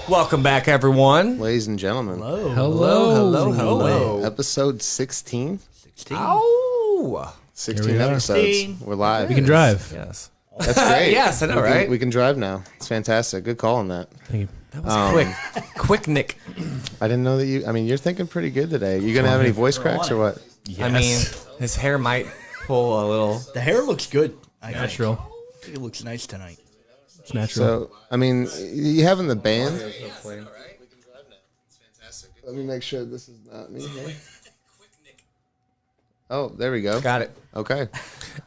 Welcome back, everyone. Ladies and gentlemen. Hello. Episode 16. 16. Oh. 16 episodes. We're live. We can drive. Yes. That's great. Yes, I know, right? We can drive now. It's fantastic. Good call on that. Thank you. That was quick. Quick, Nick. I didn't know that you... I mean, you're thinking pretty good today. You going to have any voice cracks or what? I mean, his hair might pull a little. The hair looks good. Natural. I think it looks nice tonight. It's natural. So, I mean, you having the band? Let me make sure this is not me here. Oh, there we go. Got it. Okay.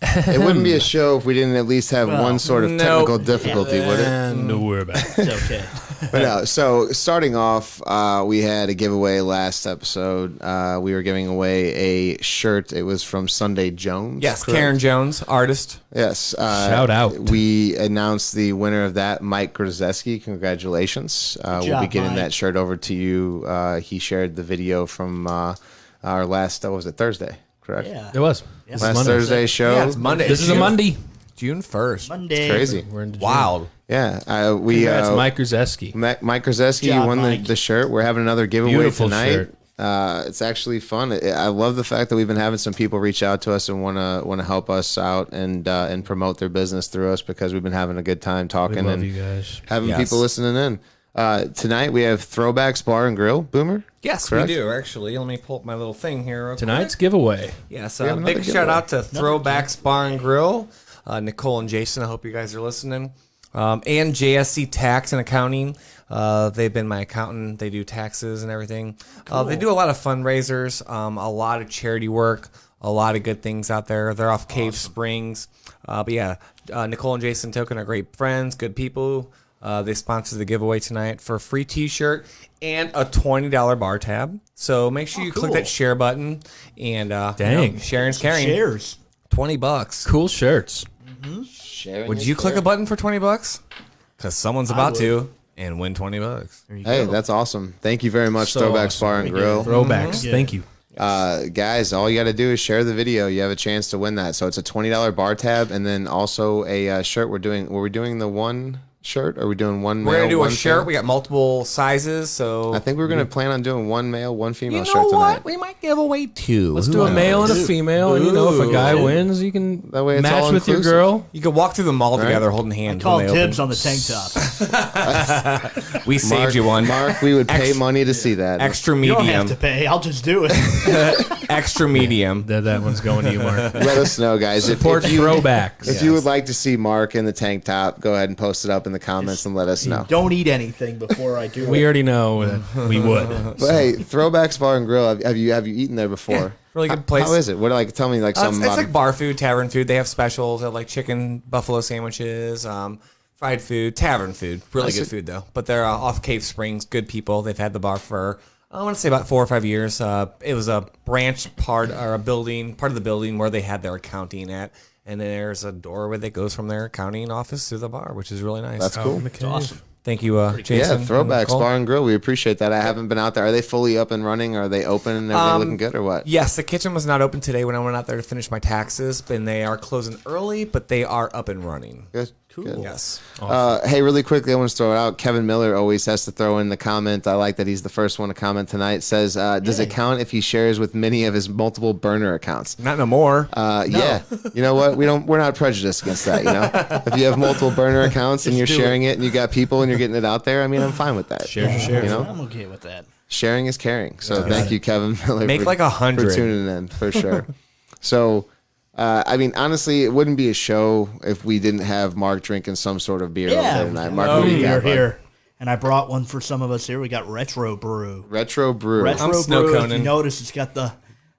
It wouldn't be a show if we didn't at least have one sort of technical difficulty, would it? And we're back. It's okay. But no, so starting off, we had a giveaway last episode. We were giving away a shirt. It was from Sunday Jones. Yes, correct? Karen Jones, artist. Yes. Shout out. We announced the winner of that, Mike Grzeski. Congratulations. We'll be job, getting Mike. that shirt over to you. He shared the video from our last, what was it, Thursday, correct? Yeah. It was. Yes. Last Monday. Thursday show. Yeah, it's Monday. This is a Monday. June 1st. Monday. Crazy. We're into June. Wild. Yeah. Congrats, Mike Grzeski. Mike Grzeski, you job, won Mike. the shirt. We're having another giveaway Beautiful tonight. shirt. It's actually fun. I love the fact that we've been having some people reach out to us and want to help us out and promote their business through us because we've been having a good time We talking love and you guys. having Yes. people listening in. Tonight we have Throwbacks Bar and Grill. Boomer? Yes, Correct? we do, actually. Let me pull up my little thing here. real Tonight's giveaway. quick. Yes, We have another big giveaway. shout out to Throwbacks Bar and Grill. Nicole and Jason, I hope you guys are listening. And JSC Tax and Accounting. They've been my accountant. They do taxes and everything. They do a lot of fundraisers, a lot of charity work, a lot of good things out there. They're off Cave Springs. But yeah, Nicole and Jason Token are great friends, good people. They sponsored the giveaway tonight for a free t-shirt and a $20 bar tab. So make sure you click cool. that share button and Dang. sharing's caring. Shares. $20. Cool shirts. Would you click a button for $20? Because someone's about to and win $20. There you Hey, go. that's awesome. Thank you very much, So Throwbacks awesome. Bar and Grill. Throwbacks. Yeah. Thank you. Guys, all you got to do is share the video. You have a chance to win that. So it's a $20 bar tab and then also a shirt. Were we doing the one shirt? Or are we doing one male, We're going to do a one shirt. female? We got multiple sizes. So I think we're going to plan on doing one male, one female you shirt know tonight. what? We might give away two. Let's do a male and a female. And, you know, if a guy wins, you can That way it's match all with your inclusive. girl. You can walk through the mall together holding hands. Call when they dibs open. on the tank top. We saved you one. Mark, we would pay money to see that. Extra You don't have medium. to pay. I'll just do it. Extra medium. That one's going to you, Mark. Let us know, guys. Support if you, throwbacks. if you would like to see Mark in the tank top, go ahead and post it up in the comments and let us know. Don't eat anything before I do We it. already know that we would. But hey, Throwbacks Bar and Grill. Have you eaten there before? Really good place. How is it? What tell me like It's, some it's like bar food, tavern food. They have specials. They have like chicken buffalo sandwiches, fried food, tavern food. Really good food though. But they're off Cave Springs. Good people. They've had the bar for I want to say about 4 or 5 years. It was a branch part or a building, part of the building where they had their accounting at. And then there's a doorway that goes from their accounting office to the bar, which is really nice. That's cool. It's awesome. Thank you, Yeah, Jason. and Throwbacks Nicole. Bar and Grill. We appreciate that. I haven't been out there. Are they fully up and running? Are they open and everything looking good or what? Yes, the kitchen was not open today when I went out there to finish my taxes, and they are closing early, but they are up and running. Good. Cool. Good. Yes. Hey, really quickly, I want to throw it out. Kevin Miller always has to throw in the comment. I like that he's the first one to comment tonight. Says, does it count if he shares with many of his multiple burner accounts? Not no more. Yeah. You know what? We're not prejudiced against that. You know, if you have multiple burner accounts and you're do sharing it and you got people and you're getting it out there, I mean, I'm fine with that. Shares. You know, I'm okay with that. sharing is caring. So thank you, Kevin Miller. Make for, like 100. for tuning in for sure. So. I mean, honestly, it wouldn't be a show if we didn't have Mark drinking some sort of beer over there tonight. Mark, what do you You're got, bud? here. And I brought one for some of us here. We got Retro Brew. Retro Brew. Retro Snow Brew, if Conan. you notice, it's got the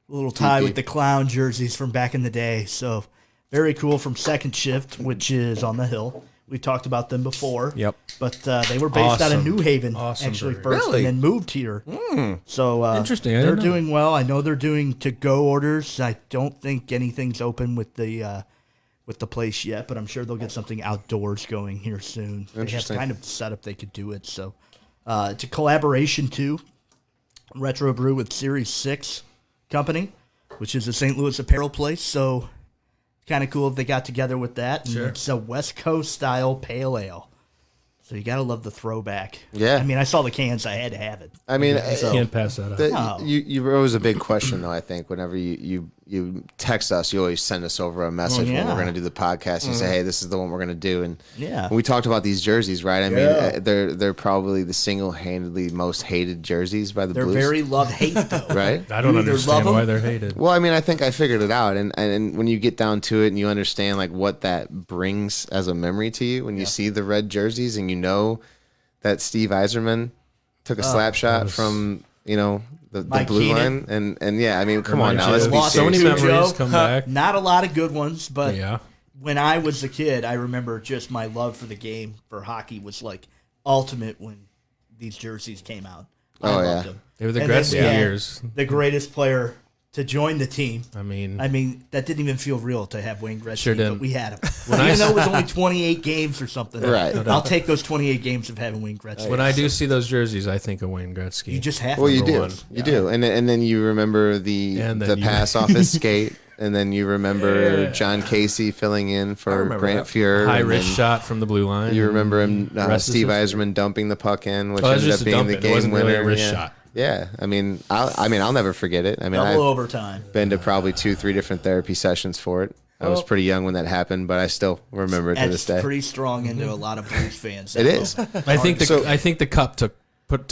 little tie Tiki. with the clown jerseys from back in the day. So very cool from Second Shift, which is on the hill. We talked about them before. Yep. But they were based out of Awesome. New Haven, Awesome actually, brewery. first, Really? and then moved here. So Interesting. I They're didn't know. doing well. I know they're doing to-go orders. I don't think anything's open with the place yet, but I'm sure they'll get something outdoors going here soon. They have Interesting. kind of set up they could do it. So it's a collaboration too. Retro Brew with Series 6 Company, which is a St. Louis apparel place. So kind of cool if they got together with that. And Sure. it's a West Coast style pale ale. So you got to love the throwback. Yeah. I mean, I saw the cans. I had to have it. I mean, Can't pass that up. No. you rose a big question though. I think whenever you text us, you always send us over a message when yeah. we're going to do the podcast. You say, "Hey, this is the one we're going to do." And Yeah. when we talked about these jerseys, right? I mean, they're probably the single-handedly most hated jerseys by the They're Blues, very love-hate, though. right? I don't You either understand love why 'em- they're hated. Well, I mean, I think I figured it out, and when you get down to it and you understand like what that brings as a memory to you when you see the red jerseys and you know that Steve Yzerman took a slap shot from the Mike blue Keenan. line, and yeah, I mean, come on now, Reminds let's you be of so many serious. memories Joe. come back. Not a lot of good ones, but Yeah. when I was a kid, I remember just my love for the game, for hockey, was like ultimate when these jerseys came out. I Oh, loved yeah. them. They were the And then Gretzky we had years. The greatest player to join the team. I mean, That didn't even feel real to have Wayne Gretzky, Sure didn't. but we had him. I Even though it was only 28 games or something. Right. I'll take those 28 games of having Wayne Gretzky. when I do see those jerseys, I think of Wayne Gretzky. You just have Well, to. you do, one. you do, and then you remember the And then the you- pass off his skate, and then you remember John Casey filling in for remember Grant that. Fuhr. High and wrist then shot from the blue line. You remember him, Rest is Steve history. Yzerman dumping the puck in, which Oh, it was ended just up a being dump the in. It game wasn't winner. really a wrist yeah. shot. Yeah, I mean, I'll never forget it. I mean, Double I've overtime. been to probably 2-3 different therapy sessions for it. I was Well- pretty young when that happened, but I still remember it to this That's day. pretty strong into a lot of Blues fans. It is. I think So- I think the cup took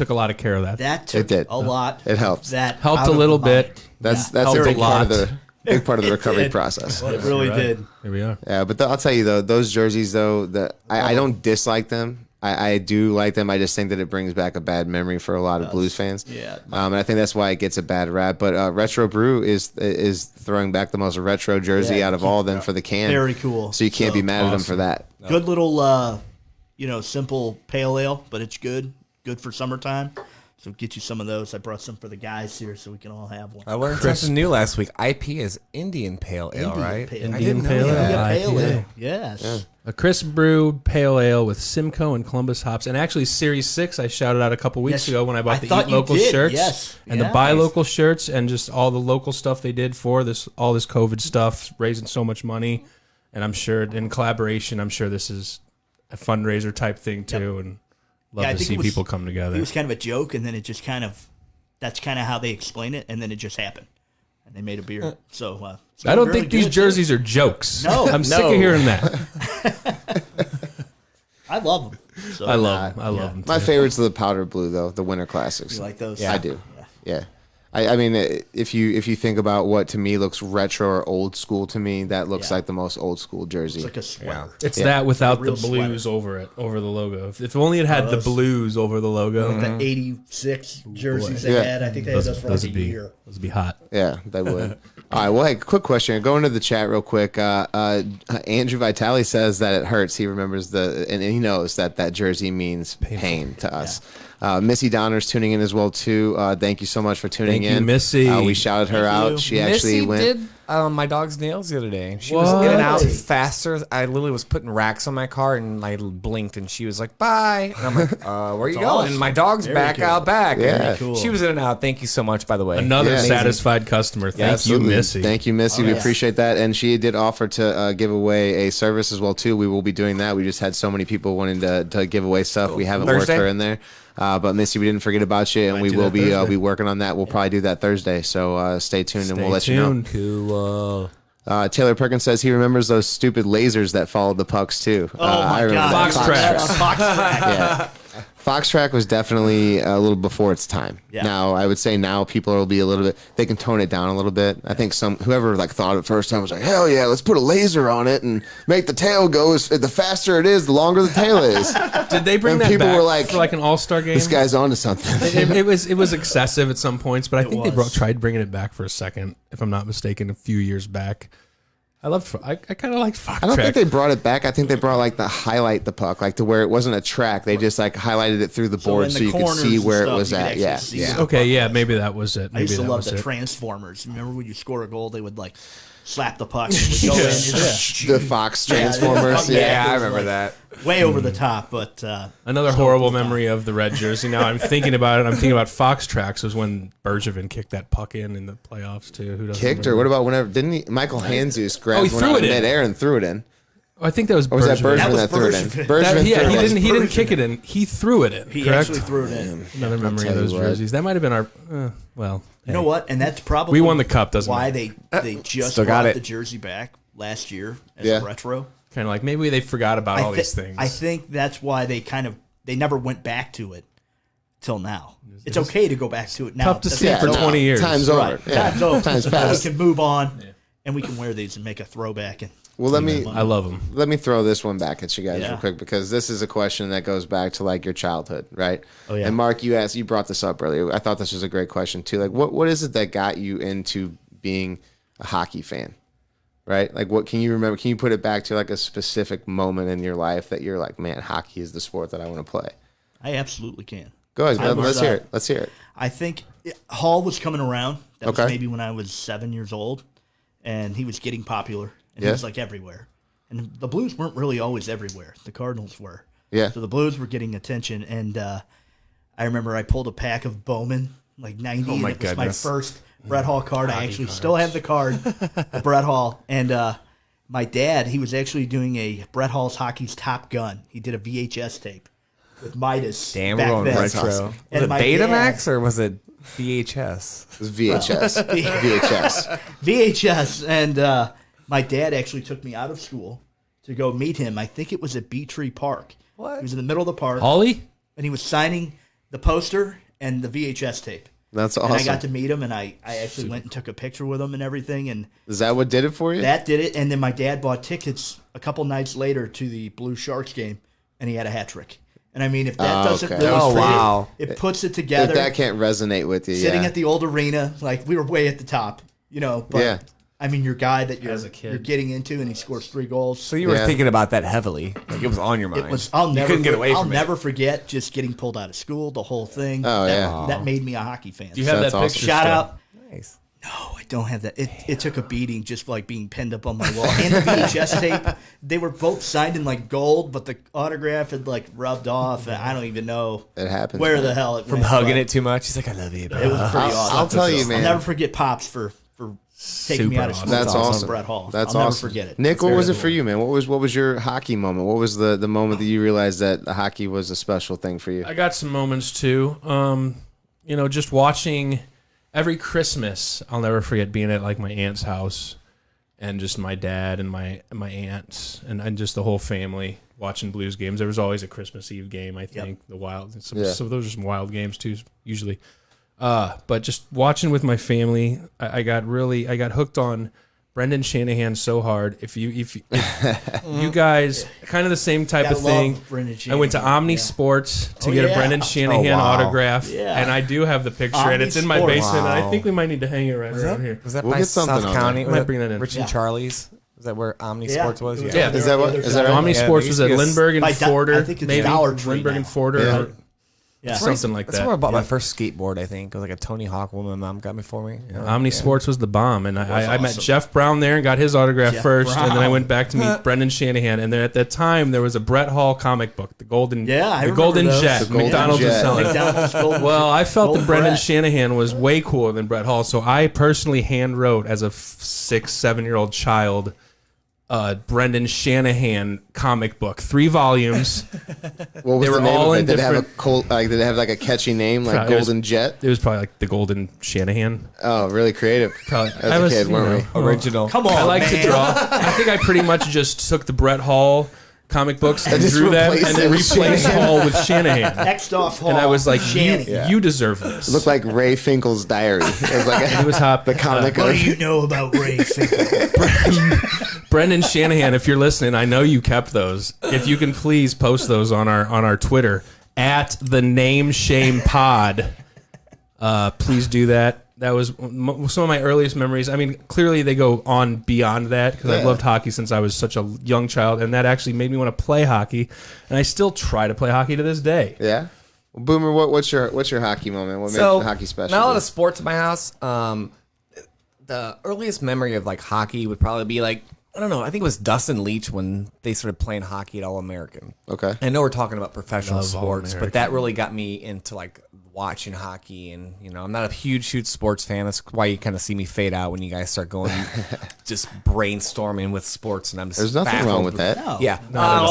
a lot of care of that. That took It did. a lot. It helped. That Helped out a of little my bit. mind. That's Yeah. a Helped big a part of lot. the recovery did. process. It really Right. did. Here we are. Yeah, but I'll tell you though, those jerseys though, I don't dislike them. I do like them. I just think that it brings back a bad memory for a lot of Blues fans. Yeah. And I think that's why it gets a bad rap. But Retro Brew is throwing back the most retro jersey Yeah, out of all of them for the can. Very cool. So you can't be mad at them for awesome. that. Good little, simple pale ale, but it's good. Good for summertime. So get you some of those. I brought some for the guys here so we can all have one. I learned something new last week. IP is Indian Pale Ale, Indian right? Pale I Ale. didn't Indian know Pale Ale. that. Yeah, pale IPA. ale. Yes. A crisp brew pale ale with Simcoe and Columbus hops, and actually Series 6 I shouted out a couple weeks Yes, ago when I bought I the thought Eat you Local did, shirts, yes. and Yeah. the Buy Local shirts, and just all the local stuff they did for this, all this COVID stuff, raising so much money, and I'm sure in collaboration, I'm sure this is a fundraiser type thing too, and love Yeah, I to think see it was- people come together. It was kind of a joke, and then it just that's kind of how they explain it, and then it just happened. And they made a beer. So I don't really think these good, jerseys are jokes. No, I'm sick no. of hearing that. too. I love them. So I love them. I love them. My favorite's the powder blue though, the Winter Classics. You like those? I do. Yeah. I mean, if you think about what to me looks retro or old school to me, that looks Yeah. like the most old school jersey. It's like a sweater. It's Yeah. that without the Real blues over it, over the logo. If only it had the those- blues over the logo, The 86 jerseys they Yeah. had. I think they had those for like those a would be year. hot. Yeah, that would. All right. Well, hey, quick question. Go into the chat real quick. Andrew Vitale says that it hurts. He remembers and he knows that jersey means pain to us. Missy Donner's tuning in as well too. Thank you so much for tuning Thank you, in, Missy. We shouted her Thank out. you. She actually Missy went. did my dog's nails the other day. She was What? in and out faster. I literally was putting racks on my car and I blinked and she was like, "Bye." And I'm like, "Where are you going?" awesome. My dog's Very back cool. out back. Yeah. And Very cool. She was in and out. Thank you so much, by the way. Another Yeah. satisfied customer. Thank you, Absolutely. Missy. Thank you, Missy. Oh, we yeah. appreciate that. And she did offer to give away a service as well too. We will be doing that. We just had so many people wanting to give away stuff. We haven't Thursday? worked her in there. But Missy, we didn't forget about you, and Might we do will that be Thursday. working on that. We'll probably do that Thursday. So stay tuned, and Stay we'll let you know. tuned. Cool. Taylor Perkins says he remembers those stupid lasers that followed the pucks too. Oh I my remember God! that. Fox Tracks. Fox Tracks. Yeah. Fox Track was definitely a little before its time. Yeah. Now, I would say now people will be a little bit, they can tone it down a little bit. I think whoever thought it first time was like, hell yeah, let's put a laser on it and make the tail go. The faster it is, the longer the tail is. Did they bring And that people back were like, for like an all-star game? This guy's onto something. it was excessive at some points, but I think they was. tried bringing it back for a second, if I'm not mistaken, a few years back. I kind of liked Fox I don't Track. think they brought it back. I think they brought the highlight the puck, to where it wasn't a track. They just highlighted it through the board in so the you could corners see and where it stuff, was you could at. actually Yeah. see Yeah. the Okay, yeah, maybe that was it. I Maybe used to that love was the it. Transformers. Remember when you score a goal, they would slap the puck and it would go in. It's The Fox Transformers. Yeah, Yeah. I it was remember that. way over the top, but Another horrible memory of the red jersey. Now I'm thinking about it. I'm thinking about Fox Tracks was when Bergevin kicked that puck in the playoffs too. Who doesn't Kicked, or remember? what about whenever, didn't he, Michael Hanzus grabbed he one threw out it of in. midair and threw it in? I think that was Or was that Bergevin. Bergevin was that threw it in? Bergevin. Bergevin Yeah, threw he it in. didn't. He didn't kick it in. He threw it in. He correct? actually threw it in. Another memory of tell those you what. jerseys. That might have been our. Well, You know what? And that's probably We won the cup, doesn't why matter. they just Still got brought it. the jersey back last year as Yeah. a retro. kind of like maybe they forgot about all these things. I think that's why they never went back to it till now. It's okay to go back to it now. tough to That's see not- for 20 years. Time's Right. over. Yeah. Time's over. Time's We passed. can move on, and we can wear these and make a throwback. And Well, let me I love them. let me throw this one back at you guys Yeah. real quick, because this is a question that goes back to like your childhood, right? Oh, yeah. And Mark, you brought this up earlier. I thought this was a great question too. Like, what is it that got you into being a hockey fan? Right? Like, what can you remember? Can you put it back to like a specific moment in your life that you're like, man, hockey is the sport that I want to play? I absolutely can. Go ahead, I was, let's hear it. Let's hear it. I think Hall was coming around. That Okay. was maybe when I was 7 years old, and he was getting popular, and Yeah. he was like everywhere. And the Blues weren't really always everywhere. The Cardinals were. Yeah. So the Blues were getting attention, and I remember I pulled a pack of Bowman, like 90, and my it was my goodness. first Brett Hall card. I actually still have the card, of Brett Hall, and my dad, he was actually doing a Brett Hall's Hockey's Top Gun. He did a VHS tape with Midas. Damn, we're back going then. retro. awesome. Was And it my dad- Betamax or was it VHS? It was VHS. VHS. VHS, and my dad actually took me out of school to go meet him. I think it was at Bee Tree Park. What? He was in the middle of the park, Holly? and he was signing the poster and the VHS tape. That's And I awesome. got to meet him, and I actually went and took a picture with him and everything, and Is that what did it for you? that did it. And then my dad bought tickets a couple nights later to the Blue Sharks game, and he had a hat trick. And I mean, if that Oh, doesn't okay. illustrate Oh, wow. it puts it If together. that can't resonate with you, Sitting yeah. at the old arena, like we were way at the top, but Yeah. I mean, your guy that As a kid. you're getting into, and he scores 3 goals. So you were Yeah. thinking about that heavily. Like it was on your mind. It was. You couldn't get away I'll from never forget just getting pulled out of school. The whole thing. Oh, that, yeah. that made me a hockey fan. Do you have That's that awesome. picture? Shout still? out. it. Nice. No, I don't have that. It took a beating just like being pinned up on my wall. And the VHS tape. They were both signed in like gold, but the autograph had like rubbed off. And I don't even know It happens. where the hell it From went, hugging but it too much. He's like, I love you, bro. It was pretty awesome. I'll tell you, I'll man. never forget Pops for taking me Super out of school. awesome. That's to awesome. Brett Hall. That's I'll awesome. never forget it. Nick, what Very was it cool. for you, man? What was your hockey moment? What was the moment that you realized that the hockey was a special thing for you? I got some moments too. Just watching every Christmas, I'll never forget being at like my aunt's house and just my dad and my aunts and just the whole family watching Blues games. There was always a Christmas Eve game, I think. The wild, Yeah. so those are some wild games too, usually. But just watching with my family, I got hooked on Brendan Shanahan so hard. If you guys kind of the same type Gotta of thing. love Brendan I went to Shanahan, Omni yeah. Sports to Oh, get a yeah. Brendan Shanahan Oh, wow. autograph, Yeah. and I do have the picture, and Omni it's in my Sports. basement. And I Wow. think we might need to hang it right around here. Was that We'll by get something South on County? there. Might bring that in. Rich and Yeah. Charlie's? Is that where Omni Yeah. Sports was? It was Yeah. on Is the that what- other is that side. right? Omni Yeah, Sports they was used at to get- Lindbergh and By Do- Forder. I think it's maybe Dollar Tree Lindbergh now. and Forder, Yeah. or Yeah. something like That's that. where I bought my first skateboard, I think. It was like a Tony Hawk one my mom got me for me. Omni Sports was the bomb, and I met awesome. Jeff Brown there and got his autograph Jeff first, and then I Brown. went back to meet Brendan Shanahan. And there at that time there was a Brett Hall comic book, the Golden, Yeah, I the remember Golden those. Jet. The Golden McDonald's was Jet. selling it. McDonald's Golden Well, I felt Gold that Brendan Brett. Shanahan was way cooler than Brett Hall, so I personally hand wrote as a 6-7-year-old child Brendan Shanahan comic book, 3 volumes. What was They the were name all of in it? Did it have a different- did it have like a catchy name like Probably- it was- Golden Jet? It was probably like the Golden Shanahan. Oh, really creative. Probably. As a kid, weren't we? Original. Come on, I like man. to draw. I think I pretty much just took the Brett Hall comic books and just drew them replaced and then it with replaced Shanahan. Hall with Shanahan. X'd off Hall. And I was like, Shanahan. you deserve this. It looked like Ray Finkel's diary. It was like It was hot. the comic What of do you know about Ray Finkel? Brendan Shanahan, if you're listening, I know you kept those. If you can please post those on our Twitter at the Name Shame Pod. Please do that. That was some of my earliest memories. I mean, clearly they go on beyond that because I've loved hockey since I was such a young child, and that actually made me want to play hockey. And I still try to play hockey to this day. Yeah. Well, Boomer, what's your hockey moment? What So, makes hockey special? not a lot of sports in my house. The earliest memory of like hockey would probably be like, I don't know, I think it was Dustin Leach when they started playing hockey at All American. Okay. I know we're talking about professional Love sports, but All-American. that really got me into like watching hockey, and I'm not a huge sports fan. That's why you kind of see me fade out when you guys start going just brainstorming with sports, and I'm just There's nothing baffled. wrong with that. No. Yeah.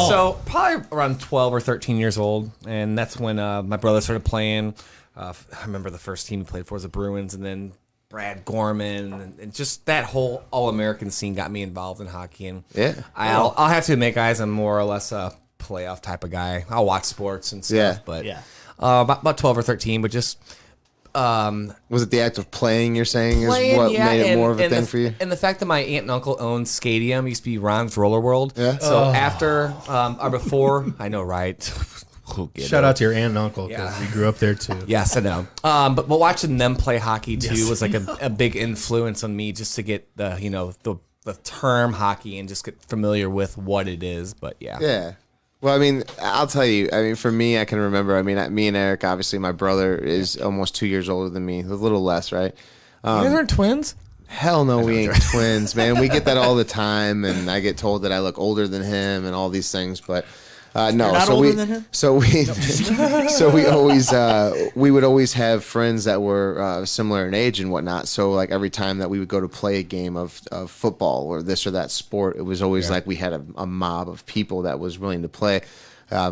So probably around 12 or 13 years old, and that's when my brother started playing. I remember the first team he played for was the Bruins, and then Brad Gorman, and just that whole All-American scene got me involved in hockey. And Yeah. I'll have to admit, guys, I'm more or less a playoff type of guy. I'll watch sports and stuff, Yeah. but Yeah. about 12 or 13, but just Was it the act of playing? You're saying playing, is what yeah, made it and- more of a and thing the, for you? And the fact that my aunt and uncle owned Stadium, used to be Ron's Roller World. Yeah. So after or before, I know, right? We'll get Shout it. out to your aunt and uncle because we grew up there too. Yes, I know. But watching them play hockey too was like a big influence on me, just to get the the term hockey and just get familiar with what it is. But yeah. Yeah. Well, I mean, I'll tell you. I mean, for me, I can remember. I mean, me and Eric, obviously, my brother is almost 2 years older than me, a little less, right? You guys aren't twins? Hell no, we ain't twins, man. We get that all the time, and I get told that I look older than him and all these things, but no. You're not so older we, than him? so we, so we always, we would always have friends that were similar in age and whatnot. So like every time that we would go to play a game of football or this or that sport, it was always like we had a mob of people that was willing to play.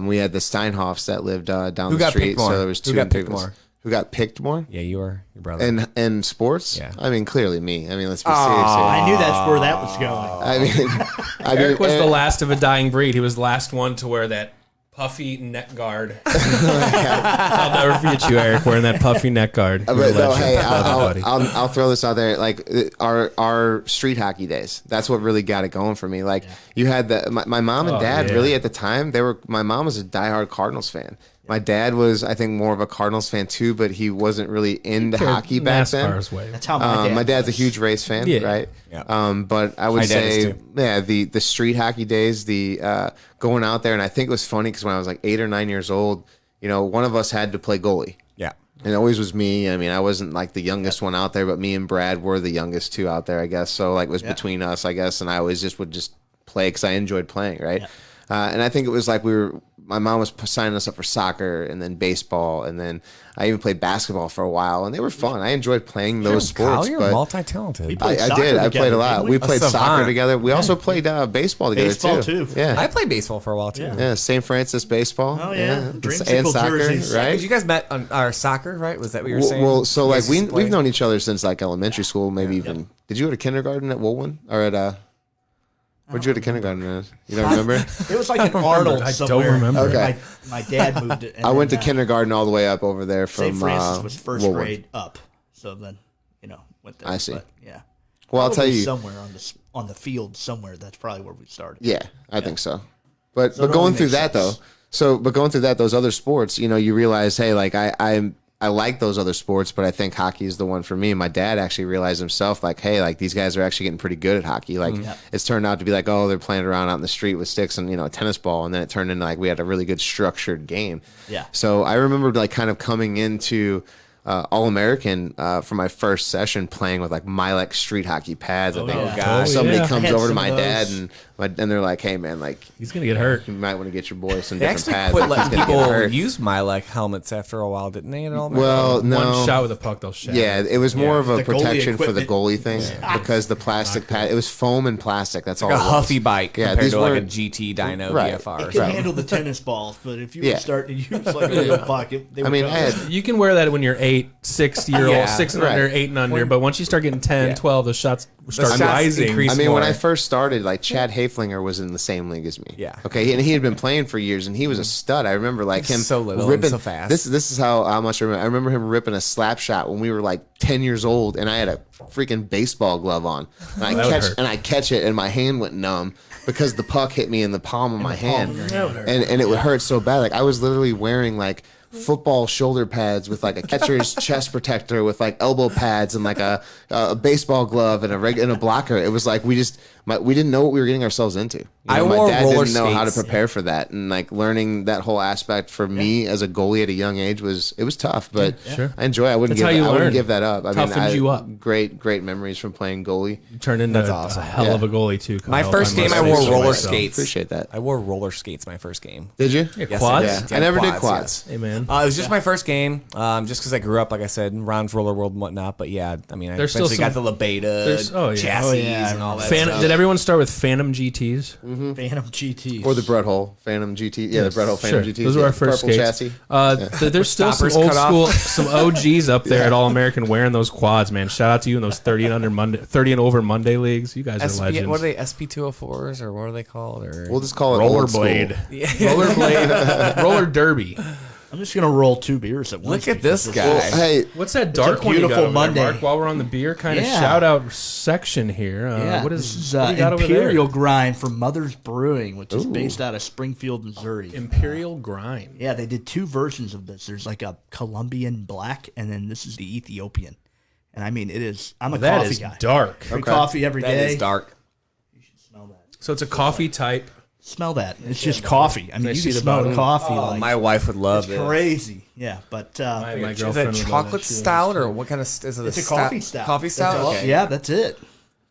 We had the Steinhoffs that lived down Who the got street, picked more? so there was Who two got and three picked of us. more? Who got picked more? Yeah, you are your brother. In sports? Yeah. I mean, clearly me. I mean, let's be serious here. I knew that's where that was going. I mean, Eric was the Eric- last of a dying breed. He was the last one to wear that puffy neck guard. I'll never forget you, Eric, wearing that puffy neck guard. You're a But no, legend. hey, Love you, buddy. I'll throw this out there. Like our street hockey days, that's what really got it going for me. Like you had my mom and dad yeah. really at the time. My mom was a diehard Cardinals fan. My dad was, I think, more of a Cardinals fan too, but he wasn't really into hockey back then. NASCAR's way. That's how my dad My dad's a was. huge race fan, Yeah. right? Yeah. But I would My dad is say, too. yeah, the street hockey days, the going out there, and I think it was funny because when I was like 8 or 9 years old, one of us had to play goalie. Yeah. And it always was me. I mean, I wasn't like the youngest one out there, but me and Brad were the youngest two out there, I guess. So like it was between us, I guess. And I always would play because I enjoyed playing, right? And I think it was like my mom was signing us up for soccer and then baseball. And then I even played basketball for a while. And they were fun. I enjoyed playing those Kyle, sports. you're but multi-talented. played I soccer did. I played together, a lot. didn't we? We played A soccer savant. together. We also played baseball together Baseball, too. too. Yeah. I played baseball for a while too. Yeah, St. Francis baseball. Oh, yeah. And Dreamsicle soccer, jerseys. right? Because you guys met on our soccer, right? Was that what you were saying? Well, so You like guys used to play? we've known each other since like elementary school, maybe even. Did you go to kindergarten at Woolman or at Where'd you go to kindergarten at? You don't remember? It was like an Arnold I don't somewhere. remember. Okay. My dad moved it. and I went to then, kindergarten all the way up over there from St. Francis was first Woolman. grade up. So then, went there. I see. But, yeah. Well, I'll tell Probably you. somewhere on the field somewhere. That's probably where we started. Yeah, I think so. But it going only through makes that sense. though, going through that, those other sports, you realize, hey, like I like those other sports, but I think hockey is the one for me. And my dad actually realized himself, like, hey, like these guys are actually getting pretty good at hockey. Like it's turned out to be like, oh, they're playing around out in the street with sticks and a tennis ball, and then it turned into like we had a really good structured game. Yeah. So I remember like kind of coming into All-American for my first session playing with like Milex street hockey pads. I think yeah. God. somebody Oh, yeah. comes I had over to some my of dad those. and they're like, hey man, like He's gonna get hurt. you might want to get your boy some They different actually pads. quit like, he's letting gonna get people hurt. use my helmets after a while, didn't they? At all? Well, no. One shot with a puck, they'll shatter. Yeah, it was more of a The goalie protection for the equipment. goalie thing because the plastic pad, it was foam and plastic. That's all like a it was. Huffy bike Yeah, compared these to like a weren't- GT Dyno Right. VFR. It can Right. handle the tennis balls, but if you Yeah. would start to use like a real puck, they I would mean, go. I had, You can wear that when you're 6-year-old, Yeah, 6 and right. under, 8 and under. But once you start getting 10, Yeah. 12, the shots start shots rising. increase. I mean, when more. I first started, like Chad Haflinger was in the same league as me. Yeah. Okay, and he had been playing for years, and he was a stud. I remember like him So little and ripping so fast. This is how much I remember. I remember him ripping a slap shot when we were like 10 years old, and I had a freaking baseball glove on, and I catch it, and my hand went numb because the puck hit me in the palm of my hand, and it would hurt so bad. Like I was literally wearing like football shoulder pads with like a catcher's chest protector with like elbow pads and like a baseball glove and a blocker. It was like we didn't know what we were getting ourselves into. I my wore dad roller didn't know how to skates. prepare for that, and like learning that whole aspect for me as a goalie at a young age was tough, but Sure. I enjoy it. I That's how you wouldn't learn. give that up. I Toughens mean, you up. Great memories from playing goalie. Turn into awesome. a hell Yeah. of a goalie too. My Kyle. first game, must I say wore so roller myself. skates. Appreciate that. I wore roller skates my first game. Did you? Yeah, Yes, quads? I did. I never did Quads, quads. yes. Hey man, man. It was just my first game, just because I grew up, like I said, in Ron's Roller World and whatnot. But yeah, I mean, I There's still eventually got the LaBeta chassis and all that stuff. Did everyone start with Phantom GTs? Phantom GT. Or the Brett Hole Phantom GT. Yeah, the Brett Hole Phantom GT. Those were our first purple skates. chassis. There's still some stoppers old cut off. school, some OGs up there at All American wearing those quads, man. Shout out to you in those 30 and over Monday leagues. You guys are legends. What are they, SP204s, or what are they called? Or We'll just call it old school. Rollerblade, rollerblade, roller derby. I'm just gonna roll 2 beers at once. Look at this because guy. Well, hey, What's that dark one? beautiful you got over there, Monday. Mark? While we're on the beer kind of Yeah. shout out section here. Yeah, what this is what do you got over there? Imperial Grind from Mother's Brewing, which is based out of Springfield, Missouri. Imperial Grind. Yeah, they did 2 versions of this. There's like a Colombian black, and then this is the Ethiopian. And I mean, it is. I'm a That coffee is guy. dark. Drink coffee every that day. is dark. Smell that. So it's a coffee type. Smell that. It's just coffee. I mean, I you see can the smell bottom? coffee. Oh, like, my wife would love it's this. crazy. Yeah, but My Is girlfriend it would love chocolate it. She stout, or what kind of is it? it's a coffee stout. Coffee That's stout. all- Okay. Yeah, that's it.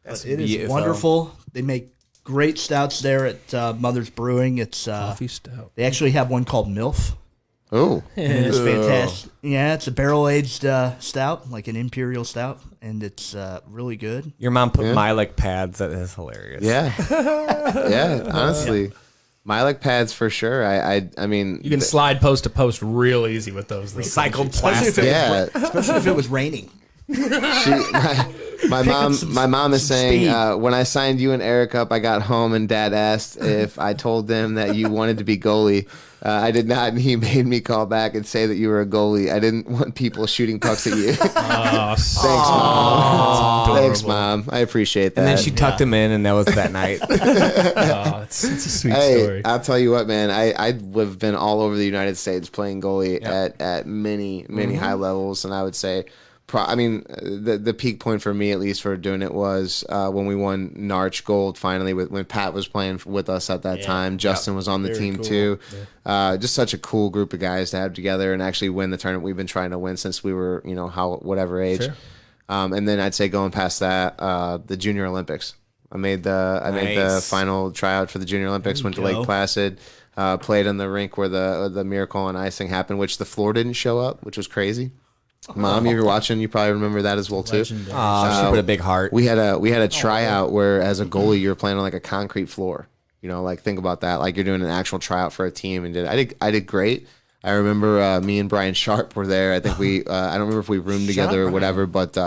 That's It is beautiful. wonderful. They make great stouts there at Mother's Brewing. It's Coffee stout. they actually have one called MILF. oh, And it's fantastic. Yeah, it's a barrel aged stout, like an imperial stout, and it's really good. Your mom put Milik pads. That is hilarious. yeah, yeah. Honestly, Milik pads for sure. I mean, You can slide post to post real easy with those. Though. Recycled plastic. yeah. Especially if it was raining. My mom is some saying speed. when I signed you and Eric up, I got home and Dad asked if I told them that you wanted to be goalie. I did not, and he made me call back and say that you were a goalie. I didn't want people shooting pucks at you. Oh, Thanks, Mom. Thanks, Mom. I appreciate that. And then she tucked him in, and that was that night. it's a sweet Hey, story. I'll tell you what, man. I've been all over the United States playing goalie at many high levels, and I would say, the peak point for me, at least for doing it, was when we won Narch Gold finally. When Pat was playing with us at that time, Justin was on the team too. Just such a cool group of guys to have together and actually win the tournament we've been trying to win since we were, whatever age. Sure. And then I'd say going past that, the Junior Olympics. I made the final tryout for the Junior Olympics. Went to Lake Placid, played in the rink where the miracle on ice thing happened, which the floor didn't show up, which was crazy. Mom, if you're watching, you probably remember that as well too. She put a big heart. We had a tryout where, as a goalie, you're playing on like a concrete floor. Like think about that. Like you're doing an actual tryout for a team, and I did great. I remember me and Brian Sharp were there. I think I don't remember if we roomed together or whatever, but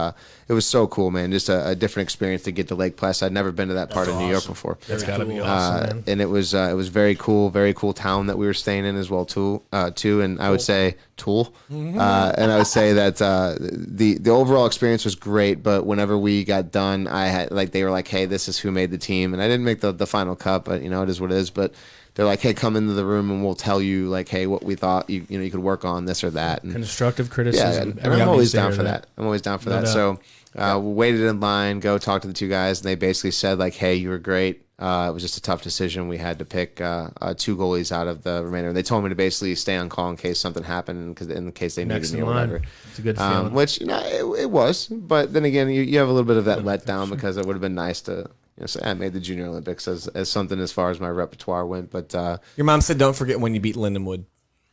it was so cool, man. Just a different experience to get to Lake Placid. I'd never been to that part of New York before. That's got to be awesome, man. And it was very cool town that we were staying in as well too. And I would say Tool, and I would say that the overall experience was great. But whenever we got done, I had they were like, "Hey, this is who made the team," and I didn't make the final cut, but it is what it is. But they're like, "Hey, come into the room and we'll tell you hey, what we thought you could work on this or that." And Constructive yeah, criticism. and I'm always down Everybody's for there. that. I'm always down for No that. doubt. So we waited in line, go talk to the 2 guys, and they basically said "Hey, you were great. It was just a tough decision. We had to pick 2 goalies out of the remainder." And they told me to basically stay on call in case something happened, in case they Next needed in me or line. whatever. It's a good feeling. Which it was, but then again, you have a little bit of that letdown because it would have been nice to say I made the Junior Olympics as something as far as my repertoire went. But Your mom said, "Don't forget when you beat Lindenwood."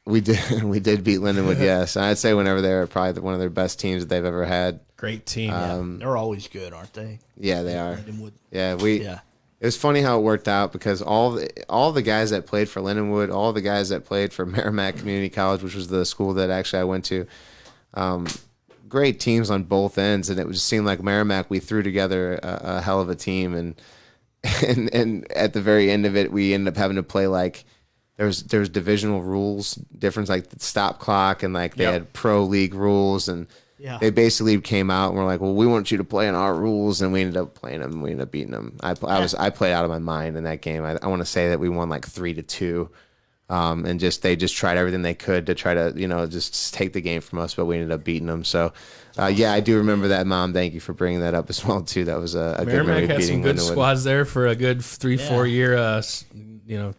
we did beat Lindenwood, yes. And I'd say whenever they were probably one of their best teams that they've ever had. Great team. They're always good, aren't they? Yeah, they are. Lindenwood. Yeah, Yeah. It was funny how it worked out because all the guys that played for Lindenwood, all the guys that played for Merrimack Community College, which was the school that actually I went to, great teams on both ends, and it just seemed like Merrimack, we threw together a hell of a team, and at the very end of it, we ended up having to play there was divisional rules difference, like the stop clock, and they had pro league rules, and Yeah. they basically came out and were like, "Well, we want you to play in our rules," and we ended up playing them. And we ended up beating them. I played out of my mind in that game. I want to say that we won 3-2, and they just tried everything they could to try to just take the game from us, but we ended up beating them. So, I do remember that, Mom. Thank you for bringing that up as well too. That was a good memory, Merrimack had some beating good Lindenwood. squads there for a good 3-4 year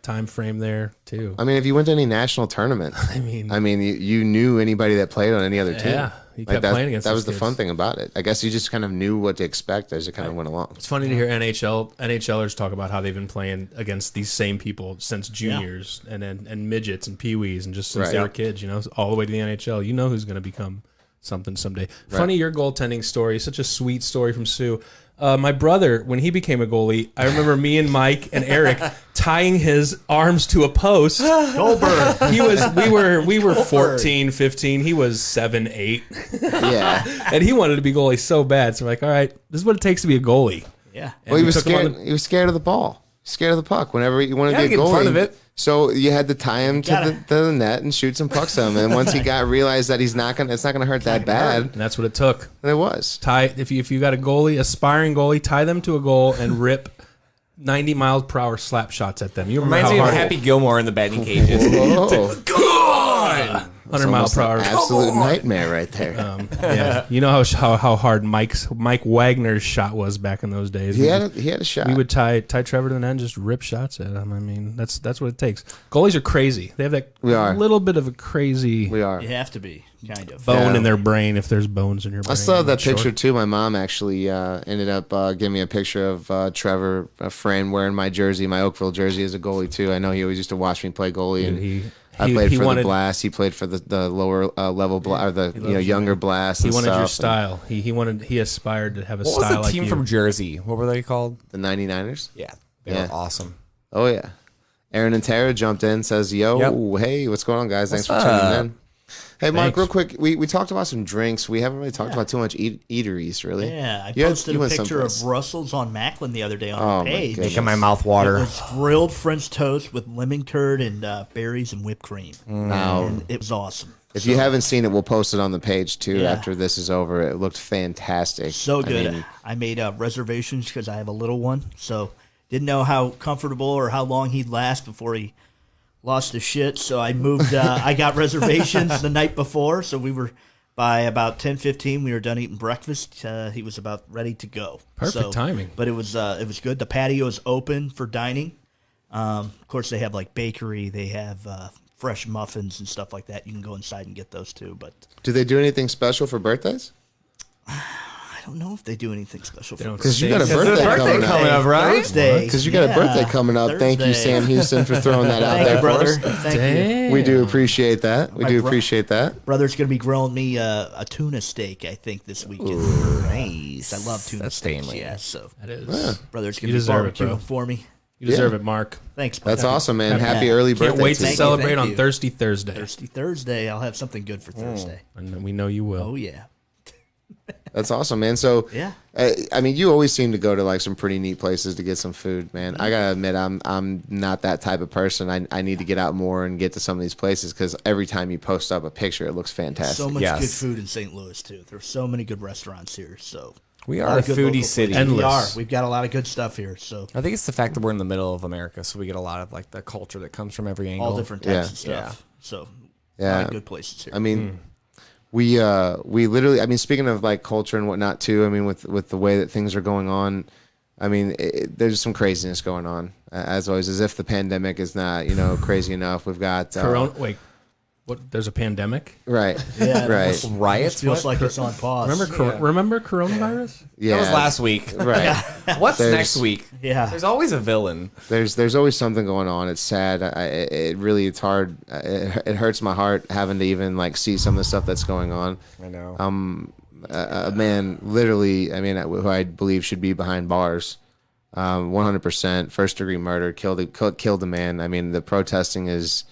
time frame there too. I mean, if you went to any national tournament, I mean, you knew anybody that played on any other team. He kept playing against that was those the fun kids. thing about it. I guess you just kind of knew what to expect as it kind of went along. It's funny to hear NHLers talk about how they've been playing against these same people since juniors and midgets and peewees and just since they were kids, all the way to the NHL. You know who's going to become something someday. Funny, your goaltending story, such a sweet story from Sue. My brother, when he became a goalie, I remember me and Mike and Eric tying his arms to a post. Goldberg. We were 14, 15. He was 7, 8. Yeah. And he wanted to be goalie so bad. So we're like, all right, this is what it takes to be a goalie. Yeah. And Well, he we was took him on scared. He was scared of the ball. Scared of the puck. Whenever you wanted to Yeah, be a get in goalie, front of it. so you had to tie him to gotta- the net and shoot some pucks at him. And once he realized that it's not gonna hurt that bad, And that's what it took. then it was. Tie if you got a goalie, aspiring goalie, tie them to a goal and rip 90 miles per hour slap shots at them. You remember Reminds how me of hard Happy Gilmore in the batting cages. Whoa. 100 miles per hour. Absolute nightmare right there. Yeah, you know how hard Mike Wagner's shot was back in those days. he had a shot. We would tie Trevor to the net and just rip shots at him. I mean, that's what it takes. Goalies are crazy. They have that We are. little bit of a crazy we are. You have to be, kind of. bone Yeah. in their brain if there's bones in your brain. I still have that Sure. picture too. My mom actually ended up giving me a picture of Trevor, a friend, wearing my jersey, my Oakville jersey, as a goalie too. I know he always used to watch me play goalie, and I played for the Blast. He played for the lower level Blast, or the younger Blast. He and wanted your stuff, style. He aspired to have a What was style the team like you. from Jersey? What were they called? and the 99ers. Yeah, they Yeah. were awesome. Oh yeah. Aaron and Tara jumped in, says, "Yo, Yep. hey, what's going on, guys? Thanks What's for tuning up? in." Hey, Mark, Thanks. real quick, we talked about some drinks. We haven't really talked about too much eateries, really. Yeah, I You had- posted you a went picture someplace. of Russell's on Macklin the other day on Oh, our my page. goodness. Making my mouth It water. was grilled French toast with lemon curd and berries and whipped cream. Now, And it was awesome. if you haven't seen it, we'll post it on the page too Yeah. after this is over. It looked fantastic. So good. mean, I made reservations because I have a little one, so didn't know how comfortable or how long he'd last before he lost his shit. So I moved. I got reservations the night before, so we were by about 10:15. We were done eating breakfast. He was about ready to go. Perfect timing. But it was good. The patio is open for dining. Of course, they have like bakery. They have fresh muffins and stuff like that. You can go inside and get those too. But do they do anything special for birthdays? I don't know if they do anything special for don't Because you got a It's birthday, birthday coming up. right? Thursday. Because you got a birthday coming up. Thank you, Thursday. Sam Houston, for throwing that out Thank there you, for brother. us. Thank you. Damn. We do appreciate that. We My do bro- appreciate that. Brother's going to be grilling me a tuna steak, I think, this weekend. Nice. I love tuna That's steaks. family. Yeah, so That is. brother's going You to be deserve it, barbecuing bro. for me. You deserve it, Mark. Thanks, bud. That's awesome, man. Happy early Can't birthday wait to to you. Thank you, celebrate thank on you. Thirsty Thursday. Thursday, I'll have something good for Thursday. And we know you will. Oh, yeah. That's awesome, man. So, Yeah. I mean, you always seem to go to like some pretty neat places to get some food, man. I gotta admit, I'm not that type of person. I need to get out more and get to some of these places because every time you post up a picture, it looks fantastic. So much Yes. good food in St. Louis, too. There's so many good restaurants here. So We a are lot a of good foodie local city. places. We are. Endless. We've got a lot of good stuff here. So I think it's the fact that we're in the middle of America, so we get a lot of like the culture that comes from every angle. all different types Yeah. of stuff. Yeah. So a lot Yeah. of good places here. I mean, we literally. I mean, speaking of like culture and whatnot too. I mean, with the way that things are going on, I mean, there's some craziness going on as always. As if the pandemic is not crazy enough. We've got Corona. Wait, what? There's a pandemic. right, Yeah, right, It Riots? feels What? like it's on pause. Remember coronavirus? yeah. That was last week. Right. What's There's- next week? Yeah. There's always a villain. There's always something going on. It's sad. It's hard. It hurts my heart having to even like see some of the stuff that's going on. I know. A man literally, I mean, who I believe should be behind bars, 100% first degree murder, killed a man. I mean, the protesting is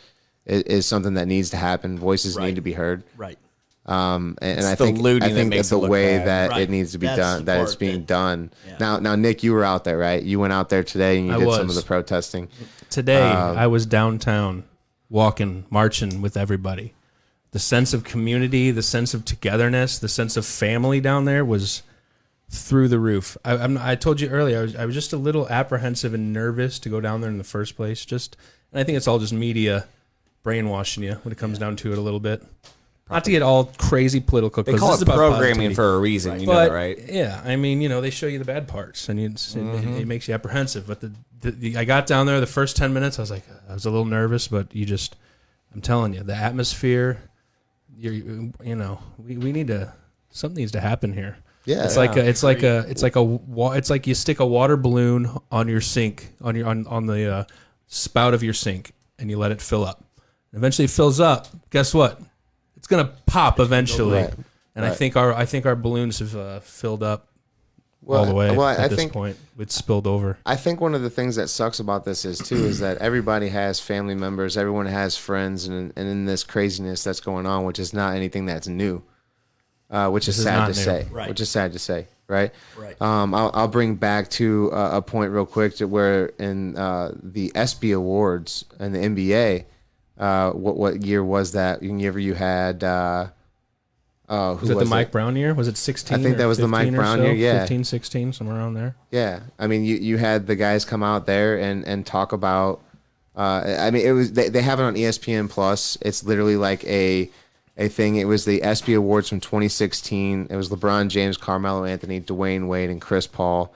something that needs to happen. Voices Right. need to be heard. Right. And It's I the think looting I that think makes that it the look way bad. that Right. it needs to be That's done, the that it's part being that- done. Yeah. Now, Nick, you were out there, right? You went out there today and you I did some was. of the protesting. Today, I was downtown, walking, marching with everybody. The sense of community, the sense of togetherness, the sense of family down there was through the roof. I told you earlier, I was just a little apprehensive and nervous to go down there in the first place. And I think it's all just media brainwashing you when it comes down to it a little bit. Not to get all crazy political. They 'cause call this is it about programming positivity. for a reason. You know But that, right? yeah, I mean, they show you the bad parts, and it makes you apprehensive. But I got down there the first 10 minutes. I was like, I was a little nervous, but I'm telling you, the atmosphere, we need to, something needs to happen here. Yeah, it's like you stick a water balloon on your sink, on the spout of your sink, and you let it fill up. And eventually it fills up. Guess what? It's gonna pop eventually. Right. And Right. I think our balloons have filled up all the way at this point. It's spilled over. I think one of the things that sucks about this is that everybody has family members, everyone has friends, and in this craziness that's going on, which is not anything that's new, which is sad to say. Right. Which is sad to say, right? Right. I'll bring back to a point real quick to where in the ESPY Awards and the NBA, what year was that? Whenever you had. Was it the Mike Brown year? Was it 16? I think that was the Mike Brown year, yeah. 15, 16, somewhere around there. Yeah, I mean, you had the guys come out there and talk about. I mean, it was they have it on ESPN Plus. It's literally like a thing. It was the ESPY Awards from 2016. It was LeBron James, Carmelo Anthony, Dwayne Wade, and Chris Paul.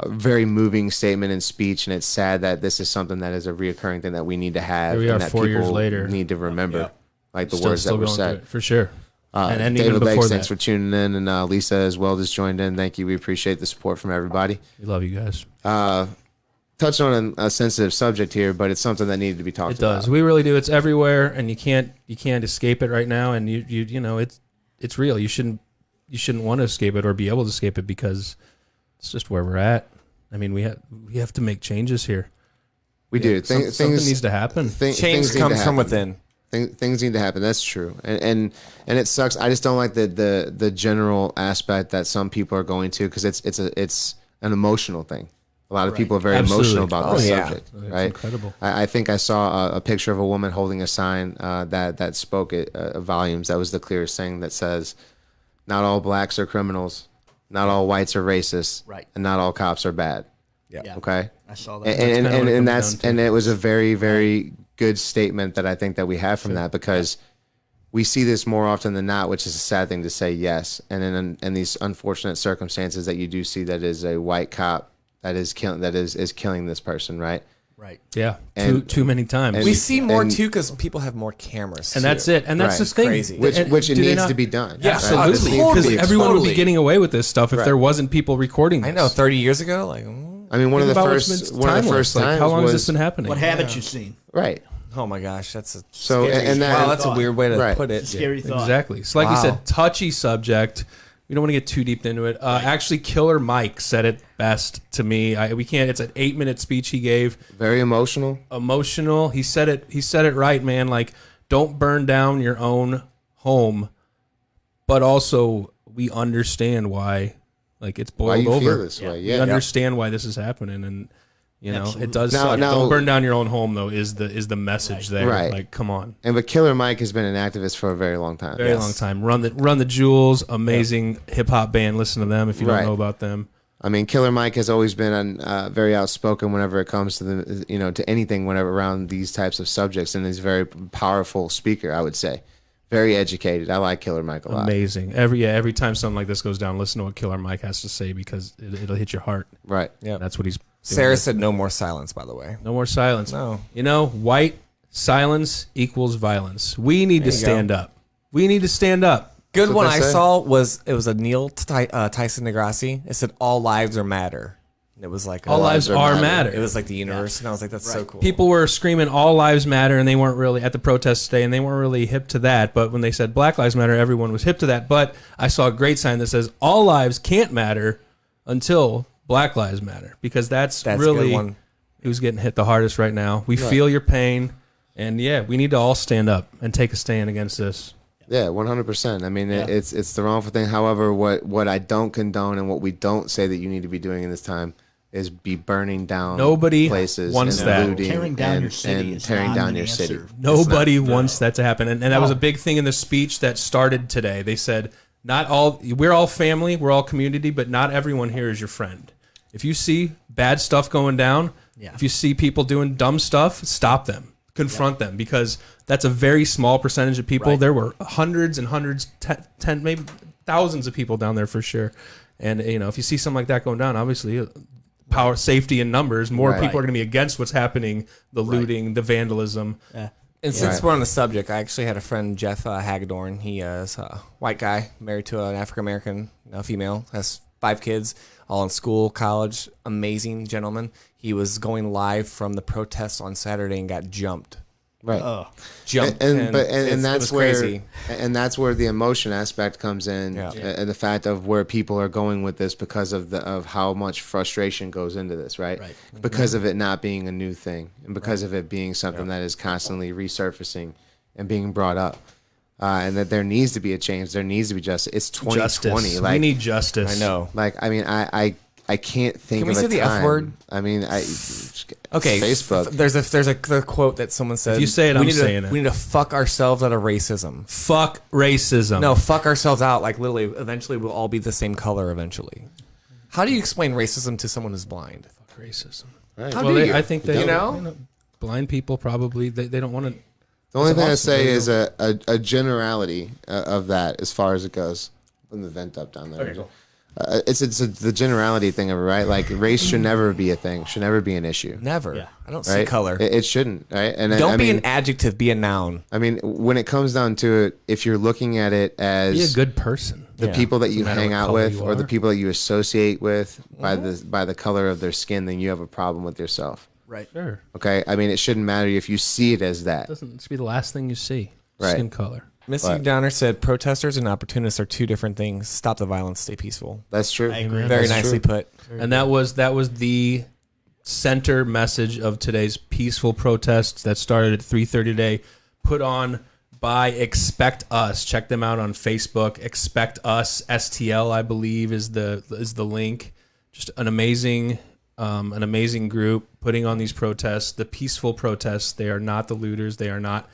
Very moving statement and speech, and it's sad that this is something that is a reoccurring thing that we need to have. Here we are and that 4 years people later. need to remember, like the words that were going through said. it, for sure. And even David before Lakes, that. thanks for tuning in, and Lisa as well just joined in. Thank you. We appreciate the support from everybody. We love you guys. Touched on a sensitive subject here, but it's something that needed to be talked It does. about. We really do. It's everywhere, and you can't escape it right now. And you know it's real. You shouldn't want to escape it or be able to escape it because it's just where we're at. I mean, we have to make changes here. We do. Something needs to happen. Change things need to comes from happen. within. Things need to happen. That's true, and it sucks. I just don't like the general aspect that some people are going to because it's an emotional thing. A lot of people are very Absolutely. emotional about this yeah. subject, It's right? incredible. I think I saw a picture of a woman holding a sign that spoke volumes. That was the clearest thing that says, "Not all blacks are criminals, not all whites are racist, Right. and not all cops are bad." Yeah. Okay. I saw that. and kinda what it and, and comes that's down to. and it was a very very good statement that I think that we have from that because we see this more often than not, which is a sad thing to say. Yes, and in these unfortunate circumstances that you do see that is a white cop that is killing killing this person, right? Right. Yeah, And- too many times. and- We see more and- too because people have more cameras. and too. that's it. And that's Right. the thing. Crazy. Which And it do they needs not- to be done. Yeah, right? This absolutely. needs to be Because Totally. everyone would be Totally. getting away with this stuff if Right. there wasn't people recording this. I know. 30 years ago, like, I mean, one of Think the about what's first been one of the timeless. first Like, times how long was has this been happening? What haven't you seen? right. oh my gosh, that's a So, scary, and that- wow, that's a weird way to Right. put it. Scary thought. Exactly. So like you Wow. said, touchy subject. We don't want to get too deep into it. Actually, Killer Mike said it best to me. We can't. It's an 8-minute speech he gave. Very emotional. Emotional. He said it. He said it right, man. Like, don't burn down your own home, but also we understand why. Like, it's boiled Why you over. feel this way? We Yeah. understand why this is happening, and you know Absolutely. it does. Now- suck. now- Don't burn down your own home, though. Is the message there? Right. Like, come on. But Killer Mike has been an activist for a very long time. Very long time. Run the Jewels, amazing hip hop band. Listen to them if you Right. don't know about them. I mean, Killer Mike has always been very outspoken whenever it comes to to anything whenever around these types of subjects, and he's a very powerful speaker. I would say, very educated. I like Killer Mike a lot. Amazing. Every time something like this goes down, listen to what Killer Mike has to say because it'll hit your heart. Right. Yeah. That's what he's. doing. Sarah said no more silence, by the way. No more silence. No. You know, white silence equals violence. We need to you stand up. We need to stand up. Good That's one what I they say. saw was a Neil Tyson Degrassi. It said all lives are matter. And it was like All lives are matter. It was like the universe, and I was like, that's so cool. People were screaming all lives matter, and they weren't really at the protest today, and they weren't really hip to that. But when they said Black Lives Matter, everyone was hip to that. But I saw a great sign that says all lives can't matter until Black Lives Matter, because that's a really good one. who's getting hit the hardest right now. We feel your pain, and yeah, we need to all stand up and take a stand against this. Yeah, 100%. I mean, it's the wrongful thing. However, what I don't condone and what we don't say that you need to be doing in this time is be burning down Nobody places wants and that. looting Tearing down and, your city and is tearing not down an your answer. city. Nobody wants that to happen, and that was a big thing in the speech that started today. They said, we're all family, we're all community, but not everyone here is your friend. If you see bad stuff going down, if you see people doing dumb stuff, stop them, confront them, because that's a very small percentage of people. Right. There were hundreds and hundreds, 10, maybe thousands of people down there for sure. And you know, if you see something like that going down, obviously, power, safety, in numbers, more Right. people are going to be against what's happening, the looting, the vandalism. And since Right. we're on the subject, I actually had a friend, Jeff Hagedorn. He is a white guy, married to an African American female, has 5 kids, all in school, college. Amazing gentleman. He was going live from the protests on Saturday and got jumped. Right. Jumped. And it that's was where crazy. and that's where the emotion aspect comes in, Yeah. and the fact of where people are going with this because of how much frustration goes into this, right? Right. Because of it not being a new thing, and because of it being something that is constantly resurfacing and being brought up, and that there needs to be a change. There needs to be justice. It's 2020. Justice. Like we need justice. I know. Like I mean, I can't think Can we of a say the F time. word? I mean, Okay, Facebook. There's a quote that someone said. If you say it, we I'm need to- saying it. We need to fuck ourselves out of racism. Fuck racism. No, fuck ourselves out. Like literally, eventually we'll all be the same color. Eventually, how do you explain racism to someone who's blind? Fuck racism. How Well, do you? I think they, you know? blind people probably they don't want to. The only thing I awesome. say is a generality of that as far as it goes. Putting the vent up down there. It's the generality thing of it, right? Like race should never be a thing, should never be an issue, Never. Yeah. I don't see right? color. It shouldn't, right? And Don't I be mean, an adjective. Be a noun. I mean, when it comes down to it, if you're looking at it as Be a good person. the Yeah. people that you matter hang what out color with you or the are. people that you associate with by the color of their skin, then you have a problem with yourself. Right. Sure. Okay, I mean, it shouldn't matter if you see it as that. Doesn't it be the last thing you see? Right. Skin color. Missy But- Downer said, "Protesters and opportunists are two different things. Stop the violence. Stay peaceful." That's true. I agree. Very That's nicely true. put. And that was the center message of today's peaceful protests that started at 3:30 today, put on by Expect Us. Check them out on Facebook. Expect Us STL, I believe, is the link. Just an amazing group putting on these protests, the peaceful protests. They are not the looters. They are not.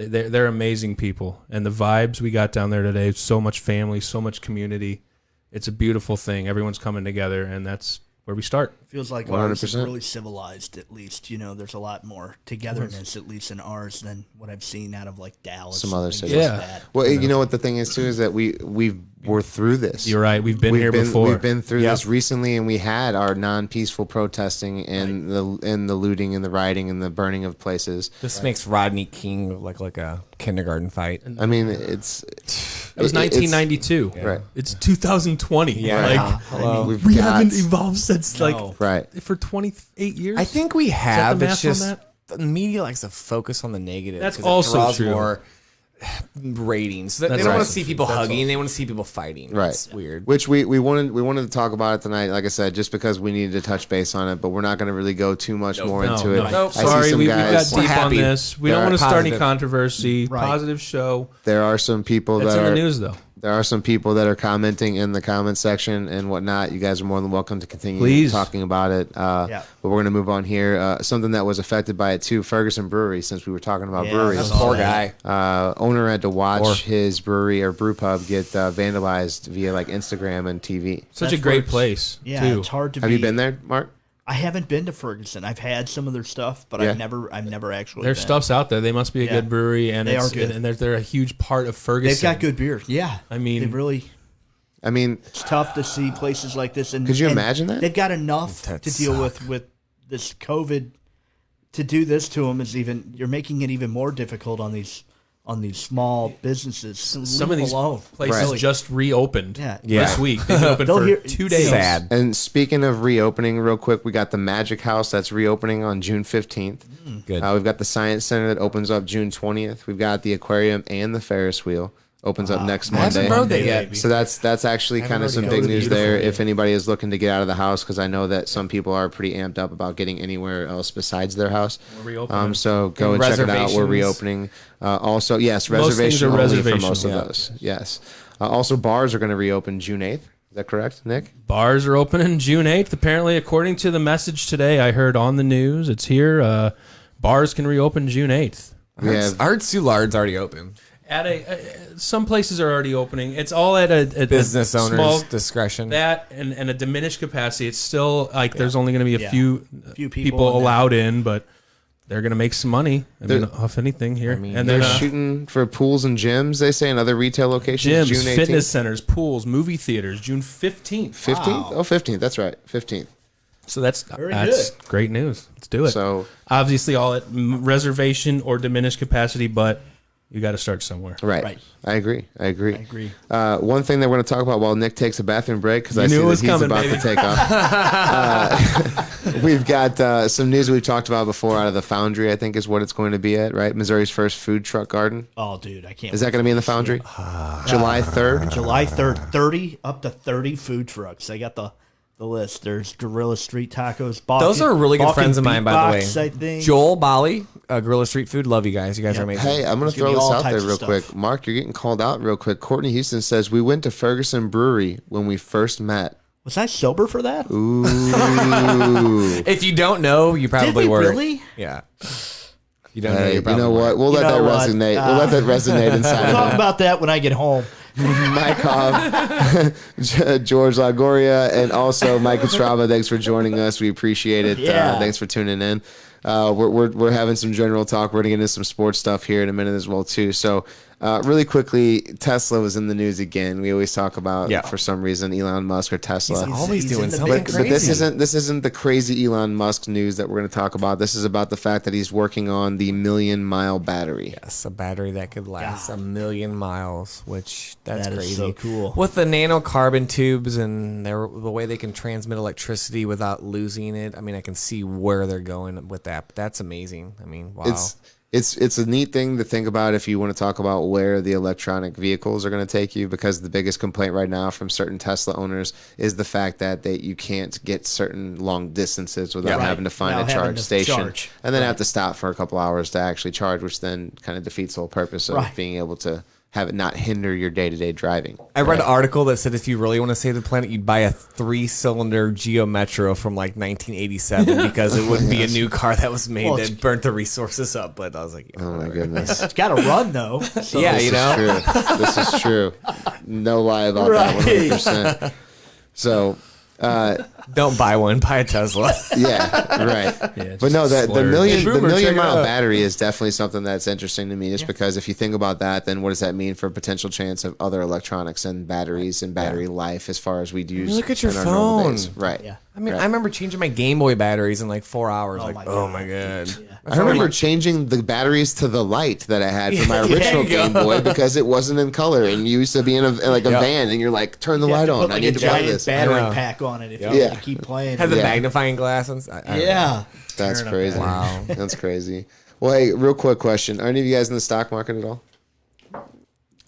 They're amazing people, and the vibes we got down there today. So much family, so much community. It's a beautiful thing. Everyone's coming together, and that's where we start. Feels like ours is 100%. really civilized, at least. You know, there's a lot more togetherness, at least in ours, than what I've seen out of like Dallas. Some other and things cities. like Yeah. that. Well, you know what the thing is too is that we're through this. You're right. We've been here before. We've been through Yep. this recently, and we had our non-peaceful protesting and the looting and the rioting and the burning of places. This makes Rodney King look like a kindergarten fight. I mean, it's It was 1992. Right. It's 2020. Yeah. Like, Hello. we haven't evolved since like No. right. for 28 years. I think we have. the It's math on just the media likes to focus on the negative. That's 'cause it also draws true. more ratings. They That's don't want right. to see people That's hugging. also They want to see people fighting. Right. It's weird. Which we wanted to talk about it tonight, like I said, just because we needed to touch base on it, but we're not going to really go too much more into it. Nope. I see Sorry, some we got guys. deep on happy. this. We There don't are want to start any positive. controversy. Right. Positive show. There are some people That's that in the are news, though. there are some people that are commenting in the comment section and whatnot. You guys are more than welcome to continue Please. talking about it. Yeah. But we're going to move on here. Something that was affected by it too, Ferguson Brewery, since we were talking about Yeah, breweries. that's Poor guy. Owner had to watch Or- his brewery or brew pub get vandalized via like Instagram and TV. Such That's a great where place. Yeah, too. it's hard to Have be. you been there, Mark? I haven't been to Ferguson. I've had some of their stuff, but Yeah. I've never actually. Their been. stuff's out there. They must be a Yeah. good brewery, and They it's, are good. and they're a huge part of Ferguson. They've got good beer. Yeah, I mean- they really. I mean, It's tough to see places like this. And Could you and imagine that? They've got enough That to deal with this COVID. To do this to them is even you're making it even more difficult on these small businesses. Some of these alone. places Right. just reopened Yeah. this week. They've been open They'll for hear- 2 days. Sad. and speaking of reopening, real quick, we got the Magic House that's reopening on June 15th. Good. We've got the Science Center that opens up June 20th. We've got the aquarium and the Ferris wheel opens up next I haven't Monday. rode that yet. So that's actually kind of some already big gone. news there. Beautiful. If anybody is looking to get out of the house, because I know that some people are pretty amped up about getting anywhere else besides their house. We're reopening. So go and And check it out. We're reservations. reopening. Also, yes, Most things reservation are only for reservation, most of yeah. those. Yes. Also, bars are going to reopen June 8th. Is that correct, Nick? Bars are opening June 8th. Apparently, according to the message today, I heard on the news, it's here. Bars can reopen June 8th. We have I heard Soulard's already open. At some places are already opening. It's all at a Business owners' small, discretion. that and a diminished capacity. It's still like there's only going to be a Yeah. few Few people people in there. allowed in, but they're going to make some money. I mean, They're- off anything here. mean, and they're then shooting for pools and gyms, they say, and other retail locations. gyms, June 18th. fitness centers, pools, movie theaters, June 15th. 15th? Oh, 15th. That's right. 15th. So that's good. great news. Let's do it. So obviously, all at reservation or diminished capacity, but you got to start somewhere. right. I agree. agree. One thing that we're going to talk about while Nick takes a bathroom break, because I knew see it that was he's coming, about baby. to take off. We've got some news we've talked about before out of the Foundry, I think is what it's going to be at, right? Missouri's first food truck garden. Oh, dude, I can't. Is that going to be in the Foundry? July 3rd? July 3rd, 30 up to 30 food trucks. I got the list. There's Gorilla Street Tacos. Those are really good friends of mine, by the way. I think. Joel, Bali, Gorilla Street Food. Love you guys. You guys are amazing. Hey, I'm going There's to gonna throw be this all out there types of real stuff. quick. Mark, you're getting called out real quick. Courtney Houston says, we went to Ferguson Brewery when we first met. Was I sober for that? Ooh. If you don't know, you probably Did we were. really? Yeah. You don't know. Hey, You you probably know were. what? We'll You let that know what? resonate. We'll let that resonate inside We'll talk of him. about that when I get home. Mike Hobb, George Lagoria, and also Mike Estrava. Thanks for joining us. We appreciate it. Yeah. Thanks for tuning in. We're having some general talk. We're going to get into some sports stuff here in a minute as well too. So really quickly, Tesla was in the news again. We always talk about for some reason Elon Musk or Tesla. He's always He's doing in the something mix. crazy. But this isn't the crazy Elon Musk news that we're going to talk about. This is about the fact that he's working on the 1,000,000-mile battery. Yes, a battery that could last 1,000,000 miles, which that's That is crazy. so cool. With the nanocarbon tubes and the way they can transmit electricity without losing it, I mean, I can see where they're going with that. But that's amazing. I mean, wow. It's a neat thing to think about if you want to talk about where the electronic vehicles are going to take you, because the biggest complaint right now from certain Tesla owners is the fact that you can't get certain long distances without having to find Without a having charge to station charge. and then have to stop for a couple hours to actually charge, which then kind of defeats the whole purpose of Right. being able to have it not hinder your day-to-day driving. I read an article that said if you really want to save the planet, you'd buy a 3-cylinder Geo Metro from like 1987 because it wouldn't be a new car that was made Well, that burnt the resources up. But I was like, Oh my goodness. It's got to run though. So yeah, This you is know, true. This is true. No lie about that, Right. 100%. So, don't buy one, buy a Tesla. yeah, right. Yeah, But no, just the splurge. million Hey, the Boomer, million check it mile out. battery is definitely something that's interesting to me, just because if you think about that, then what does that mean for a potential chance of other electronics and batteries and battery life as far as we'd use Look at your in our normal phone. days? Right. Yeah. I mean, Right. I remember changing my Game Boy batteries in like 4 hours. my Oh God. my god! I remember changing the batteries to the light that I had for my original you go. Game Boy because it wasn't in color, and you used to be in a van and you're like, turn the You have light to on. put, I like, need a to play giant this. I battery know. pack on it if you Yeah. want to keep playing. Had the Yeah. magnifying glass. I don't know. Yeah. That's Turn up crazy. that. Wow. That's crazy. Well, hey, real quick question: are any of you guys in the stock market at all?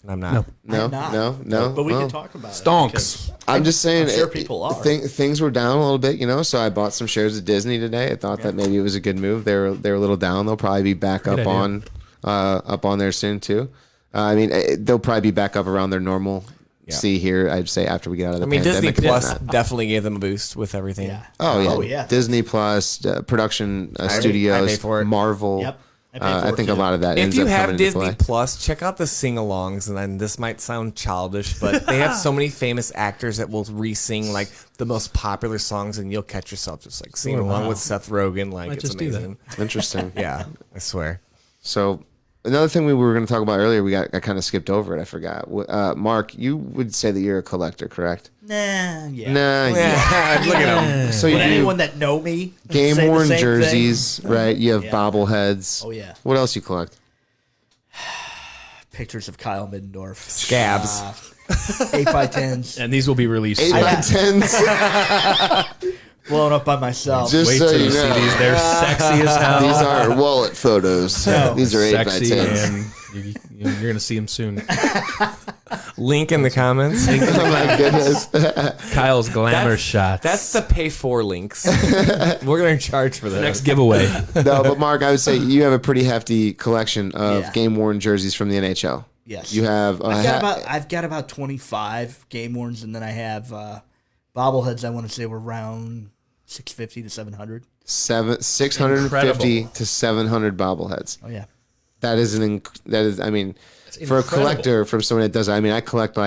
I'm not. No, Not. no. But we Well, can talk about it. Stonks. because I'm just saying, I'm sure people are. Things were down a little bit, so I bought some shares of Disney today. I thought that maybe it was a good move. They were a little down. They'll probably be back up idea. on there soon too. I mean, they'll probably be back up around their normal. See here, I'd say after we get out of the I mean, Disney pandemic. and Plus whatnot. definitely gave them a boost with everything. Yeah. Oh yeah, Disney Plus, production studios, I pay for it. Marvel. Yep. I pay for I it, think too. a lot of that If ends you up have coming into Disney play. Plus, check out the sing-alongs, and then this might sound childish, but they have so many famous actors that will re-sing like the most popular songs, and you'll catch yourself just like singing along with Seth Rogen. Like it's just do that. amazing. Interesting. Yeah, I swear. So another thing we were going to talk about earlier, I kind of skipped over it. I forgot. Mark, you would say that you're a collector, correct? Nah. Yeah. Nah. Yeah, look at him. So you Would do anyone that know me game say the worn same jerseys, right? You have Yeah. bobbleheads. Oh, yeah. What else you collect? Pictures of Kyle Middendorf. Scabs. 8x10s. And these will be released. 8x10s. Blown up by myself. Just Wait so till you you see know. these. They're sexy as hell. These aren't wallet photos. These are sexy, 8x10s. and you're going to see them soon. Link in the comments. Oh my goodness. Kyle's glamour shots. That's the pay for links. We're gonna charge for that. next giveaway. No, but Mark, I would say you have a pretty hefty collection of Yeah. game worn jerseys from the NHL. Yes. You have I've got about 25 game worns, and then I have bobbleheads. I want to say were around 650 to 700. 650 Incredible. to 700 bobbleheads. Oh yeah. That is I mean, for a incredible. collector, from someone that does, I mean, I collect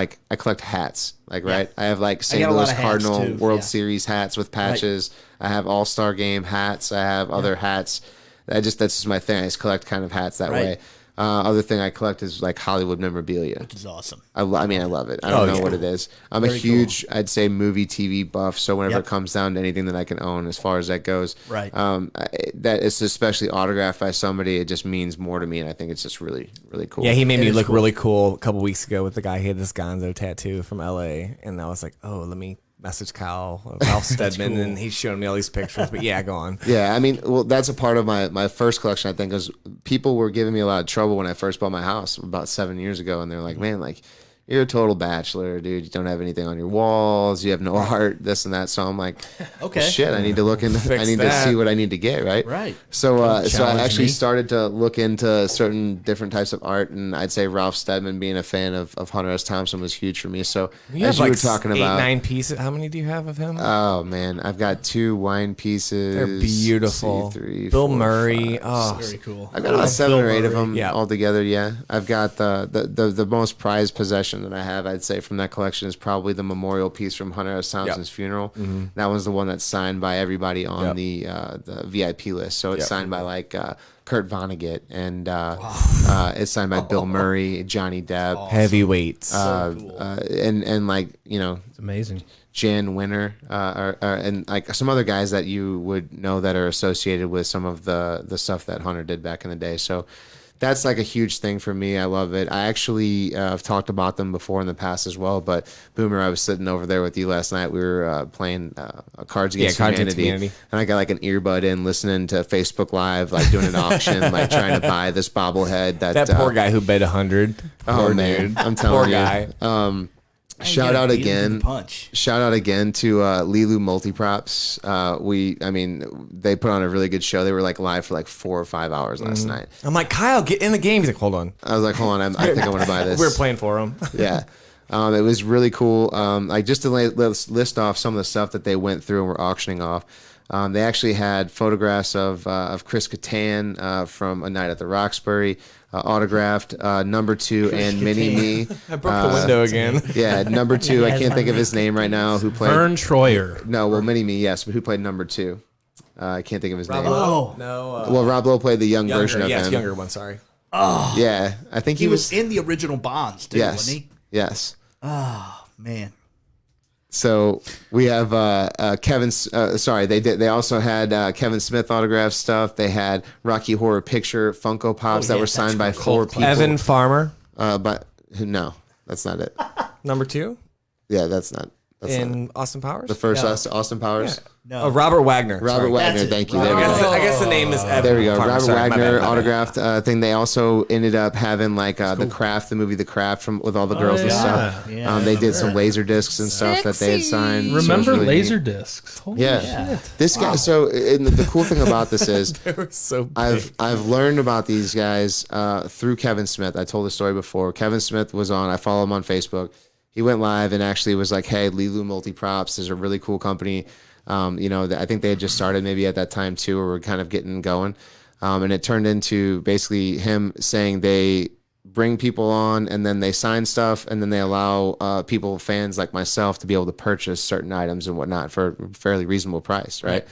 hats, right? I have like St. got a lot Louis of hats, Cardinal too, World yeah. Series hats with patches. I have All-Star Game hats. I have other hats. That's just my thing. I just collect kind of hats that Right. way. Other thing I collect is like Hollywood memorabilia. Which is awesome. I mean, I love it. I don't know what it is. I'm a huge, I'd say, movie, TV buff. So whenever it comes down to anything that I can own, as far as that goes, Right. That it's especially autographed by somebody, it just means more to me, and I think it's just really, really cool. Yeah, he made me is look cool. really cool a couple weeks ago with the guy. He had this Gonzo tattoo from LA, and I was like, oh, let me message Kyle, Ralph Steadman, and he's showing me all these pictures. But yeah, go on. Yeah, I mean, well, that's a part of my first collection. I think is people were giving me a lot of trouble when I first bought my house about 7 years ago, and they're like, "Man, like you're a total bachelor, dude. You don't have anything on your walls. You have no art, this and that." So I'm like, Okay. well, shit, I need to look into. I need to that. see what I need to get, right? Right. So, so I challenge actually me. started to look into certain different types of art, and I'd say Ralph Steadman, being a fan of Hunter S. Thompson, was huge for me. So You as have you like were talking 8, about, 9 pieces. How many do you have of him? oh man, I've got 2 wine pieces. They're beautiful. 2, 3, Bill 4, Murray. 5, Oh, Very cool. I've got about 7 or 8 of them Yeah. all together. Yeah, I've got the most prized possession that I have. I'd say from that collection is probably the memorial piece from Hunter S. Thompson's funeral. That one's the one that's signed by everybody on the VIP list. So it's signed by like Kurt Vonnegut, and it's signed by Bill Murray, Johnny Depp, heavyweights. and like It's amazing. Jan Winter, and like some other guys that you would know that are associated with some of the stuff that Hunter did back in the day. So that's like a huge thing for me. I love it. I actually have talked about them before in the past as well. But Boomer, I was sitting over there with you last night. We were playing Cards Against Cards Against Humanity, Humanity. and I got like an earbud in, listening to Facebook Live, like doing an auction, like trying to buy this bobblehead. that poor guy who bet 100. Oh Poor man, dude. I'm telling Poor you. guy. Shout out Beat him to again. the punch. Shout out again to Lilu Multiprops. They put on a really good show. They were like live for like 4 or 5 hours last night. I'm like, Kyle, get in the game. He's like, hold on. I was like, hold on, I think I want to buy this. We were playing for him. Yeah. It was really cool. Like just to list off some of the stuff that they went through and were auctioning off. They actually had photographs of Chris Kattan from A Night at the Roxbury, autographed number 2 and Mini Me. I broke the window again. Yeah, number 2. I can't think of his name right now. Who played? Vern Troyer. No, well, Mini Me, yes, but who played number 2? I can't think of his name. Oh, No. Well, Rob Lowe played the young version of yes, him. younger one. Sorry. Yeah, I think he was in the original Bonds too, Yes, wasn't he? yes. Oh man. So we have Kevin. Sorry, they also had Kevin Smith autograph stuff. They had Rocky Horror Picture Funko Pops that yeah, were signed by that's 4 people. Evan Farmer, But no, that's not it. number 2 Yeah, that's not. That's not it. in Austin Powers. The first Austin Powers. No. Robert Wagner. Robert Sorry. Wagner. That's it. Thank you. Robert There we go. I guess the name is Evan There we go. Farmer. Robert Sorry, my Wagner bad. autographed thing. They also ended up having like The Craft, the movie The Craft, from with all the girls and yeah. stuff. Yeah, I They did remember some that. laser discs and stuff that they had signed. So it was Remember really laser neat. discs? Holy Yeah. shit. This guy. So and the cool thing about this is They were so big. I've learned about these guys through Kevin Smith. I told the story before. Kevin Smith was on. I follow him on Facebook. He went live and actually was like, "Hey, Lilu Multiprops is a really cool company." I think they had just started maybe at that time too, or were kind of getting going. And it turned into basically him saying they bring people on and then they sign stuff and then they allow people, fans like myself, to be able to purchase certain items and whatnot for a fairly reasonable price, right?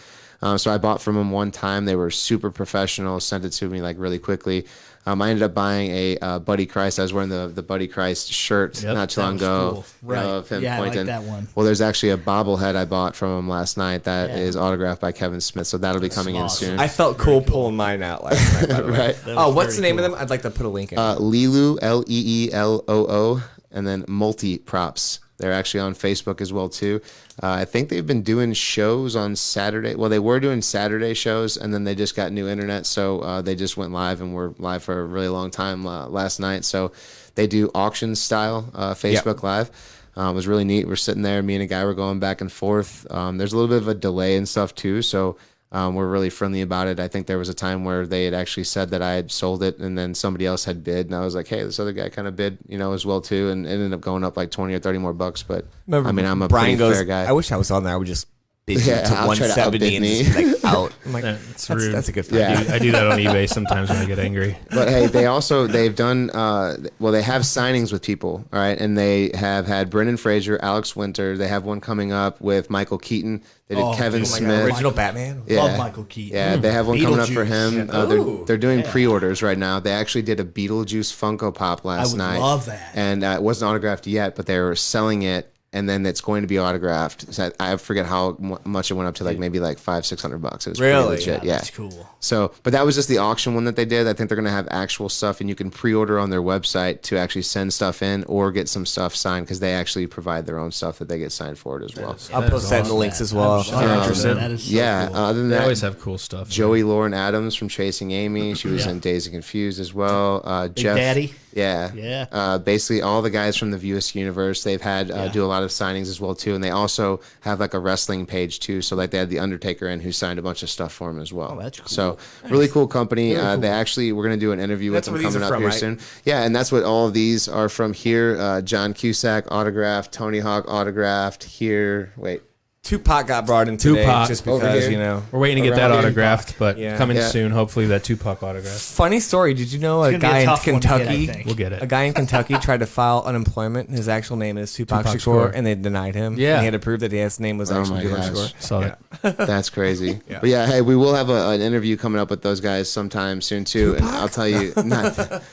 So I bought from them one time. They were super professional, sent it to me like really quickly. I ended up buying a Buddy Christ. I was wearing the Buddy Christ shirt not too long was ago cool. Right. of him Yeah, I like pointing. that one. Well, there's actually a bobblehead I bought from him last night that is autographed by Kevin Smith. So that'll be coming in awesome. soon. I felt cool pulling mine out last night. By the way. Right. Oh, what's the name of them? I'd like to put a link in. Lilu, Leeloo, and then Multi Props. They're actually on Facebook as well too. I think they've been doing shows on Saturday. Well, they were doing Saturday shows, and then they just got new internet, so they just went live and were live for a really long time last night. So they do auction style Facebook Live. It was really neat. We're sitting there, me and a guy were going back and forth. There's a little bit of a delay and stuff too, so we're really friendly about it. I think there was a time where they had actually said that I had sold it and then somebody else had bid, and I was like, hey, this other guy kind of bid, as well too, and it ended up going up like 20 or 30 more bucks. But Remember, I mean, I'm a Brian pretty goes, fair guy. I wish I was on there. I would just bid you Yeah, to I'll try to 170 and outbid just be like out. I'm like, That's rude. that's a good Yeah. fight. I do that on eBay sometimes when I get angry. But hey, they've done they have signings with people, all right, and they have had Brendan Fraser, Alex Winter. They have one coming up with Michael Keaton. They did Kevin dude, oh my God, Smith. Original Batman. Yeah. Love Michael Keaton. Yeah, they have one coming up for Beetlejuice. him. Ooh. They're doing pre-orders right now. They actually did a Beetlejuice Funko Pop last would night. love that. And it wasn't autographed yet, but they were selling it, and then it's going to be autographed. So I forget how much it went up to, like maybe like $500-600. It was Really? pretty legit. Yeah, That's cool. So, but that was just the auction one that they did. I think they're going to have actual stuff, and you can pre-order on their website to actually send stuff in or get some stuff signed because they actually provide their own stuff that they get signed for it as well. I'll post that in the links as well. If you're interested. That is so Yeah. cool. Other than They that, always have cool stuff. Joey Lauren Adams from Chasing Amy. She was in Dazed and Confused as well. Jeff Daddy. Yeah. Yeah. Basically, all the guys from the Viewers universe, they've had do a lot of signings as well too, and they also have like a wrestling page too. So like they had the Undertaker in who signed a bunch of stuff for him as well. Oh, that's cool. So really cool company. They actually we're gonna do an interview That's with where them these coming are up from, here right? soon. Yeah, and that's what all of these are from here. John Cusack autographed, Tony Hawk autographed here. Wait. Tupac got brought in today Tupac. just Over because, here. you know. We're waiting to get that Around here. autographed, but Yeah. coming Yeah. soon. Hopefully, that Tupac autograph. Funny story. Did you know a gonna be a guy in tough one to get, I Kentucky? think. We'll get it. A guy in Kentucky tried to file unemployment. His actual name is Tupac Tupac Shakur, Shakur. and they denied him. Yeah. And he had to prove that his name was Oh actually my Tupac gosh. Shakur. Saw that. That's crazy. But yeah, hey, we will have an interview coming up with those guys sometime soon too. And I'll tell you, no,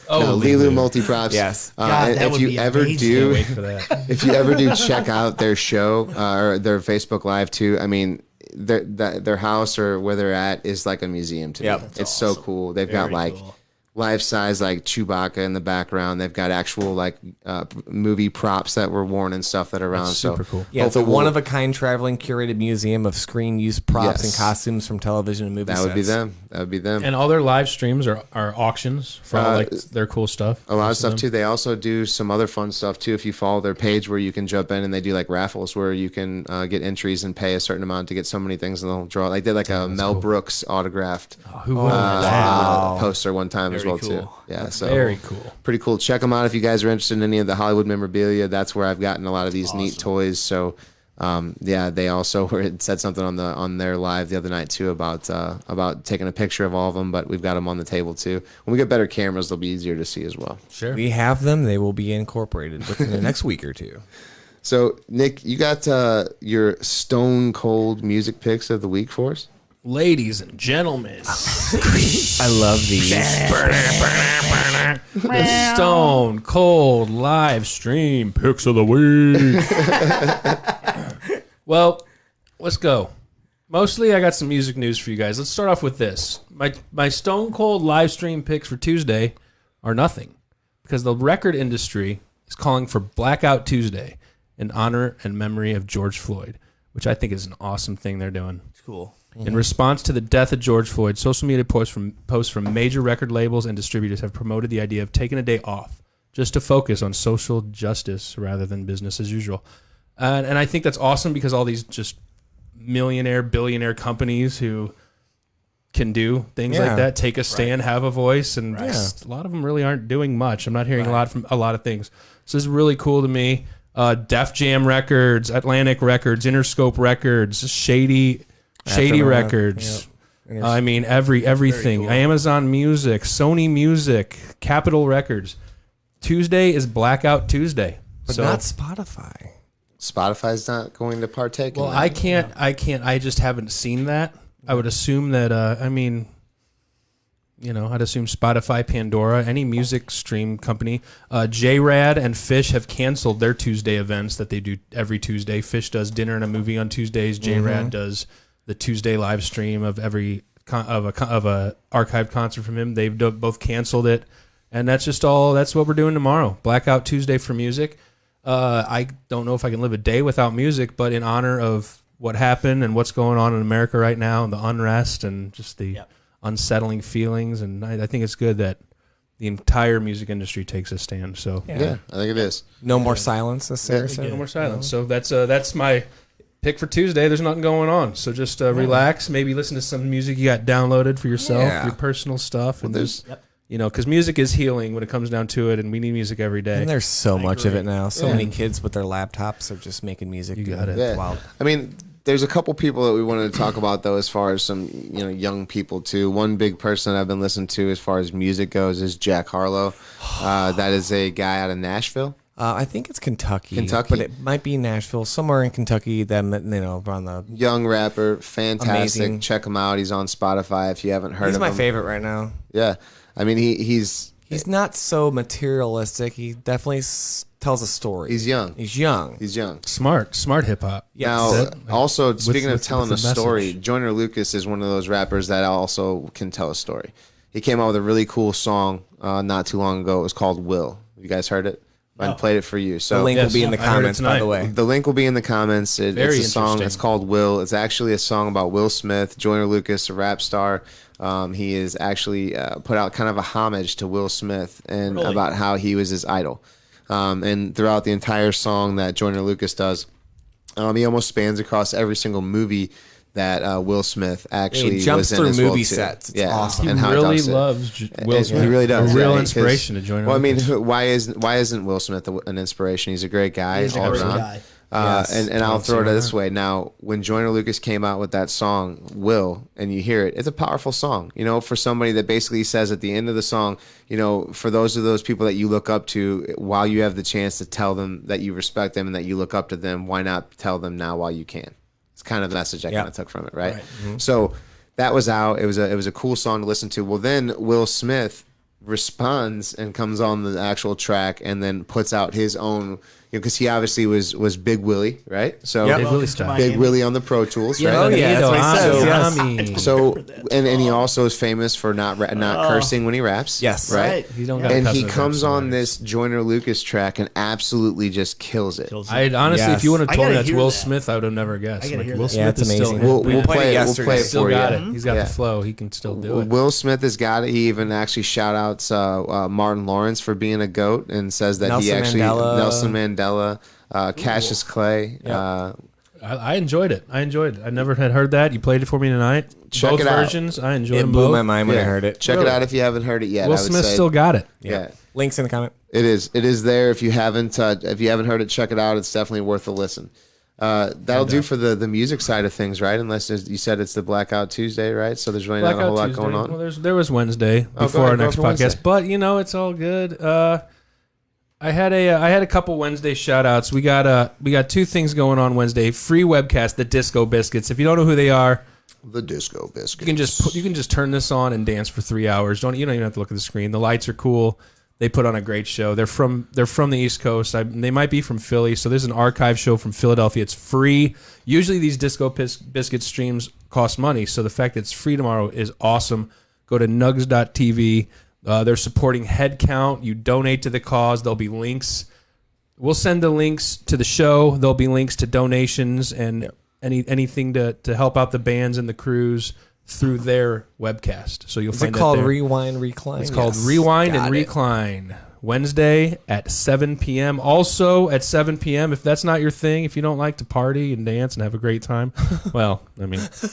Lilu Multiprops. Yes. God, And that if would you be ever amazing. do, Wait for that. if you ever do check out their show or their Facebook Live too, I mean, their house or where they're at is like a museum to Yep. me. It's so cool. They've got Very like cool. life size like Chewbacca in the background. They've got actual like movie props that were worn and stuff that are around. super so cool. Yeah, it's a hopefully we'll- one of a kind traveling curated museum of screen use props Yes. and costumes from television and movie That sets. would be them. That would be them. And all their live streams are auctions for all like their cool stuff. A lot of Most stuff them. too. They also do some other fun stuff too. If you follow their page, where you can jump in and they do like raffles where you can get entries and pay a certain amount to get so many things, and they'll draw. Like they did like a Mel Brooks autographed Who wouldn't? poster one time as Very well too. cool. Yeah, so Very cool. pretty cool. Check them out if you guys are interested in any of the Hollywood memorabilia. That's where I've gotten a lot of these neat toys. So. Yeah, they also said something on their live the other night too about taking a picture of all of them, but we've got them on the table too. When we get better cameras, they'll be easier to see as well. Sure. We have them. They will be incorporated within the next week or two. So, Nick, you got your stone cold music picks of the week for us? Ladies and gentlemen, I love these. the Stone Cold live stream picks of the week. Well, let's go. Mostly, I got some music news for you guys. Let's start off with this. My Stone Cold live stream picks for Tuesday are nothing because the record industry is calling for Blackout Tuesday in honor and memory of George Floyd, which I think is an awesome thing they're doing. It's cool. In response to the death of George Floyd, social media posts from major record labels and distributors have promoted the idea of taking a day off just to focus on social justice rather than business as usual. And I think that's awesome because all these just millionaire, billionaire companies who can do things Yeah. like that, take a stand, have a voice, and just, a lot of them really aren't doing much. I'm not hearing a lot from a lot of things. So this is really cool to me. Def Jam Records, Atlantic Records, Interscope Records, Shady Aftermath, Records. yep. I mean, everything. cool. Amazon Music, Sony Music, Capitol Records. Tuesday is Blackout Tuesday. But so, not Spotify. Spotify's not going to partake well, in that. I just haven't seen that. I would assume that, I'd assume Spotify, Pandora, any music stream company. J-Rad and Fish have canceled their Tuesday events that they do every Tuesday. Fish does dinner and a movie on Tuesdays. J-Rad does the Tuesday live stream of every of a archived concert from him. They've both canceled it, and that's what we're doing tomorrow. Blackout Tuesday for music. I don't know if I can live a day without music, but in honor of what happened and what's going on in America right now, and the unrest and just the unsettling feelings, and I think it's good that the entire music industry takes a stand. So Yeah, I think it is. No more silence, as Sarah Yeah. said. no more silence. So that's my pick for Tuesday. There's nothing going on, so just relax. Maybe listen to some music you got downloaded for yourself, Yeah. your personal stuff, and there's- just, because music is healing when it comes down to it, and we need music every day. And there's so much of agree. it now. So many kids with their laptops are just making music. You dude. got it. Yeah. Wow. I mean, There's a couple people that we wanted to talk about though, as far as some young people too. One big person that I've been listening to as far as music goes is Jack Harlow. That is a guy out of Nashville. I think it's Kentucky. Kentucky? But it might be Nashville, somewhere in Kentucky. Them, on the. Young rapper, fantastic. Amazing. Check him out. He's on Spotify if you haven't heard He's of my him. favorite right now. Yeah, I mean he's not so materialistic. He definitely tells a story. He's young. He's young. He's young. Smart hip hop. Now, also speaking of what's telling the a story, message? Joyner Lucas is one of those rappers that also can tell a story. He came out with a really cool song not too long ago. It was called "Will." You guys heard it? I played it for you. So The link Yes, will be in the I heard it comments, by the tonight. way. the link will be in the comments. Very It's a song. interesting. It's called "Will." It's actually a song about Will Smith, Joyner Lucas, a rap star. He is actually put out kind of a homage to Will Smith and Really? about how he was his idol. And throughout the entire song that Joyner Lucas does, he almost spans across every single movie that Will Smith actually He jumps was in through as well, movie too. sets. It's Yeah, awesome. He and how it really does it. loves Will Smith. He really does. A real yeah, 'cause- inspiration to join. Well, I mean, why isn't Will Smith an inspiration? He's a great guy He's a all great around. guy. Yes. And I'll throw it this way. Now, when Joyner Lucas came out with that song, Will, and you hear it, it's a powerful song, for somebody that basically says at the end of the song, for those people that you look up to, while you have the chance to tell them that you respect them and that you look up to them, why not tell them now while you can? It's kind of the message I kind of took from it, right? So that was out. It was a cool song to listen to. Well, then Will Smith responds and comes on the actual track and then puts out his own, because he obviously was Big Willie, right? So Yep. Big Willie Welcome to style. Miami. Big Willie on the Pro Tools, right? Oh, yeah, that's what he says, yes. So and he also is famous for not cursing when he raps. Yes. right. Right. He don't got And cuss he in his comes raps, on so this Joyner Lucas track and absolutely just kills it. Kills it. I honestly, Yes. if you would have I told me gotta that's hear Will that. Smith, I would have never guessed. I gotta hear Will that. Smith Yeah, it's is still amazing. We'll We played play it it. We'll yesterday. play it still for got you. it. He's got Yeah. the flow. He can still do it. Will Smith has got it. He even actually shout outs Martin Lawrence for being a GOAT and says that he Nelson actually Mandela. Nelson Mandela, Cassius Clay. I enjoyed it. I never had heard that. You played it for me tonight. Check Both it out. versions. I enjoyed It them blew both. my mind when I heard it. Check Really? it out if you haven't heard it yet. Will I would Smith say. still got it. Yeah. Links in the comment. It is there. If you haven't heard it, check it out. It's definitely worth a listen. That'll do for the music side of things, right? Unless you said it's the Blackout Tuesday, right? So there's really not a whole lot going on. Well, there was Wednesday Oh, before go our ahead, go next for podcast, Wednesday. but it's all good. I had a couple Wednesday shout outs. We got two things going on Wednesday. Free webcast, the Disco Biscuits. If you don't know who they are, The Disco Biscuit. you can just turn this on and dance for 3 hours. You don't even have to look at the screen. The lights are cool. They put on a great show. They're from the East Coast. They might be from Philly. So there's an archive show from Philadelphia. It's free. Usually these Disco Biscuit streams cost money. So the fact that it's free tomorrow is awesome. Go to nugs.tv. They're supporting Headcount. You donate to the cause. There'll be links. We'll send the links to the show. There'll be links to donations and anything to help out the bands and the crews through their webcast. So you'll Is find it called that there. Rewind Recline? It's called Yes. Rewind Got and it. Recline. Wednesday at 7 p.m. Also at 7 p.m. If that's not your thing, if you don't like to party and dance and have a great time, well, I mean, I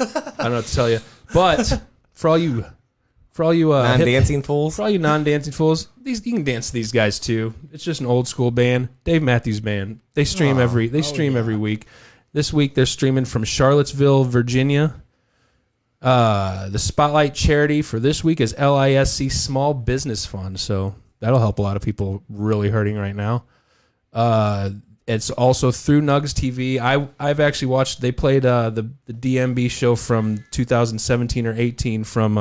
don't know what to tell you. But for all you Non-dancing fools. for all you non-dancing fools, you can dance to these guys too. It's just an old school band, Dave Matthews Band. They stream every week. This week they're streaming from Charlottesville, Virginia. The spotlight charity for this week is LISC Small Business Fund, so that'll help a lot of people really hurting right now. It's also through Nugs TV. I've actually watched. They played the DMB show from 2017 or 18 from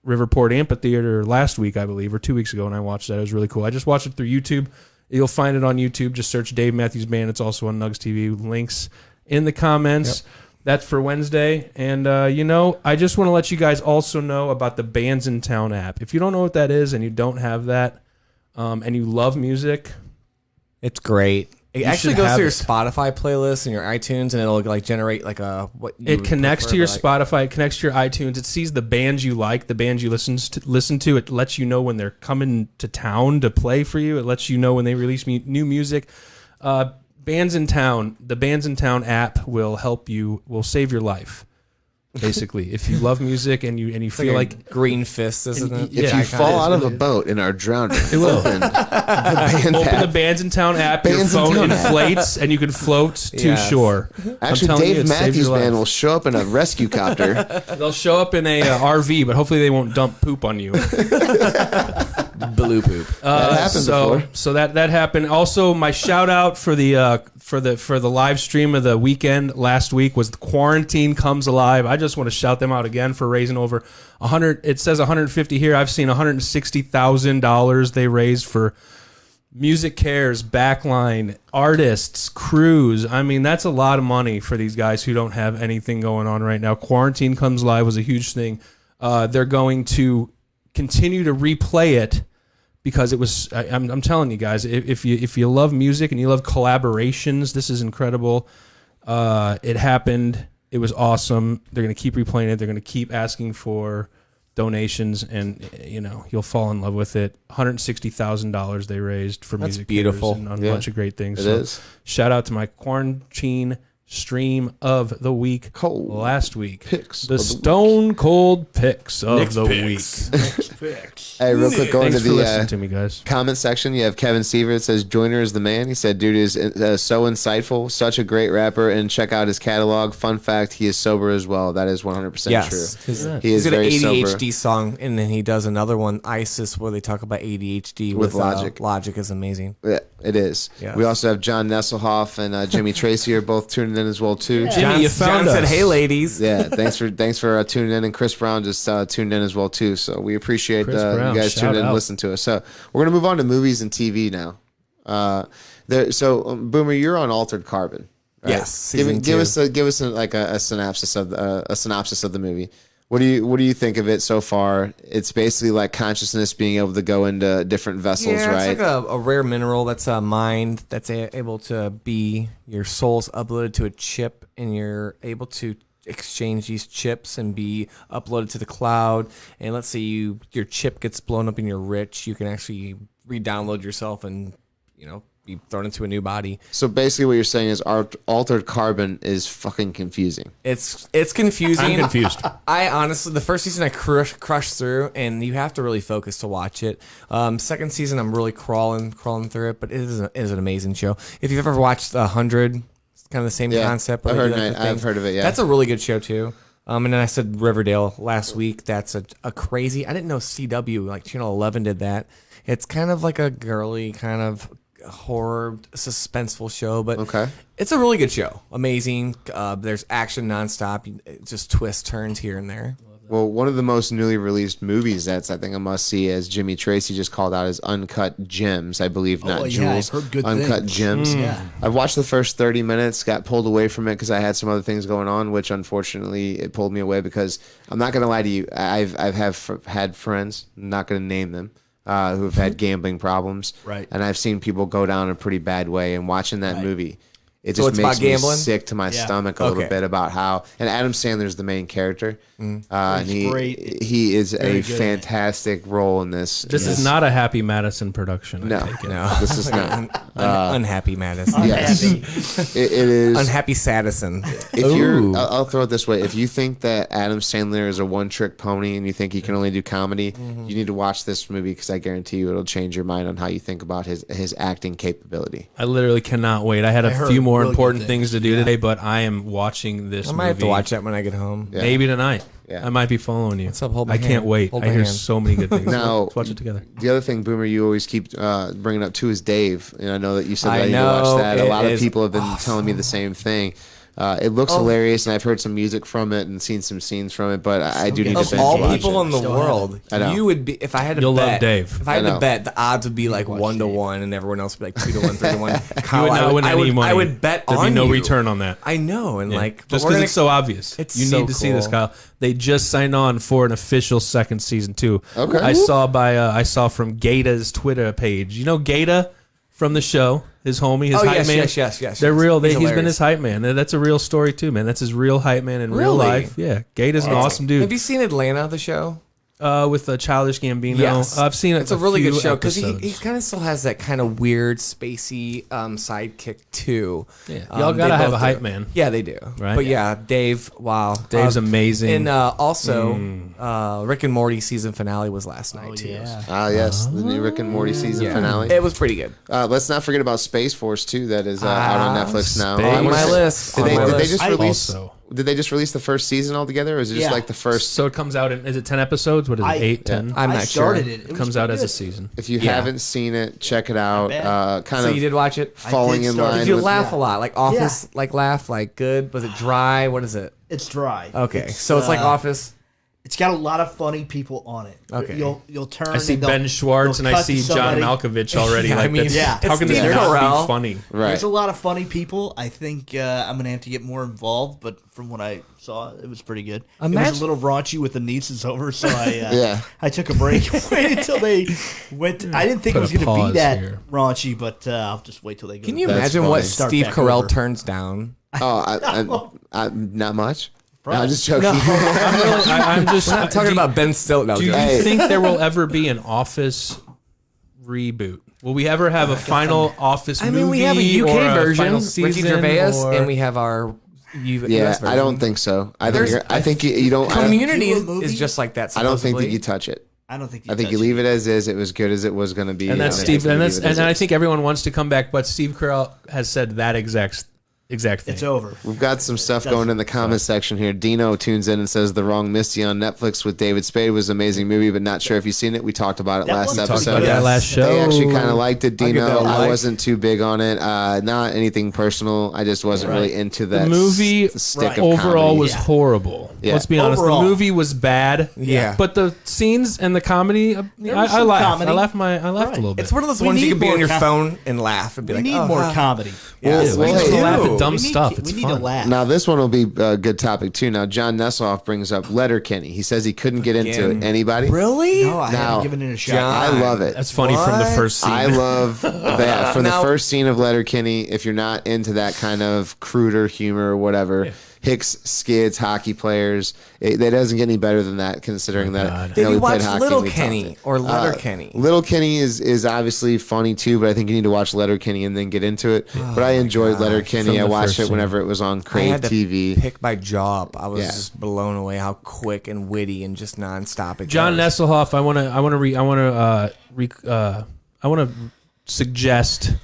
Riverport Amphitheater last week, I believe, or 2 weeks ago, and I watched that. It was really cool. I just watched it through YouTube. You'll find it on YouTube. Just search Dave Matthews Band. It's also on Nugs TV. Links in the comments. Yep. That's for Wednesday. And, I just want to let you guys also know about the Bands in Town app. If you don't know what that is and you don't have that and you love music, It's great. It actually should goes have to your it. Spotify playlist and your iTunes, and it'll generate what you it would connects prefer, to your like- Spotify. It connects to your iTunes. It sees the bands you like, the bands you listen to. It lets you know when they're coming to town to play for you. It lets you know when they release new music. Bands in Town, the Bands in Town app will help you, will save your life. Basically, if you love music and you feel like Green Fist, isn't it? Yeah, If you I fall out of a boat and are drowning, it will. open the band open the app. Bands in Town app, Bands in your phone Town app. inflates and you can float to Yes. shore. I'm Actually, telling you, Dave it saves Matthews your Band life. will show up in a rescue copter. They'll show up in a RV, but hopefully they won't dump poop on you. Blue poop. That happened before. So that happened. Also, my shout out for the live stream of the weekend last week was the Quarantine Comes Alive. I just want to shout them out again for raising over 100. It says 150 here. I've seen $160,000 they raised for Music Cares, Backline, artists, crews. I mean, that's a lot of money for these guys who don't have anything going on right now. Quarantine Comes Live was a huge thing. They're going to continue to replay it because it was. I'm telling you guys, if you love music and you love collaborations, this is incredible. It happened. It was awesome. They're going to keep replaying it. They're going to keep asking for donations, and you'll fall in love with it. $160,000 they raised for That's Music beautiful. Cares and a Yeah, bunch of great things. it So is. shout out to my quarantine stream of the week Cold last week. picks The of the Stone Cold Picks of Nick's the picks. week. Hey, real quick, going Thanks to for listening the to me, guys. comment section, you have Kevin Seaver that says Joyner is the man. He said, dude is so insightful, such a great rapper, and check out his catalog. Fun fact, he is sober as well. That is 100% Yes. true. He's He is got an very ADHD sober. song, and then he does another one, ISIS, where they talk about ADHD With with Logic. Logic is amazing. Yeah, it is. Yes. We also have John Nesselhoff and Jimmy Tracy are both tuning in as well too. Jimmy, you found John said, us. "Hey, ladies." Yeah, thanks for tuning in, and Chris Brown just tuned in as well too. So we appreciate Chris Brown, you guys shout tuning in and out. listen to us. So we're gonna move on to movies and TV now. Boomer, you're on Altered Carbon. Right? Yes, Give season us a synopsis of the movie. What do you think of it so far? It's basically like consciousness being able to go into different vessels, Yeah, right? it's like a rare mineral that's a mind that's able to be your soul's uploaded to a chip, and you're able to exchange these chips and be uploaded to the cloud. And let's say your chip gets blown up and you're rich, you can actually re-download yourself and be thrown into a new body. So basically, what you're saying is Altered Carbon is fucking confusing. It's confusing. I'm confused. I honestly, the first season I crushed through, and you have to really focus to watch it. Second season, I'm really crawling through it, but it is an amazing show. If you've ever watched 100, it's kind of the same Yeah, concept. I've where they heard do it, the I've things. heard of it, yeah. That's a really good show too. And then I said Riverdale last week. That's a crazy. I didn't know CW, like Channel 11, did that. It's kind of like a girly kind of horror suspenseful show, but Okay. it's a really good show. Amazing. There's action nonstop. Just twists, turns here and there. Well, one of the most newly released movies that's I think a must see, as Jimmy Tracy just called out, is Uncut Gems. I believe not yeah, I've Jewels. heard good Uncut things. Gems. Yeah. I've watched the first 30 minutes, got pulled away from it because I had some other things going on, which unfortunately it pulled me away because I'm not going to lie to you. I've had friends, I'm not going to name them, who have had gambling problems. Right. And I've seen people go down a pretty bad way. And watching that movie, it So just it's makes about me gambling? sick to my Yeah. stomach a little Okay. bit about how. And Adam Sandler's the main character. And He's great. he is Very a good. fantastic role in this. This is not a Happy Madison production. I No, take it. No, this is not. unhappy Madison. Yes, it is. Unhappy Sadison. If you're, Ooh. I'll throw it this way: if you think that Adam Sandler is a one-trick pony and you think he can only do comedy, you need to watch this movie because I guarantee you it'll change your mind on how you think about his acting capability. I literally cannot wait. I had a heard few more really good important things. things to do today, but I am watching this I movie. might have to watch that when I get home. Yeah. Maybe tonight. Yeah. I might be following you. What's up? Hold my I can't hand. wait. Hold I my hear hand. so many good things. Now- Let's watch it together. The other thing, Boomer, you always keep bringing up too is Dave, and I know that you said I that you know, watched that. A it lot of is people have been telling me the same thing. It looks hilarious, and I've heard some music from it and seen some scenes from it. But I do need to Of binge all watch people it. in the Still world, I know. you would be if I had to You'll bet. love Dave. If I had I know. to bet, the odds would be like 1-1, and everyone else would be like 2-1, 3-1. Kyle, You would not win any money. I would bet There'd on be no you. return on that. I know, and like but Just we're because gonna- it's so obvious. It's you so need to see this, cool. Kyle. They just signed on for an official second season too. Okay. I saw from Gata's Twitter page. You know Gata from the show, his homie, his Oh, hype yes, man. yes. They're real. He's He's been hilarious. his hype man. That's a real story too, man. That's his real hype man in real Really? life. Yeah, Gata's an awesome dude. Have you seen Atlanta, the show? with Childish Gambino. Yes. I've seen it. It's a really few good show because he episodes. kind of still has that kind of weird, spacey sidekick too. Yeah. Y'all gotta they have both a hype do. man. Yeah, they do. Right? But yeah, Dave. Wow, Dave's amazing. And also, Rick and Morty season finale was last night too. Yeah. Ah, yes, the new Rick and Morty season Yeah. finale. It was pretty good. Let's not forget about Space Force too. That is out on Netflix now. Space On my list. Did on they, my did they list. just release? Also. Did they just release the first season altogether, or is it just Yeah. like the first? So it comes out in, is it 10 episodes? What is it, I- 8, 10? I'm I not started sure. it. It comes out as a season. If you Yeah. haven't seen it, check it out. bet. Kind So of you did watch it? falling did in start it. line. Did you with- laugh a lot? Like Office, like laugh, like good? Was it dry? What is it? It's dry. Okay, so it's like Office. It's got a lot of funny people on it. Okay. You'll turn. I see and they'll- Ben Schwartz they'll and I cut to see John somebody. Malkovich already. Yeah, I like mean, that's, yeah. how It's can this Steve not Carell. be funny? Right. There's a lot of funny people. I think I'm gonna have to get more involved, but from what I saw, it was pretty good. It was Imagine- a little raunchy with the nieces over, so I Yeah. I took a break. Waited until they went. I didn't think Put it was a going to be pause that here. raunchy, but I'll just wait till they go. Can you That's imagine funny. what Start Steve back Carell over. turns down? Oh, not much. No, I'm just joking. I'm just I'm not talking about Ben Stiller. No, Do you Hey. think there will ever be an Office reboot? Will we ever have a final Office I movie? mean, we have a or UK a version, final Ricky season, Gervais, or- and we have our US Yeah, version. I don't think so. I think There's- you're, I think you don't. I don't, Community Do a is movie? just like that. I don't think that supposedly. you touch it. I don't think. I think you leave it as is. It was good as it was going to be. And that's I Steve. think And you that's leave it as and I is. think everyone wants to come back, but Steve Carell has said that exact thing. It's over. We've got some stuff going in the comments section here. Dino tunes in and says The Wrong Misty on Netflix with David Spade was an amazing movie, but not sure if you've seen it. We talked about it That last was- episode. Talked about that last show. They actually kind of liked it, I'll give Dino. that a I like. wasn't too big on it. Not anything personal. I just wasn't really into that. The movie stick of overall comedy. was horrible. Yeah. Let's be honest. Overall. The movie was bad. Yeah. But the scenes and the comedy, was I some laughed. comedy. I laughed a Right. little bit. It's one of those We ones you need can be more on your com- phone and laugh and be We like, need oh, more huh. comedy. Well, Yeah, well, we need hey, to laugh at dumb we need stuff. To, It's we need fun. to laugh. Now this one will be a good topic too. Now John Nessoff brings up Letterkenny. He says he couldn't get into it. Again. Anybody? Really? no, I Now, haven't given it a shot. John- I love it. That's funny from the What? first scene. I love that from the Now- first scene of Letterkenny. If you're not into that kind of cruder humor or whatever, Hicks skids, hockey players, that doesn't get any better than that. Considering that God. Did we you played watch hockey Little and we talked Kenny it. or Letterkenny? Little Kenny is obviously funny too, but I think you need to watch Letterkenny and then get into it. But I enjoyed Letterkenny. From I the watched first it scene. whenever it was on I Crave had to TV. pick my jaw up. I was Yeah. just blown away how quick and witty and just nonstop it John goes. Nesselhoff, I want to suggest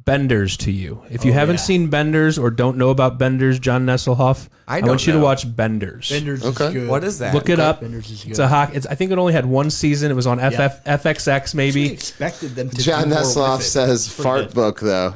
Benders to you. If you haven't seen Benders or don't know about Benders, John Nesselhoff, I want don't you to know. watch Benders. Benders Okay. is good. What is that? Look it up. Benders is It's good. a hockey. I think it only had one season. It was on FXX We maybe. expected them to. John do more Nesloff with it. says It's pretty fart good. book though.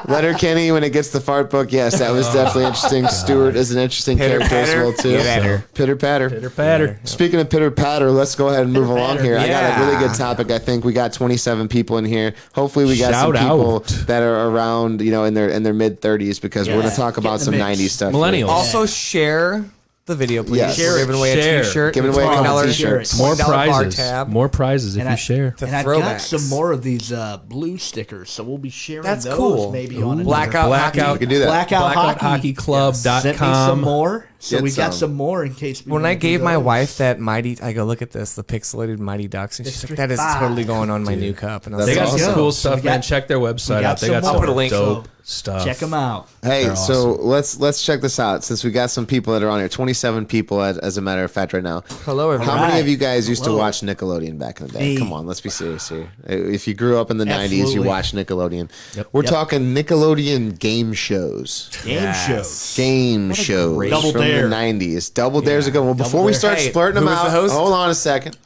Letterkenny when it gets to fart book, yes, that was definitely interesting. Stewart is an interesting Pitter character as patter. well too. Get at her. Pitter patter. Pitter patter. Speaking of pitter patter, let's go ahead and move along here. I got a really Yeah. good topic. I think we got 27 people in here. Hopefully, we got some Shout people out. that are around, in their mid 30s because we're going to talk Get about in the some mix. 90s stuff. Millennials. here. Also, share the video, please. Yes. We're giving away Share. a T-shirt. Giving and away a couple $20 t-shirts. More $20 bar prizes. tab. More prizes if And you I- share. The And I've got throwbacks. some more of these blue stickers, so we'll be sharing That's those cool. maybe on Blackout Blackout. We can do that. Blackout BlackoutHockeyClub.com. Sent me some more, so Get we got some. some more in case. We When wanna I do gave my those. wife that Mighty, I go, look at this, the pixelated Mighty Ducks, and she's like, District that is 5. totally going on my new cup. And I was That's They like, got awesome. some cool We stuff, got- man. Check their website got out. They some got more. some I'll put a link. dope stuff. Check them out. Hey, They're so let's check this out. Since we got some people that are on here, 27 people as a matter of fact right now. hello, everyone. How many right. of you guys used to Hello. watch Nickelodeon back in the day? Me. Come on, let's be serious here. If you grew up in the 90s, you Absolutely. watched Nickelodeon. Yep. We're Yep. talking Nickelodeon game shows. Game shows. Game shows great Double from Dare. the 90s. Double Dare's a good one. Before Double we Dare. start Hey, splurting them who was out, the host? hold on a second.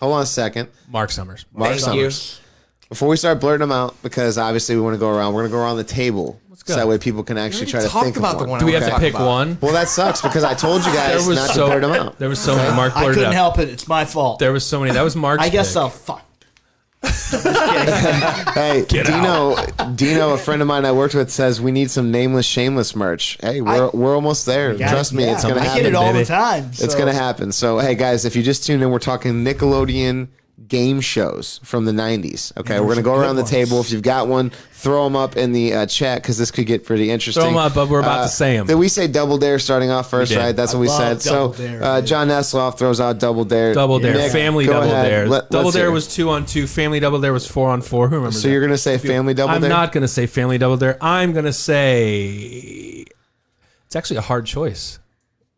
Mark Summers. Mark Thank you. Summers. Before we start blurting them out, because obviously we want to go around, we're going to go around the table. So that way people can actually try to talked think about of the one. one Do we have Okay. to pick one? Well, that sucks because I told you guys not to blurt them out. There was so many. Mark I blurted couldn't out. help it. It's my fault. There was so many. That was Mark's I guess pick. I'll fuck. Hey, Dino, a friend of mine I worked with, says we need some nameless, shameless merch. Hey, we're almost there. Got Trust it. me, it's Yeah, gonna I happen. get it all baby. the time. It's so- gonna happen. So, hey guys, if you just tuned in, we're talking Nickelodeon game shows from the 90s. Okay, we're gonna go around the table. If you've got one, throw them up in the chat because this could get pretty interesting. Throw them up, but we're about to say them. Did we say Double Dare starting off first? did. Right, that's what we said. Double So Dare, John Nesloff throws out Double Dare. Double Dare, Nick, Family go Double ahead. Dare. Let's Double Dare hear it. was 2-on-2. Family Double Dare was 4-on-4. Who remembers So that? you're gonna say Family Double I'm Dare? not going to say Family Double Dare. I'm going to say it's actually a hard choice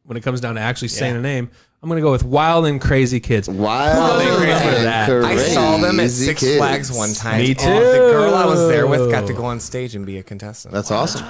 when it comes down to actually saying a name. I'm going to go with Wild and Crazy Kids. Wild Who remembers and that? I saw them at Crazy Six Kids. Flags one time. Me And the girl I was there with too. got to go on stage and be a contestant. That's awesome.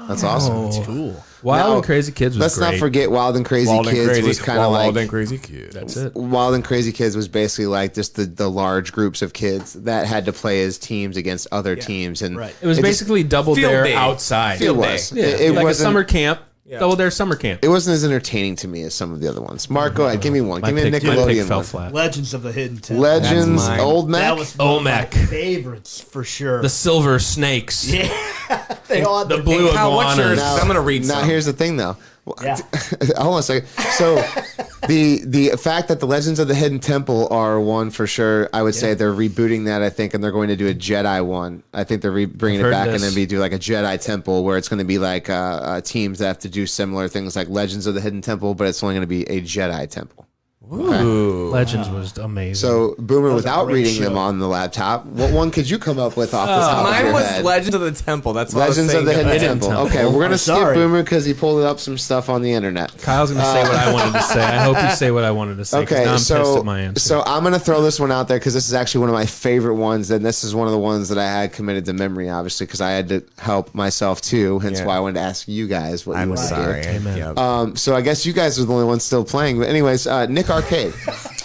That's awesome. Cool. Wild Now, and Crazy Kids was Let's great. not forget Wild and Crazy Kids was kind of like Crazy Kids. That's it. Wild and Crazy Kids was basically like just the large groups of kids that had to play as teams against other teams, and Right. It was basically Double Field Dare day. outside. Field it day. was. Yeah, It like a wasn't. summer camp. Double Dare summer camp. It wasn't as entertaining to me as some of the other ones. Mark, go ahead. Give me one. My Give me a pick Nickelodeon fell one. flat. Legends of the Hidden Temple. Legends, That's mine. Old Mac. That was one of my Olmec. favorites for sure. The Silver Snakes. they all had The blue Kyle, what's yours? iguanas. I'm gonna read Now some. here's the thing, though. Yeah. Hold on a second. So the fact that the Legends of the Hidden Temple are one for sure, I would say they're rebooting that. I think, and they're going to do a Jedi one. I think they're bringing I've it heard back this. and then do like a Jedi Temple where it's going to be like teams that have to do similar things like Legends of the Hidden Temple, but it's only going to be a Jedi Temple. Legends was amazing. So Boomer, was a without great reading show. them on the laptop, what one could you come up with off the top of Mine your was head? Legends of the Temple. That's what Legends I of was the saying. Hidden Temple. Temple. Okay, we're gonna I'm skip sorry. Boomer because he pulled up some stuff on the internet. Kyle's going to say what I wanted to say. I hope you say what I wanted to say. 'cause Okay, now I'm pissed so at my answer. so I'm gonna throw this one out there because this is actually one of my favorite ones, and this is one of the ones that I had committed to memory, obviously, because I had to help myself too. Hence Yeah. why I wanted to ask you guys what I'm you want to sorry. hear. Amen. Yep. So I guess you guys are the only ones still playing. But anyways, Nick Arcade.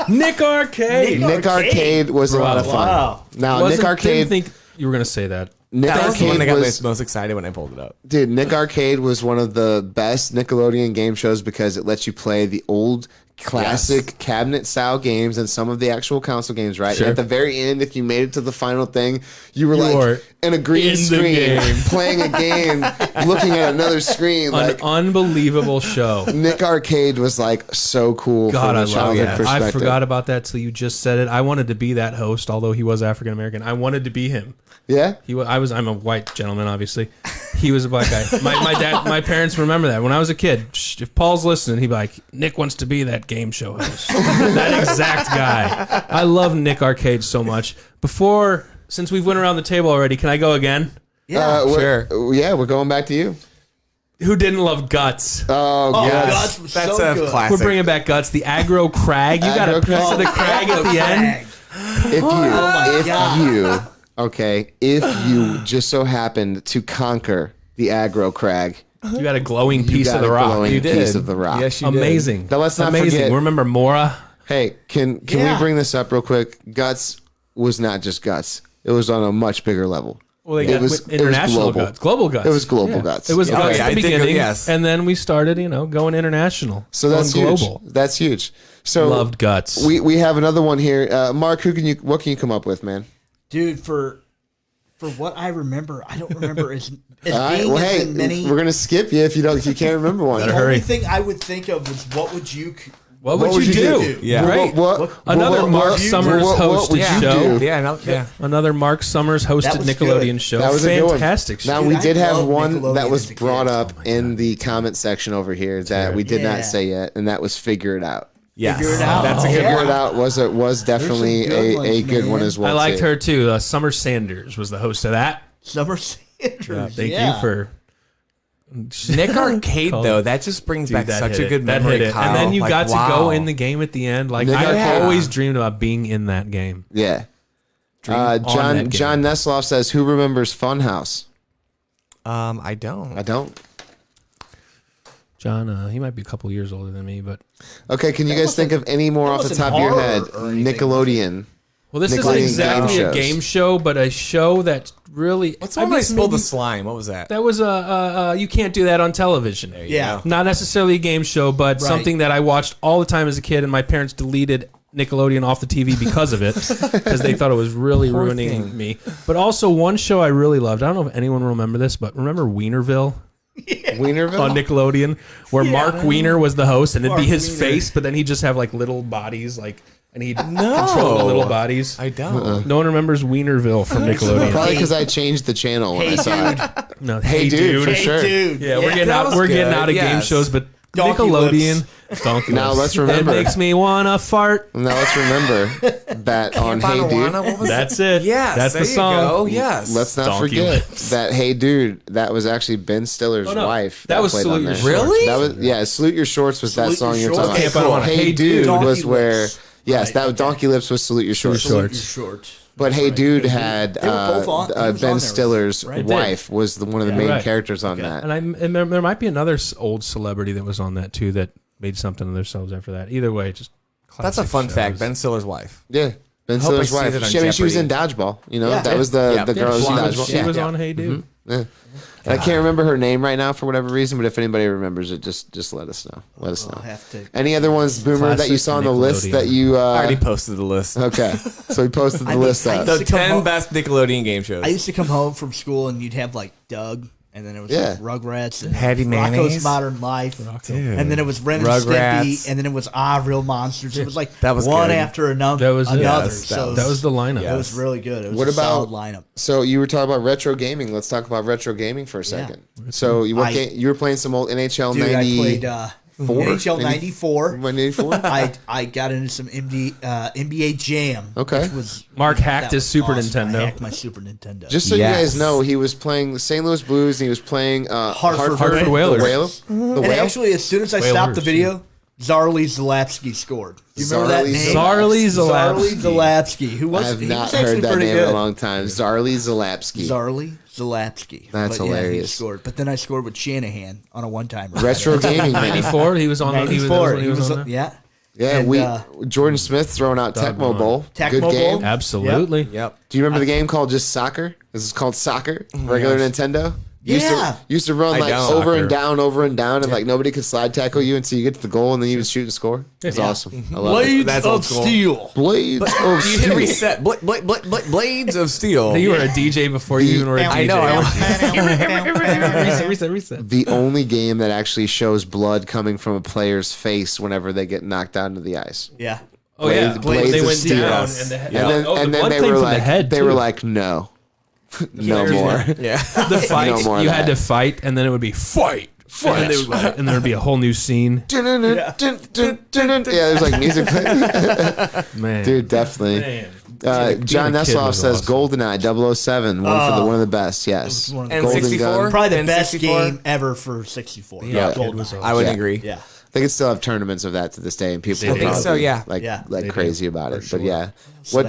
Nick Arcade. Nick Arcade was a lot of fun. Wow. Now Nick Didn't Arcade. think you were going to say that. Nick That was the one that Arcade got me was most excited when I pulled it up. Dude, Nick Arcade was one of the best Nickelodeon game shows because it lets you play the old classic cabinet style games and some of the actual console games, right? Sure. And at the very end, if you made it to the final thing, you were were like in a green in the screen game. playing a game, looking at another screen. An Like unbelievable show. Nick Arcade was like so cool God, from I a love childhood that. perspective. I forgot about that till you just said it. I wanted to be that host, although he was African American. I wanted to be him. Yeah? He was. I'm a white gentleman, obviously. He was a black guy. My dad, my parents remember that when I was a kid. If Paul's listening, he'd be like, "Nick wants to be that game show host." That exact guy. I love Nick Arcade so much. Since we've went around the table already, can I go again? Yeah, we're going back to you. Who didn't love Guts? Oh, yes. Guts was That's so a good. classic. We're bringing back Guts. The aggro crag. You got a Aggro piece crag. of the crag at the end. If you just so happened to conquer the aggro crag, You got a glowing you piece got of the a rock. glowing You did. piece of the rock. Yes, you did. Amazing. Now, let's not Amazing. forget- Remember Mora? Hey, can Yeah. we bring this up real quick? Guts was not just Guts; it was on a much bigger level. Well, they It got was international global. Guts. Global Guts. It was global Guts. It was Yeah. Guts Okay, at I the think beginning, yes. and then we started, going international. So that's going huge. global. That's huge. So Loved Guts. We have another one here. Mark, what can you come up with, man? Dude, for what I remember, I don't remember as All right. being Well, as hey, many. we're gonna skip you if you can't remember one. The Better only hurry. thing I would think of was what would you what would you do? Yeah. Right. Another Mark Summers hosted would you show. do? Yeah. Another Mark Summers hosted That was Nickelodeon good. show. That was a good one. Fantastic show. Now Dude, we I did have loved one Nickelodeon that was as a kid. brought up Oh in the comment section over here that we did Yeah. not say yet, and that was Figure It Out. Yes. Figure It Out. That's a good Yeah. Figure It Out was definitely There's some good a ones, good one man. as well. I liked too. her too. Summer Sanders was the host of that. Summer Sanders? Thank yeah. you for Nick Arcade Called- though, that just brings back that such hit a it. good That memory. hit it. Kyle. And then you Like, got to wow. go in the game at the end. Like Nick I Arcade. always dreamed about being in that game. Yeah. on that John game. Nesloff says, "Who remembers Funhouse?" I don't. I don't. John, he might be a couple years older than me, but Okay, can you guys think of any more off the wasn't top of your horror head? or anything. Nickelodeon. well, this Nickelodeon isn't exactly game a shows. game show, but a show that really. What's the one where I guess spilled the maybe- slime? What was that? That was you can't do that on television. Yeah. Not necessarily a game show, but Right. something that I watched all the time as a kid, and my parents deleted Nickelodeon off the TV because of it, because they thought it was really Poor ruining thing. me. But also one show I really loved. I don't know if anyone will remember this, but remember Wienerville Wienerville. on Nickelodeon, where Mark Wiener was the host, and it'd be Mark his Wiener. face, but then he'd just have like little bodies, like and he'd control the little bodies. I don't. No one remembers Wienerville from Nickelodeon. Probably because I changed the channel when I saw it. No, Hey, dude, for Hey, sure. dude. Yeah, we're getting that out. was We're getting good, out of game yes. shows, but Donkey Nickelodeon. Donkey Now Lips. let's remember. It makes me wanna fart. Now let's remember that on Hey Dude. What was That's it. Yes, That's there the you song. go. Yes. Let's not Donkey forget Lips. that Hey Dude, that was actually Ben Stiller's Oh, no. wife. That was played Salute on Your there. Shorts. Really? That was yeah. Salute Your Shorts was that Salute song Your you're talking Shorts. about. Okay, cool. Hey Hey Dude Donkey was where Lips. yes, Right, that okay. Donkey Lips was Salute Your Shorts. Salute Your Shorts. But Hey Dude had They were both on- he was on Ben there, Stiller's right? wife was one of the main Right. characters on that. And there might be another old celebrity that was on that too that made something of themselves after that. Either way, just That's a classic fun shows. fact. Ben Stiller's wife. Yeah, Ben hope I Stiller's see wife. that on She was in Jeopardy. Dodgeball. You know, Yeah. that was the Yeah. girl who was in Blonde. Dodgeball. She Yeah. was Yeah. on Hey Dude. Yeah. And I can't remember her name right now for whatever reason, but if anybody remembers it, just let us know. Let us know. I'll have to. Any other ones, Boomer, that you Classic saw on the list Nickelodeon. that you? I already posted the list. Okay, so we posted the I list think- up. I The used to come 10 home- best Nickelodeon game shows. I used to come home from school and you'd have like Doug, and then it was Yeah. like Rugrats and Patty Rocco's Mayonnaise. Modern Life, Dude. and then it was Ren and Rugrats. Stimpy, and then it was Real Monsters. It was like That was one good. after another. That was it. another. Yes, so That was the lineup. It was really good. It was What a about- solid lineup? So you were talking about retro gaming. Let's talk about retro gaming for a second. So you you were playing some old NHL Dude, I 90. played NHL 90? 94. 94? I got into some NBA Jam. Okay. Which was Mark hacked that his was Super awesome. Nintendo. I hacked my Super Nintendo. Just so Yes. you guys know, he was playing St. Louis Blues and he was playing Hartford Whalers. The and Whale. actually, as soon as I stopped the video, Zarly Zalapsky scored. Do you remember that Zarly name? Zarly Zarly Zalapsky. Zalapsky. Who was I have he not was actually heard that pretty name good. in a long time. Zarly Zalapsky. Zarly Zalapsky. That's But yeah, he hilarious. scored. But then I scored with Shanahan on a one-timer. Retro gaming, man. 94. He was on. He was, 94. he was on there? Yeah. Yeah, And, Jordan Smith throwing out Tecmo Bowl. Tecmo Good Bowl. game. Absolutely. Yep. Do you remember the game called just Soccer? This is called Soccer. Regular Nintendo. Yeah. Used to run I like don't. over Soccer. and down, and like nobody could slide tackle you until you get to the goal, and then you would shoot and score. It's awesome. I love it. Blades That's of old school. Steel. Blades of You hit Steel. reset. Blades of Steel. You were a DJ before you even were a DJ. I know. Reset. The only game that actually shows blood coming from a player's face whenever they get knocked out into the ice. Yeah. Oh yeah, Blades they of went Steel. down, Yes. and the head. And then, oh, the and then blood they came were from like, the head. they too. were like, no, no more. Yeah. the fight. No more of You had that. to fight, and then it would be fight. And then, and there would be a whole new scene. Yeah, there's like music playing. Man, Dude, definitely. Man. John Being a kid Nesloff was says awesome. GoldenEye 007, one of the best. Yes, one of the And Golden 64? Gun. Probably the And best 64? game ever for 64. Yeah. GoldenEye. I would Yeah. agree. Yeah. They could still have tournaments of that to this day, and people I would think probably so, be, yeah. like Yeah. like They crazy do, about for it. sure. But yeah,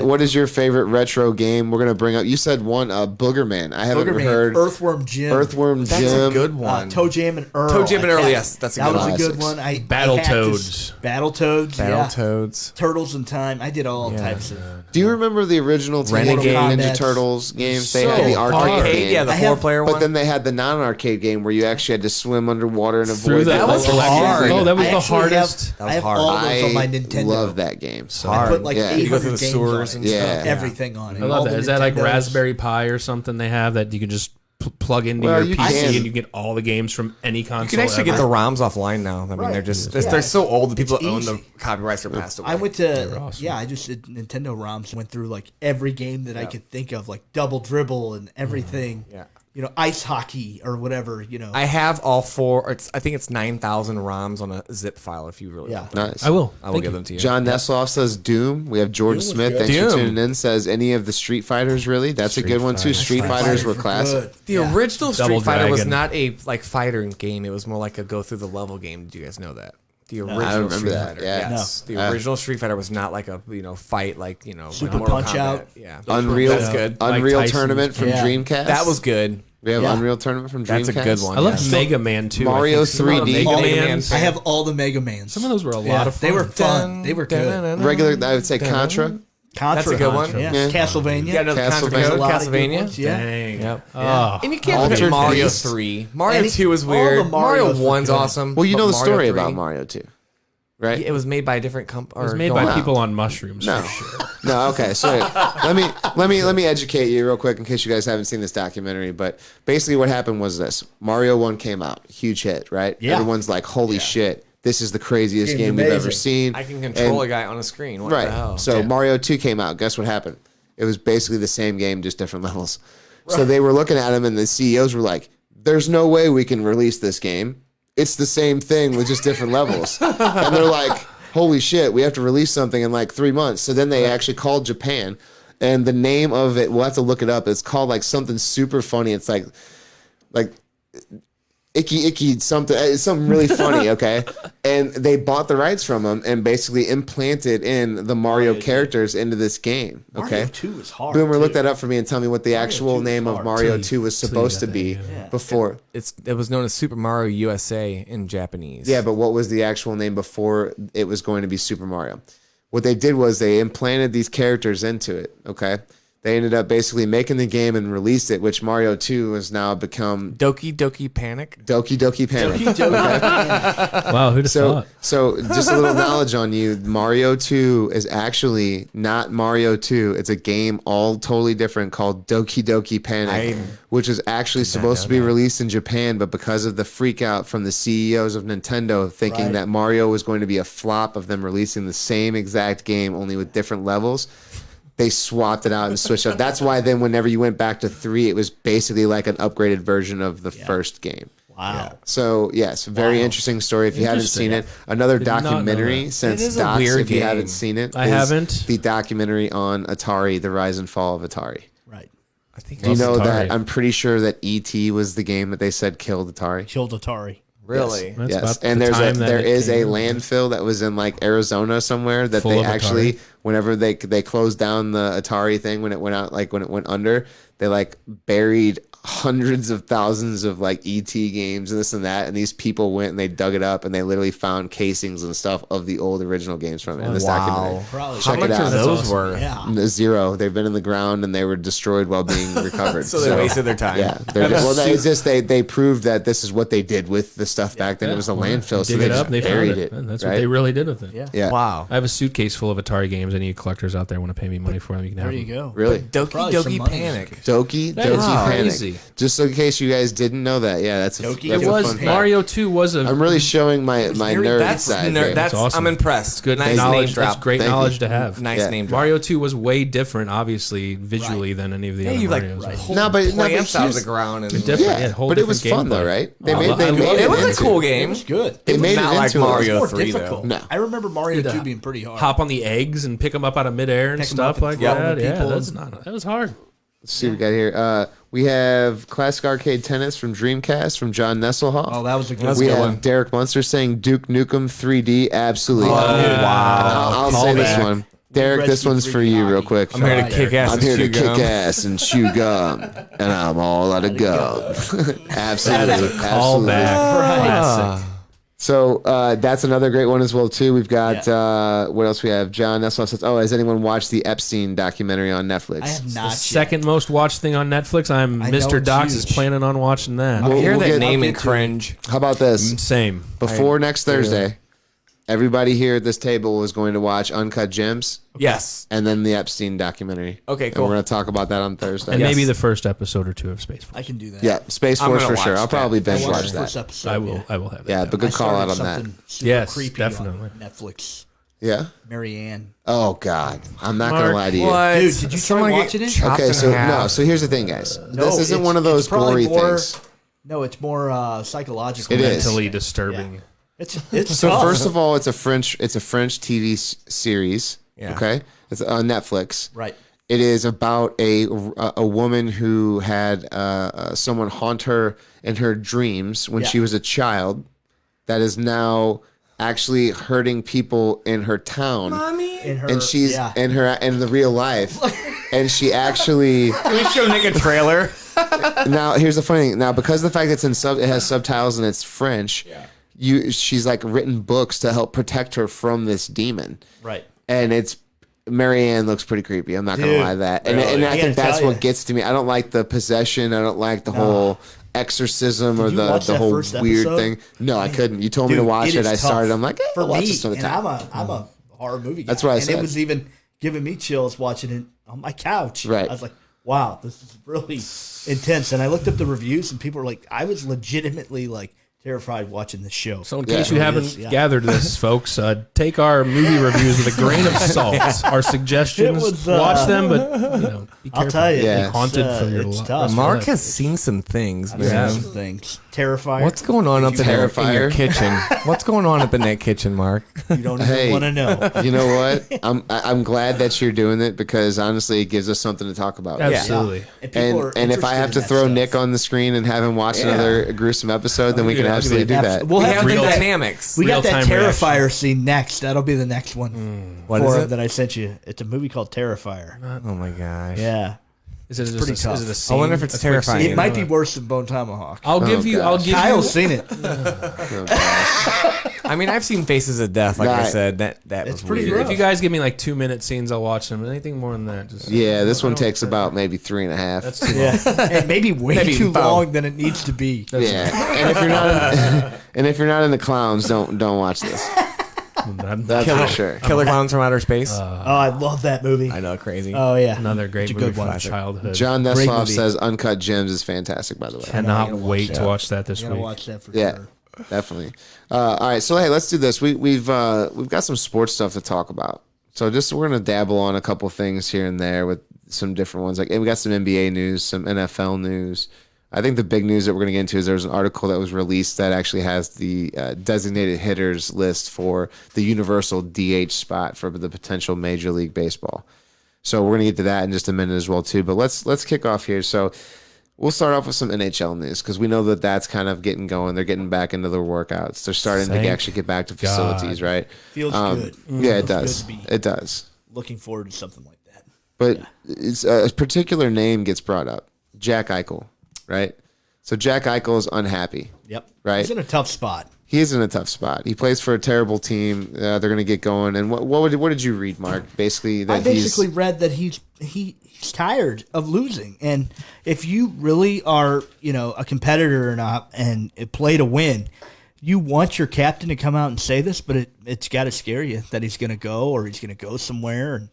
what is your favorite retro game? We're gonna bring up. You said one, Boogerman. I haven't Boogerman, heard Earthworm Jim. Earthworm That's Jim. a good one. Toe Jam and Earl. Toe Jam and I Earl, had- yes, that's a that good was one. a good Classics. one. I Battletoads. Battletoads. Yeah. Battletoads. Turtles in Time. I did all types of. Do you remember the original Teenage Renegade. Mutant Ninja Combats. Turtles games? They So had the arcade arcade, game. yeah, the I have- 4-player But one. then they had the non-arcade game where you actually had to swim underwater and Through avoid the That was electric- hard. Oh, that was I the actually hardest. Have, That was I have hard. all those on my I Nintendo. love that game. So I put like Yeah. 800 You go through the games sewers on and it. stuff. Yeah. Everything on it. I All love the that. Is that like Nintendos. Raspberry Pi or something they have that you can just plug into Well, your you PC can. and you get all the games from any console? You can actually get ever? the ROMs offline now. I mean, they're just they're so old. The people that own the easy. copyrights are passed away. I went to awesome. I just did Nintendo ROMs. Went through like every game that I could think of, like Double Dribble and everything. Yeah. You know, ice hockey or whatever. You know. I have all four. I think it's 9,000 ROMs on a zip file. If you really, Yeah. want. Nice. I will. I will give them to you. John Nesloff says Doom. We have Jordan Smith. Thanks for Doom. tuning in. Says any of the Street Fighters really? That's a good one too. Street Fighters were classic. The original Street Double Fighter was Dragon. not a like fighter game. It was more like a go through the level game. Do you guys know that? The original remember Street that, Fighter. yeah. Yes. The original Street Fighter was not like a fight like Super like Mortal Punch Kombat. Out. Yeah. Unreal. That's good. Unreal Mike Tyson's Tournament from Yeah. Dreamcast. That was good. We have Yeah. Unreal Tournament from Dreamcast. That's a good one. I love yes. Mega Man too. Mario I think some of the 3D. Mega Mega Mans. Man. I have all the Mega Mans. Some of those were a lot of fun. They were fun. They were good. Regular. I would say Contra. Contra. That's a good one. Yeah. Yeah. Castlevania. Yeah, no, Castlevania. There's a lot of good Castlevania. ones, Yeah. Dang. Yep. Oh. And you can't look at Altered Mario Beast. 3. Mario Any- 2 was all the weird. Marios Mario were 1's good. awesome. Well, you know but the Mario story 3 about Mario 2, right? It was made by a different company. It was made by people on mushrooms. No, For sure. no. Okay, so let me educate you real quick in case you guys haven't seen this documentary. But basically, what happened was this: Mario 1 came out, huge hit, right? Yeah. Everyone's like, "Holy shit!" this is the craziest Game's game we've ever amazing. seen. I can control And- a guy on a screen. What right. the hell? So Mario 2 came out. Guess what happened? It was basically the same game, just different levels. So they were looking at him, and the CEOs were like, "There's no way we can release this game. It's the same thing with just different levels." And they're like, "Holy shit, we have to release something in like 3 months." So then they actually called Japan, and the name of it, we'll have to look it up. It's called like something super funny. It's like icky something. It's something really funny, okay? And they bought the rights from them and basically implanted in the Mario characters into this game, okay? Mario 2 is hard. Boomer, look too. that up for me and tell me what the 2 actual is name of hard. Mario Till 2 was you supposed to got be that, yeah. before. It was known as Super Mario USA in Japanese. Yeah, but what was the actual name before it was going to be Super Mario? What they did was they implanted these characters into it, okay? They ended up basically making the game and released it, which Mario 2 has now become Doki Doki Panic. Doki Doki Panic. Wow, who'd have So, thought? so just a little knowledge on you. Mario 2 is actually not Mario 2. It's a game all totally different called Doki Doki Panic, which is actually supposed to be released in Japan, but because of the freak out from the CEOs of Nintendo thinking Right. that Mario was going to be a flop of them releasing the same exact game only with different levels, they swapped it out and switched up. That's why then whenever you went back to 3, it was basically like an upgraded version of the first game. Wow. So yes, very interesting story. If you haven't seen it, another Did not know documentary that. since It is a Docs. weird If you game. haven't seen it, I is haven't. The documentary on Atari, the rise and fall of Atari. Right. I think Do you know Atari. that? I'm pretty sure that E.T. was the game that they said killed Atari. Killed Atari. really. That's Yes, about and the there time that it is a came out. landfill that was in like Arizona somewhere that Full they of actually, Atari? whenever they closed down the Atari thing when it went out, like when it went under, they like buried hundreds of thousands of like ET games and this and that, and these people went and they dug it up and they literally found casings and stuff of the old original games from it in this documentary. Probably. How Check much it are out. those awesome. worth? Yeah. Zero. They've been in the ground and they were destroyed while being recovered. So they wasted their time. Yeah, it's just they proved that this is what they did with the stuff back then. It was a landfill, so Dig they it up, just and they found buried it. it. And that's right? what they really did with it. Yeah. Yeah. Wow. I have a suitcase full of Atari games. Any collectors out there want to pay me money for them? You can have There you them. go. Really. Doki Probably some Doki money. Panic. Doki That is Doki crazy. Panic. Just in case you guys didn't know that. Yeah, that's a, Doki that's It a was fun fact. Mario 2 was a I'm really showing my nerd That's side. ner- here. that's awesome. I'm impressed. good Nice knowledge. name drop. That's great Thank you. knowledge to have. Nice Yeah. name drop. Mario 2 was way different, obviously, visually than any of the Yeah, other you like Marios. pull No, but plants out of here's- the ground and Different. yeah, Yeah, whole but it was different fun though, gameplay. right? They Oh, made I they love made it. it It was a into cool it. It game. was good. They made not it like into it. It was Mario more 3 difficult. though. No. I remember Mario 2 being pretty hard. Hop on the eggs and pick them up out of midair and Pick 'em up stuff and like throw 'em that. at Yeah, people that's and- not. That was hard. Let's see what we got here. We have Classic Arcade Tennis from Dreamcast from John Nesselhoff. Oh, that was a good That's we good have one. Derek Munster saying Duke Nukem 3D. Absolutely. wow. I'll say this Callback. one. Derek, this Rescue one's for 3D you, real hockey. quick. I'm here to Right. kick ass I'm and here to chew kick gum. ass and chew gum, and I'm all out of gum. Absolutely, absolutely. Classic. So that's another great one as well too. We've got what else we have? John Nesselhoff says, "Oh, has anyone watched the Epstein documentary on Netflix?" I have not yet. Second most watched thing on Netflix. I know Mr. it's Docs is huge. planning on watching that. I hear we'll that get- name I'll and get to it. cringe. How about this? Same. Before next Thursday, everybody here at this table is going to watch Uncut Gems Yes. and then the Epstein documentary. Okay, And cool. we're going to talk about that on Thursday. And Yes. maybe the first episode or two of Space Force. I can do that. Yeah, Space I'm Force gonna for sure. watch I'll that. probably I binge watched watch the that. first episode. I will have that. Yeah, but good I call out on started that. something super Yes, creepy definitely. on Netflix. Yeah. Marianne. Oh God, I'm not going to Mark, lie to you. What? Dude, did you try Someone get watching it? chopped Okay, in so half? no. So here's the thing, guys. No, this isn't it's- one of it's those probably gory more- things. No, it's more psychological. It is. Mentally disturbing. It's So tough. first of all, it's a French TV series. Yeah. Okay, it's on Netflix. Right. It is about a woman who had someone haunt her in her dreams when Yeah. she was a child. That is now actually hurting people in her town, In her, and she's yeah. in the real life, and she actually. Can we show Nick a trailer? Now here's the funny thing. Now because of the fact that it has subtitles and it's French, she's like written books to help protect her from this demon. Right. And it's Marianne looks pretty creepy. I'm not gonna Dude, lie to that. And really? and I I gotta think that's tell what ya. gets to me. I don't like the possession. I don't like the whole exorcism or you watch the that whole first weird episode? thing. No, I couldn't. You told me to Dude, watch it. is I started. tough. I'm like, for I'll watch me, this another and time. I'm a horror movie guy. That's what I and said. it was even giving me chills watching it on my couch. Right. I was like, wow, this is really intense. And I looked up the reviews, and people were like, I was legitimately like terrified watching this show. So in case you haven't Yeah. gathered this, folks, take our movie reviews with a grain of salt. Our suggestions, It was, watch them, but be careful. I'll tell you, Yeah. it's, Haunted for your it's life. tough. Mark has seen some things, I've seen man. some things. Terrifier. What's going on up in your Terrifier? kitchen? What's going on up in that kitchen, Mark? You don't even Hey. want to know. You know what? I'm glad that you're doing it because honestly, it gives us something to talk about. Absolutely. And if I have to throw Nick on the screen and have him watch another gruesome episode, then we can absolutely do that. We'll We have have the that. dynamics. We got that Real-time Terrifier scene next. That'll be the next one. What for is him it? that I sent you? It's a movie called Terrifier. Oh my gosh. Yeah, Is it pretty just tough. Is it a scene? I wonder if it's A quick terrifying. scene? it might be worse than Bone Tomahawk. I'll give you. I'll gosh. give Kyle's you. seen it. Oh, gosh. I mean, I've seen Faces of Death. Like I Right. said, that It's was pretty weird. rough. If you guys give me like 2-minute scenes, I'll watch them. Anything more than that, just Yeah, this one takes about maybe 3.5. That's too long. Yeah, and maybe way Maybe too foul. long than it needs to be. Yeah, and if you're not in the clowns, don't watch this. That's for sure. Killer Clowns from Outer Space. Oh, I love that movie. I know, crazy. Oh yeah, Another great It's a movie good from one. childhood. John Great Nesloff movie. says Uncut Gems is fantastic. By the way, Cannot wait to watch that this I gotta week. watch that for yeah, sure. definitely. All right, so hey, let's do this. We've got some sports stuff to talk about. So we're gonna dabble on a couple things here and there with some different ones. Like, and we got some NBA news, some NFL news. I think the big news that we're going to get into is there was an article that was released that actually has the designated hitters list for the universal DH spot for the potential Major League Baseball. So we're going to get to that in just a minute as well too. But let's kick off here. So we'll start off with some NHL news because we know that that's kind of getting going. They're getting back into their workouts. They're starting to Thank actually get back to facilities, right? Feels good. Yeah, it Feels does. good to be It does. looking forward to something like that. But it's a particular name gets brought up, Jack Eichel, right? So Jack Eichel is unhappy. Yep. Right. He's in a tough spot. He is in a tough spot. He plays for a terrible team. They're going to get going. And what did you read, Mark? Basically, that I basically read that he's tired of losing, and if you really are, a competitor or not, and play to win, you want your captain to come out and say this, but it's got to scare you that he's going to go or he's going to go somewhere. And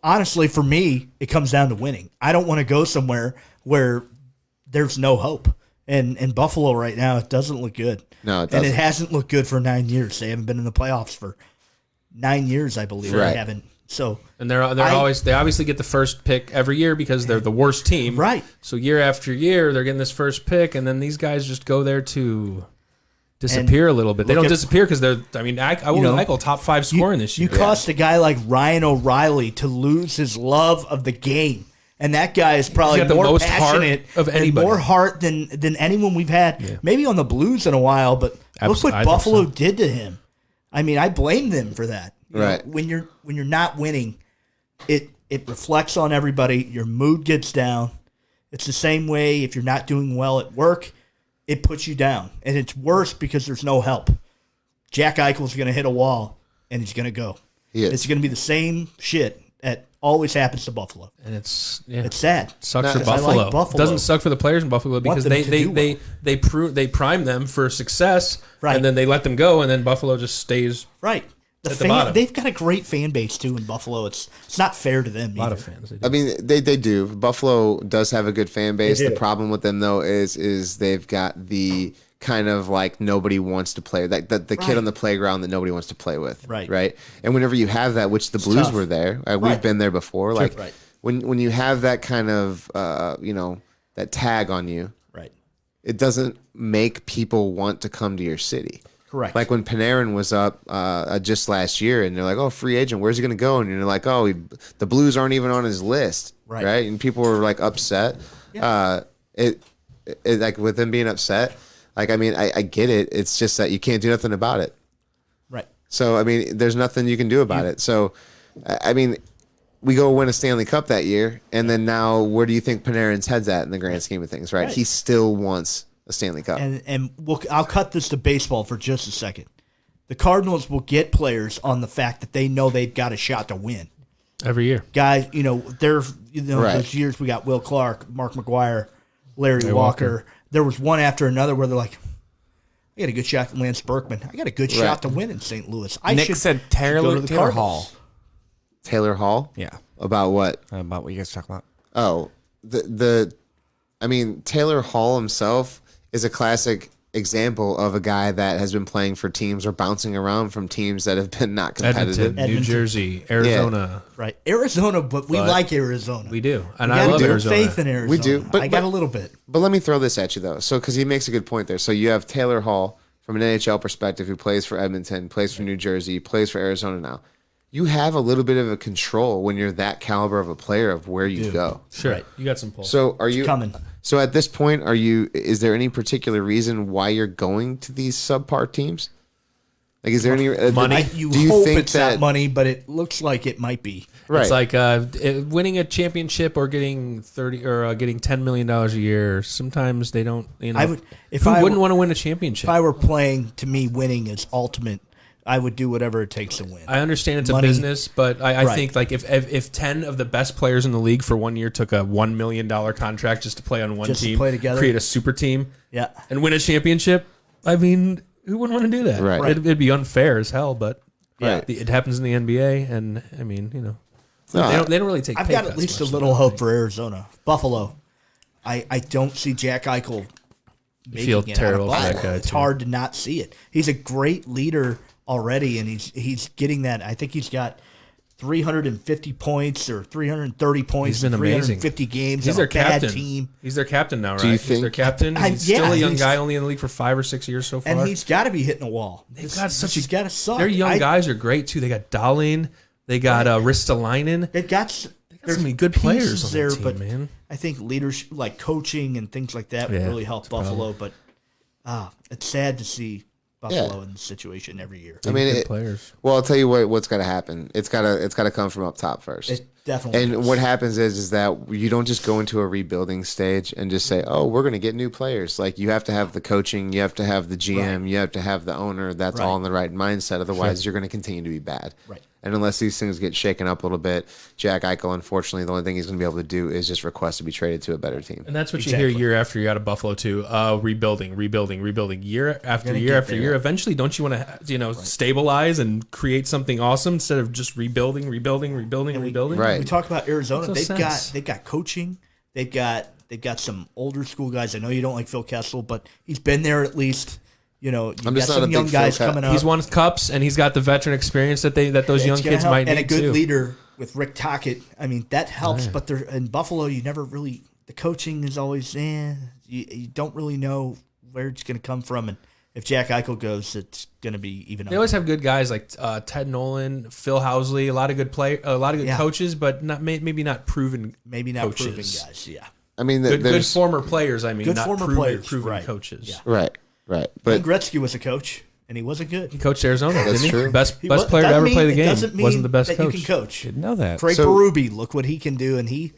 honestly, for me, it comes down to winning. I don't want to go somewhere where there's no hope. And in Buffalo right now, it doesn't look good. No, it And it doesn't. hasn't looked good for 9 years. They haven't been in the playoffs for 9 years, I believe. Right. They haven't. So And they obviously get the first pick every year because they're the worst team. Right. So year after year they're getting this first pick, and then these guys just go there to disappear a little bit. They look don't at- disappear because they're. I mean, Eichel top 5 scoring this year. You cost a guy like Ryan O'Reilly to lose his love of the game. And that guy is probably He's got the more most heart passionate of and anybody. more heart than anyone we've had, maybe on the Blues in a while. But look what I think Buffalo so. did to him. I mean, I blame them for that. You know, Right. when you're not winning, it reflects on everybody. Your mood gets down. It's the same way if you're not doing well at work, it puts you down, and it's worse because there's no help. Jack Eichel's going to hit a wall, and he's going to go. He is. It's going to be the same shit that always happens to Buffalo. and it's It's sad. sucks for Because I like Buffalo. Buffalo. Doesn't suck for the players in Buffalo because them they to they do they well. they prime them for success, Right. and then they let them go, and then Buffalo just stays. Right. At the bottom. They've got a great fan base too in Buffalo. It's not fair to them. A lot either. of fans. I mean, they do. Buffalo does have a good fan base. They do. The problem with them though is they've got the kind of like nobody wants to play, like the kid Right. on the playground that nobody wants to play with. Right. And whenever you have that, which the Blues tough. were there, we've Right. been there before. Like Right. when you have that kind of that tag on you, Right. it doesn't make people want to come to your city. Correct. Like when Panarin was up just last year, and they're like, "Oh, free agent, where's he going to go?" And you're like, "Oh, the Blues aren't even on his list, Right. And people were like upset. It like with them being upset. Like, I mean, I get it. It's just that you can't do nothing about it. Right. So I mean, there's nothing you can do about it. So, I mean, we go win a Stanley Cup that year, and then now where do you think Panarin's head's at in the grand scheme of things? Right? Right. He still wants a Stanley Cup. And I'll cut this to baseball for just a second. The Cardinals will get players on the fact that they know they've got a shot to win. every year. Guys, Right. those years we got Will Clark, Mark McGuire, Larry Walker. There was one after another where they're like, I got a good shot at Lance Berkman. I got a good shot to win in St. Louis. I Nick should said go to Taylor the Hall. Cardinals. Taylor Hall. Yeah. About what? About what you guys talking about. Oh, I mean, Taylor Hall himself is a classic example of a guy that has been playing for teams or bouncing around from teams that have been not competitive. Edmonton, New Jersey, Arizona. Right, Arizona, but we like Arizona. We do, and We I gotta love give Arizona. faith in Arizona. We do, but- I got but- a little bit. But let me throw this at you though. So because he makes a good point there. So you have Taylor Hall from an NHL perspective who plays for Edmonton, plays for New Jersey, plays for Arizona now. You have a little bit of a control when you're that caliber of a player of where you go. Sure, Right. you got some pull. So are you coming. So at this point, is there any particular reason why you're going to these subpar teams? Like, is there any Money? You do you hope think it's not money, but it looks like it might be. Right. It's like winning a championship or getting getting $10 million a year. Sometimes they don't. You know, I would- if who I wouldn't were- want to win a championship? If I were playing, to me, winning is ultimate. I would do whatever it takes to win. I understand it's Money. a business, but I Right. think like if 10 of the best players in the league for 1 year took a $1 million contract just to play on one Just to team, play together. create a super team, Yeah. and win a championship, I mean, who wouldn't want to do that? Right. It'd be unfair as hell, but Right. it happens in the NBA, and I mean, you know, No, they don't really take. I've pay got cuts at least a much, little I hope think. for Arizona. Buffalo. I don't see Jack Eichel making feel it out of terrible for that Buffalo. guy, It's too. hard to not see it. He's a great leader already, and he's getting that. I think he's got 350 points or 330 points. He's been in amazing. 350 games. He's on their a bad captain. team. He's their captain now, right? Do you He's their think- captain. He's yeah, still a young he's- guy, only in the league for 5 or 6 years so far. And he's got to be hitting a wall. They've got such he's got to suck. Their young guys are great too. They got Dahlin, they got Ristolainen. They've got so many good players pieces on that there, team, but man. I think leadership, like coaching and things like that, would Yeah, really help Buffalo. But it's sad to see Buffalo in this situation every year. I mean, Good players. well, I'll tell you what's got to happen. It's got to come from up top first. It definitely. And is. what happens is that you don't just go into a rebuilding stage and just say, "Oh, we're going to get new players." Like you have to have the coaching, you have to have the GM, you have to have the owner. That's Right. all in the right mindset. Otherwise, you're going to continue to be bad. Right. And unless these things get shaken up a little bit, Jack Eichel, unfortunately, the only thing he's going to be able to do is just request to be traded to a better team. And that's what you Exactly. hear year after year out of Buffalo too. Rebuilding, year after Gonna year get after there. year. Eventually, don't you want to stabilize and create something awesome instead of just rebuilding? Right. We talk about Arizona. Makes no sense. They've got coaching. They've got some older school guys. I know you don't like Phil Kessel, but he's been there at least. You know, you've I'm got just not some a big young Phil guys Ke- coming up. He's won cups and he's got the veteran experience that those young It's gonna kids help. might need and a good too. leader with Rick Tocchet. I mean, that helps. But they're in Buffalo. You never really. The coaching is always. You don't really know where it's going to come from, and if Jack Eichel goes, it's going to be even. They always have good guys like Ted Nolan, Phil Housley, a lot of good Yeah. coaches, but maybe not proven. maybe not coaches. proven guys. Yeah. I mean, Good there's former players. I mean, Good not former proven, players, proven right. coaches. Yeah. right. Wayne But Gretzky was a coach, and he wasn't good. He coached Arizona, That's didn't he? true. Best He was- player to doesn't ever mean- play the it game. doesn't mean Wasn't the best that coach. You can coach. Didn't know that. Craig So- Berube, look what he can do, and he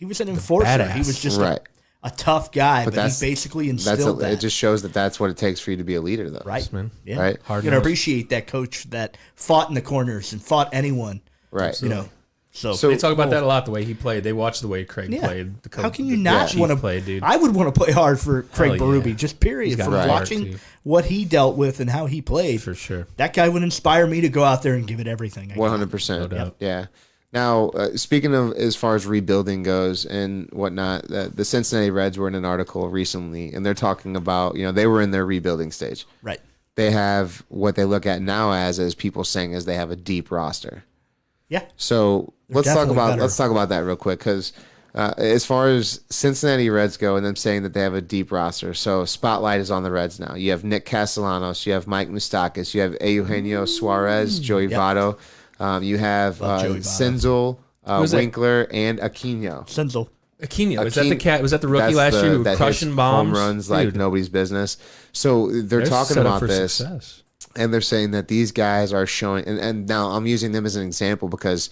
was an enforcer. He badass. was just Right. a tough guy, but that's- he basically that's instilled that. it. Just shows that that's what it takes for you to be a leader, though. right, man. Yeah, Right. Hard you gotta nosed. appreciate that coach that fought in the corners and fought anyone. Right. You know, so So- They talk about that a lot. The way he played, they watched the way Craig yeah. played. How can you the not Chief want to play, dude? I would want to play hard for Craig Hell Berube, yeah. just period. He's got From a heart, watching too. what he dealt with and how he played, For sure. that guy would inspire me to go out there and give it everything. I got. 100%. No doubt. Yeah. Now, speaking of as far as rebuilding goes and whatnot, the Cincinnati Reds were in an article recently, and they're talking about, they were in their rebuilding stage. Right. They have what they look at now as people saying as they have a deep roster. Yeah. So let's talk definitely about better. that real quick because as far as Cincinnati Reds go, and them saying that they have a deep roster, so spotlight is on the Reds now. You have Nick Castellanos, you have Mike Moustakas, you have Eugenio Suarez, Joey Votto, you have Love Joey Votto. Senzel, Who's that? Winkler, and Aquino. Senzel. Aquino, was that the Aquino- cat? Was that the rookie That's last year who that crushing hits bombs? home runs like Dude, nobody's business. So they're talking set up about for this. success. And they're saying that these guys are showing, and now I'm using them as an example because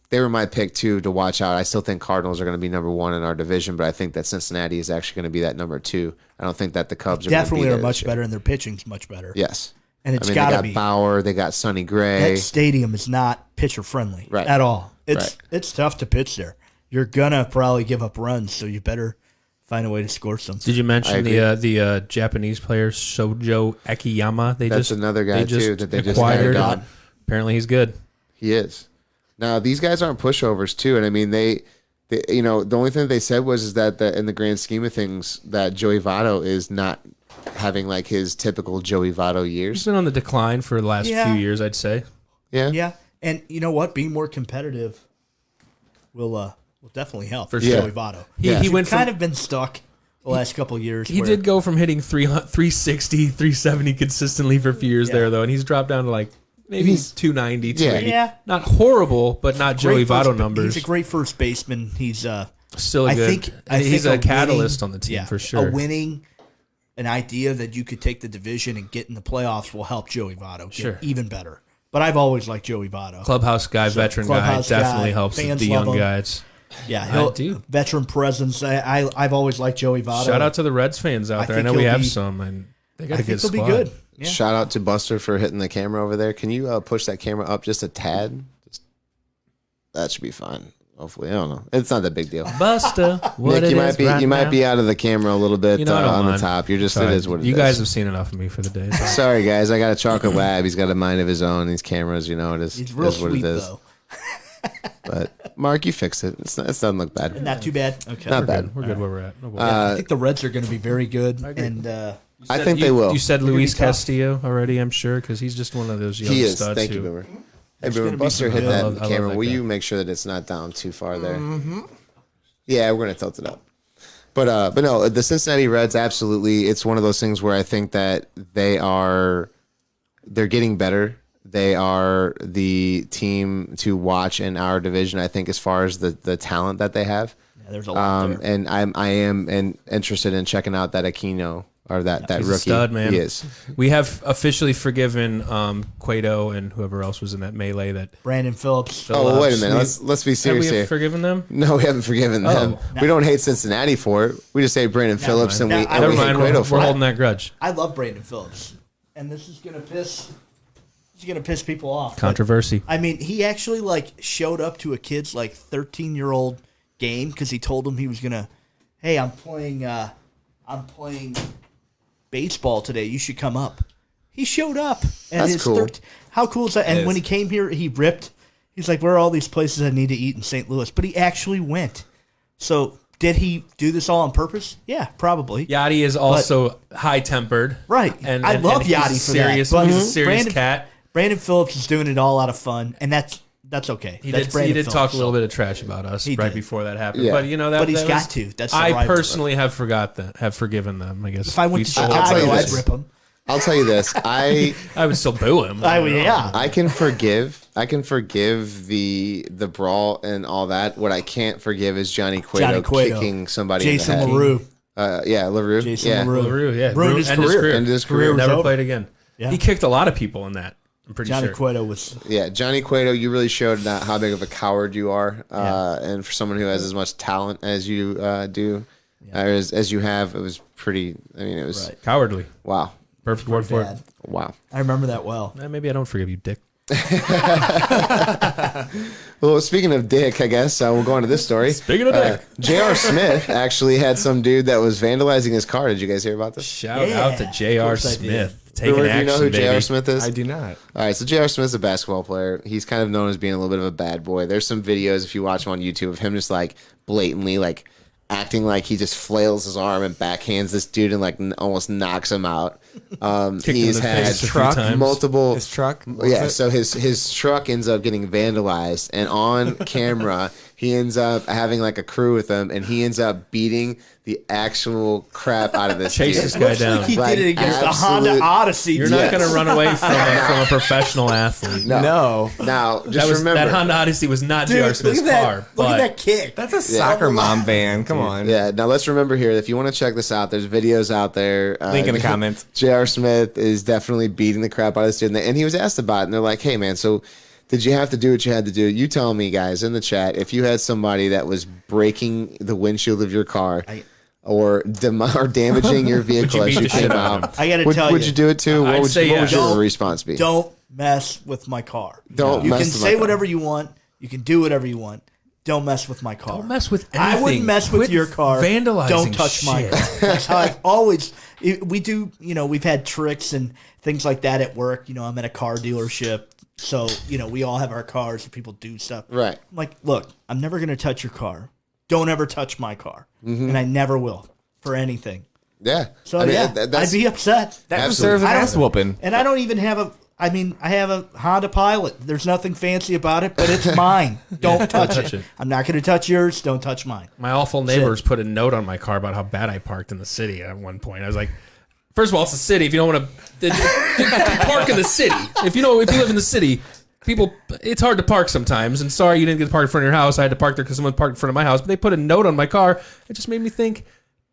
they were my pick too to watch out. I still think Cardinals are going to be number one in our division, but I think that Cincinnati is actually going to be that number two. I don't think that the Cubs Definitely are are going to be there much this year. better, and their pitching's much better. Yes, And it's I mean, gotta they got be. Bauer, they got Sonny Gray. That stadium is not pitcher friendly Right. at all. Right. It's tough to pitch there. You're gonna probably give up runs, so you better find a way to score some. Did you I mention agree. the Japanese player Shojo Akiyama? That's another guy, too, that they just acquired. added on. Apparently, he's good. He is. Now these guys aren't pushovers too, and I mean they the only thing that they said was that in the grand scheme of things that Joey Votto is not having like his typical Joey Votto He's years. been on the decline for the last Yeah. few years, I'd say. Yeah. Yeah, and you know what? Being more competitive will definitely help for sure. Joey Votto. He Yeah. went kind from, of been stuck the last couple of years. he where- did go from hitting 360, 370 consistently for a few years there, though, and he's dropped down to like maybe He's- 290, 280. Yeah. Not horrible, but not Joey great first- Votto numbers. He's a great first baseman. He's Still a I good. think He's think a catalyst winning- on the team yeah, for sure. An idea that you could take the division and get in the playoffs will help Joey Votto get Sure. even better. But I've always liked Joey Votto. Clubhouse guy, veteran guy, clubhouse definitely guy, helps fans the love young him. guys. Yeah, he'll do. veteran presence. I've always liked Joey Votto. Shout out to the Reds fans out I there. I think know we he'll have be- some, and they got I a good think he'll squad. be good. Yeah. Shout out to Buster for hitting the camera over there. Can you push that camera up just a tad? That should be fine. Hopefully, I don't know. It's not that big deal. Buster, what Nick, it you might is be right you might now. be out of the camera a little bit You know, I don't on the mind. top. You're just Sorry. it is what it is. You guys have seen enough of me for the day. so. Sorry, guys. I got a chocolate lab. He's got a mind of his own. These cameras, you know, it is. He's real is what sweet it is. though. But Mark, you fixed it. It doesn't look bad. Not too bad. Okay. Not bad. We're good where we're at. No worries. I think the Reds are going to be very good. And I think they will. You said gonna be Luis tough. Castillo already, I'm sure, because he's just one of those young He is. studs. Thank you, who, Boomer. Hey, gonna Boomer, be Buster, some hit good. that I love camera. that Will guy. you make sure that it's not down too far there? Yeah, we're gonna tilt it up. But no, the Cincinnati Reds, absolutely. It's one of those things where I think that they're getting better. They are the team to watch in our division, I think, as far as the talent that they have. yeah, there's a lot there. And I am interested in checking out that Aquino or that He's rookie. a stud, man. He is. We have officially forgiven Cueto and whoever else was in that melee. That Brandon Phillips. Oh, well, wait a Phillips. minute. Let's be Have serious we here. forgiven them? No, we haven't forgiven them. Oh. We don't hate Cincinnati for it. We just hate Brandon Phillips and we, Now, and Never we hate mind. Cueto We're for it. holding that grudge. I love Brandon Phillips, and this is going to piss people off. But, Controversy. I mean, he actually showed up to a kid's 13-year-old game because he told him he was gonna, hey, I'm playing baseball today. You should come up. He showed up, and That's his cool. how cool is that? And It when is. he came here, he ripped. He's like, "Where are all these places I need to eat in St. Louis?" But he actually went. So did he do this all on purpose? Yeah, probably. Yachty is also high tempered. Right. I love he's Yachty a for that, serious, but He's a serious Brandon- cat. Brandon Phillips is doing it all out of fun, and that's okay. He That's did. He Brandon did talk Phillips, a little bit of trash about us He right did. before that happened. Yeah. But you know that. But he's that got was- to. That's the I rivalry. personally have forgiven them. I guess If I went We to still- I'll tell you Chicago, I'd this. rip him. I'll tell you this. I would still boo him. Yeah. I can forgive the brawl and all that. What I can't forgive is Johnny Cueto, kicking somebody Jason in the head. LaRue. Yeah, LaRue. Jason yeah. LaRue. LaRue, yeah, Ruined his End his career. career. Ended his Career career. was Never over. played again. Yeah. He kicked a lot of people in that. I'm pretty Johnny sure. Cueto was. Yeah, Johnny Cueto, you really showed how big of a coward you are, and for someone who has as much talent as you do, or as you have, it was pretty. I mean, it was Right. Cowardly. wow, Perfect word for it. Bad. wow. I remember that well. Maybe I don't forgive you, Dick. Well, speaking of Dick, I guess we'll go on to this story. Speaking of Dick. J.R. Smith actually had some dude that was vandalizing his car. Did you guys hear about this? Shout Yeah. out to J.R. Of course I did. Smith. Taking Boomer, do action, you know who baby. J.R. Smith is? I do not. All right, so J.R. Smith's a basketball player. He's kind of known as being a little bit of a bad boy. There's some videos, if you watch him on YouTube, of him just blatantly acting like he just flails his arm and backhands this dude and almost knocks him out. Kicked him in He's the had face a few truck, times. multiple His truck? What Yeah, was it? so his truck ends up getting vandalized, and on camera he ends up having a crew with him, and he ends up beating the actual crap out of this Chase dude. this guy down. He Like, did it against the absolute- Honda Odyssey. You're too. not going to run away from a professional athlete. No. No. Now, That just was remember that Honda Odyssey was not Dude, J.R. look Smith's at that! car, Look but at that kick. That's a soccer mom van. Come on. Yeah, now let's remember here, if you want to check this out, there's videos out there. Link in the comments. J.R. Smith is definitely beating the crap out of this dude. And he was asked about it, and they're like, hey, man, so did you have to do what you had to do? You tell me, guys, in the chat, if you had somebody that was breaking the windshield of your car or damaging your vehicle Would as you you beat the came shit out of out, him? I gotta would, tell would you. you do it too? I'd What say would your Don't- response be? Don't mess with my car. Don't You mess can with my say car. whatever you want. You can do whatever you want. Don't mess with my car. Don't mess with I wouldn't anything. mess with Quit your car. vandalizing Don't touch my shit. car. That's how I've always. We do. We've had tricks and things like that at work. I'm at a car dealership, so we all have our cars and people do stuff. Right. I'm like, look, I'm never gonna touch your car. Don't ever touch my car, Mm-hmm. and I never will for anything. Yeah. So I mean, yeah, that's- I'd be upset. That Absolutely. deserves an I don't- ass whooping. And I don't even have a. I mean, I have a Honda Pilot. There's nothing fancy about it, but it's mine. Don't touch touch it. it. I'm not going to touch yours. Don't touch mine. My awful neighbors put a note on my car about how bad I parked in the city at one point. I was like, first of all, it's a city. If you don't want to park in the city, if you live in the city, it's hard to park sometimes. And sorry you didn't get to park in front of your house. I had to park there because someone parked in front of my house. But they put a note on my car. It just made me think,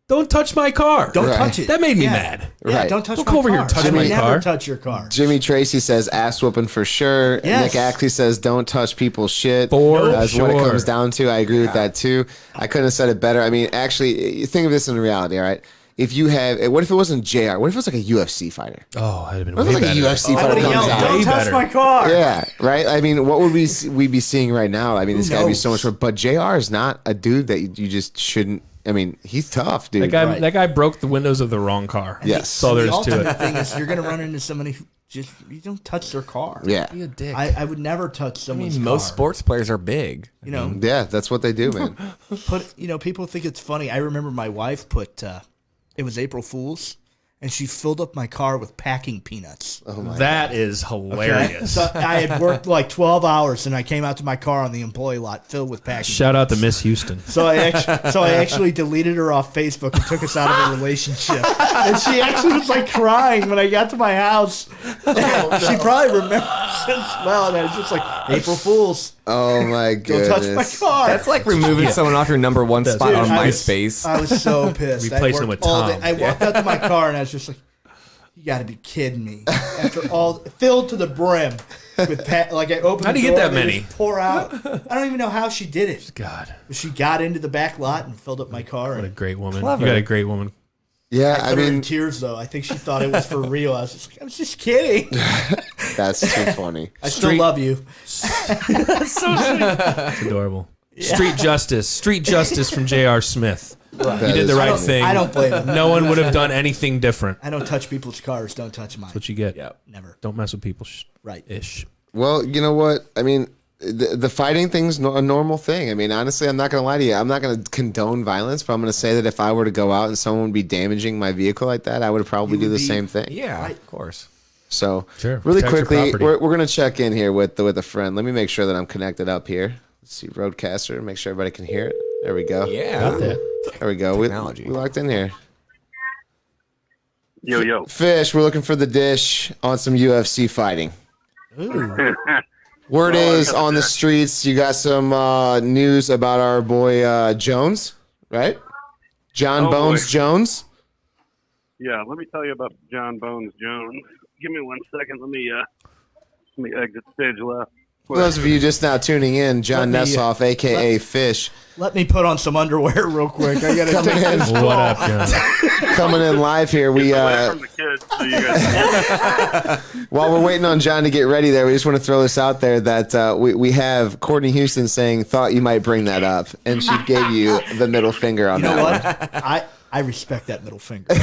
don't touch my car. Don't Right. touch it. That made me Yeah. mad. Yeah, Right. don't touch Don't my come over car. here and touch I would my never car. touch your car. Jimmy Tracy says ass whooping for sure. Yes. Nick Ackley says don't touch people's shit. For That's what it sure. comes down to. I agree with that too. I couldn't have said it better. I mean, actually, you think of this in reality, all right? If you have, what if it wasn't JR? What if it was like a UFC fighter? Oh, that'd have been What way if like better. a UFC I fighter would have comes yelled, out? don't Way touch better. my car. Yeah, right. I mean, what would we be seeing right now? I mean, this guy would be so much more. But JR is not a dude that you just shouldn't. I mean, he's tough, dude. That guy broke the windows of the wrong car. Yes. That's all there The is to ultimate it. thing is you're going to run into somebody who you don't touch their car. Yeah, Be a dick. I would never touch someone's car. Most sports players are big. You know, yeah, that's what they do, man. people think it's funny. I remember my wife put, it was April Fool's, and she filled up my car with packing peanuts. That is hilarious. So I had worked like 12 hours, and I came out to my car on the employee lot filled with packing. Shout out to Miss Houston. So I actually deleted her off Facebook and took us out of a relationship. And she actually was like crying when I got to my house. She probably remembers as well. And I was just like, April Fools, Oh my don't goodness. touch my car. That's like removing someone off your number one spot Dude, on I was- MySpace. I was so pissed. Replacing him worked with all Tom. day. I walked out to my car and I was just like, you got to be kidding me. After all, filled to the brim with like I opened. How'd the you get door that and they many? just pour out. I don't even know how she did it. God, But she got into the back lot and filled up my car. what a And great woman. Clever. You got a great woman. Yeah, I I put her in mean, tears though. I think she thought it was for real. I was just like, I was just kidding. that's too funny. I still Street- love you. It's adorable. Street justice from J.R. Smith. That You did is the right funny. thing. I don't blame him. No one would have done anything different. I don't touch people's cars. Don't touch mine. What you get? Never. Don't mess with people. Right. Ish. Well, you know what? I mean, the fighting thing's a normal thing. I mean, honestly, I'm not going to lie to you. I'm not going to condone violence, but I'm going to say that if I were to go out and someone would be damaging my vehicle like that, I would probably do would the be- same thing. Yeah, of course. So, Sure. really Protect your quickly, property. we're going to check in here with a friend. Let me make sure that I'm connected up here. Let's see, Roadcaster, make sure everybody can hear it. There we go. Yeah. There we go. Technology. We locked in here. Yo. Fish, we're looking for the dish on some UFC fighting. Word is on the streets, you got some news about our boy Jones, right? John Oh, Bones boy. Jones. Yeah, let me tell you about John Bones Jones. Give me 1 second. Let me exit stage left. For those of you just now tuning in, John Let me, Nesshoff, a.k.a. Fish, Let me put on some underwear real quick. I got to coming take in, this What call. up, John? coming in live here. We Away from the kids, so you guys. while we're waiting on John to get ready there, we just want to throw this out there that we have Courtney Houston saying, thought you might bring that up, and she gave you the middle finger on You know that one. what? I respect that middle finger.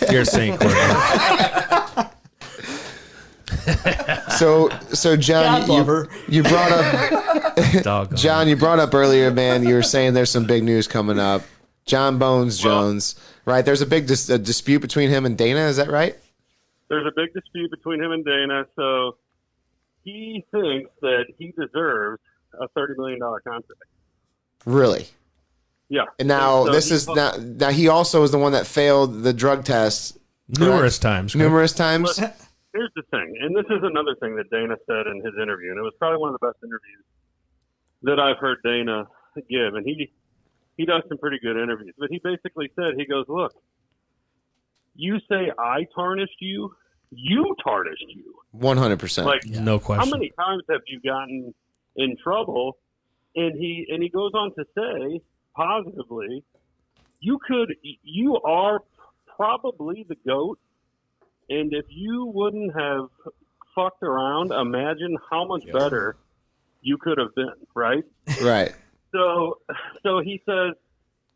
You're a saint, Courtney. So John, God love her. you brought up Doggone. John, you brought up earlier, man. You were saying there's some big news coming up. John Bones Jones, right? There's a big dispute between him and Dana. Is that right? There's a big dispute between him and Dana, so he thinks that he deserves a $30 million contract. Really? Yeah. And now So this he- is now he also is the one that failed the drug test Numerous times. correct? numerous times. Here's the thing, and this is another thing that Dana said in his interview, and it was probably one of the best interviews that I've heard Dana give, and he does some pretty good interviews. But he basically said, he goes, look, you say I tarnished you, you tarnished you. 100%. Like, No question. how many times have you gotten in trouble? And he goes on to say, positively, you are probably the GOAT. And if you wouldn't have fucked around, imagine how much better you could have been, right? Right. So he says,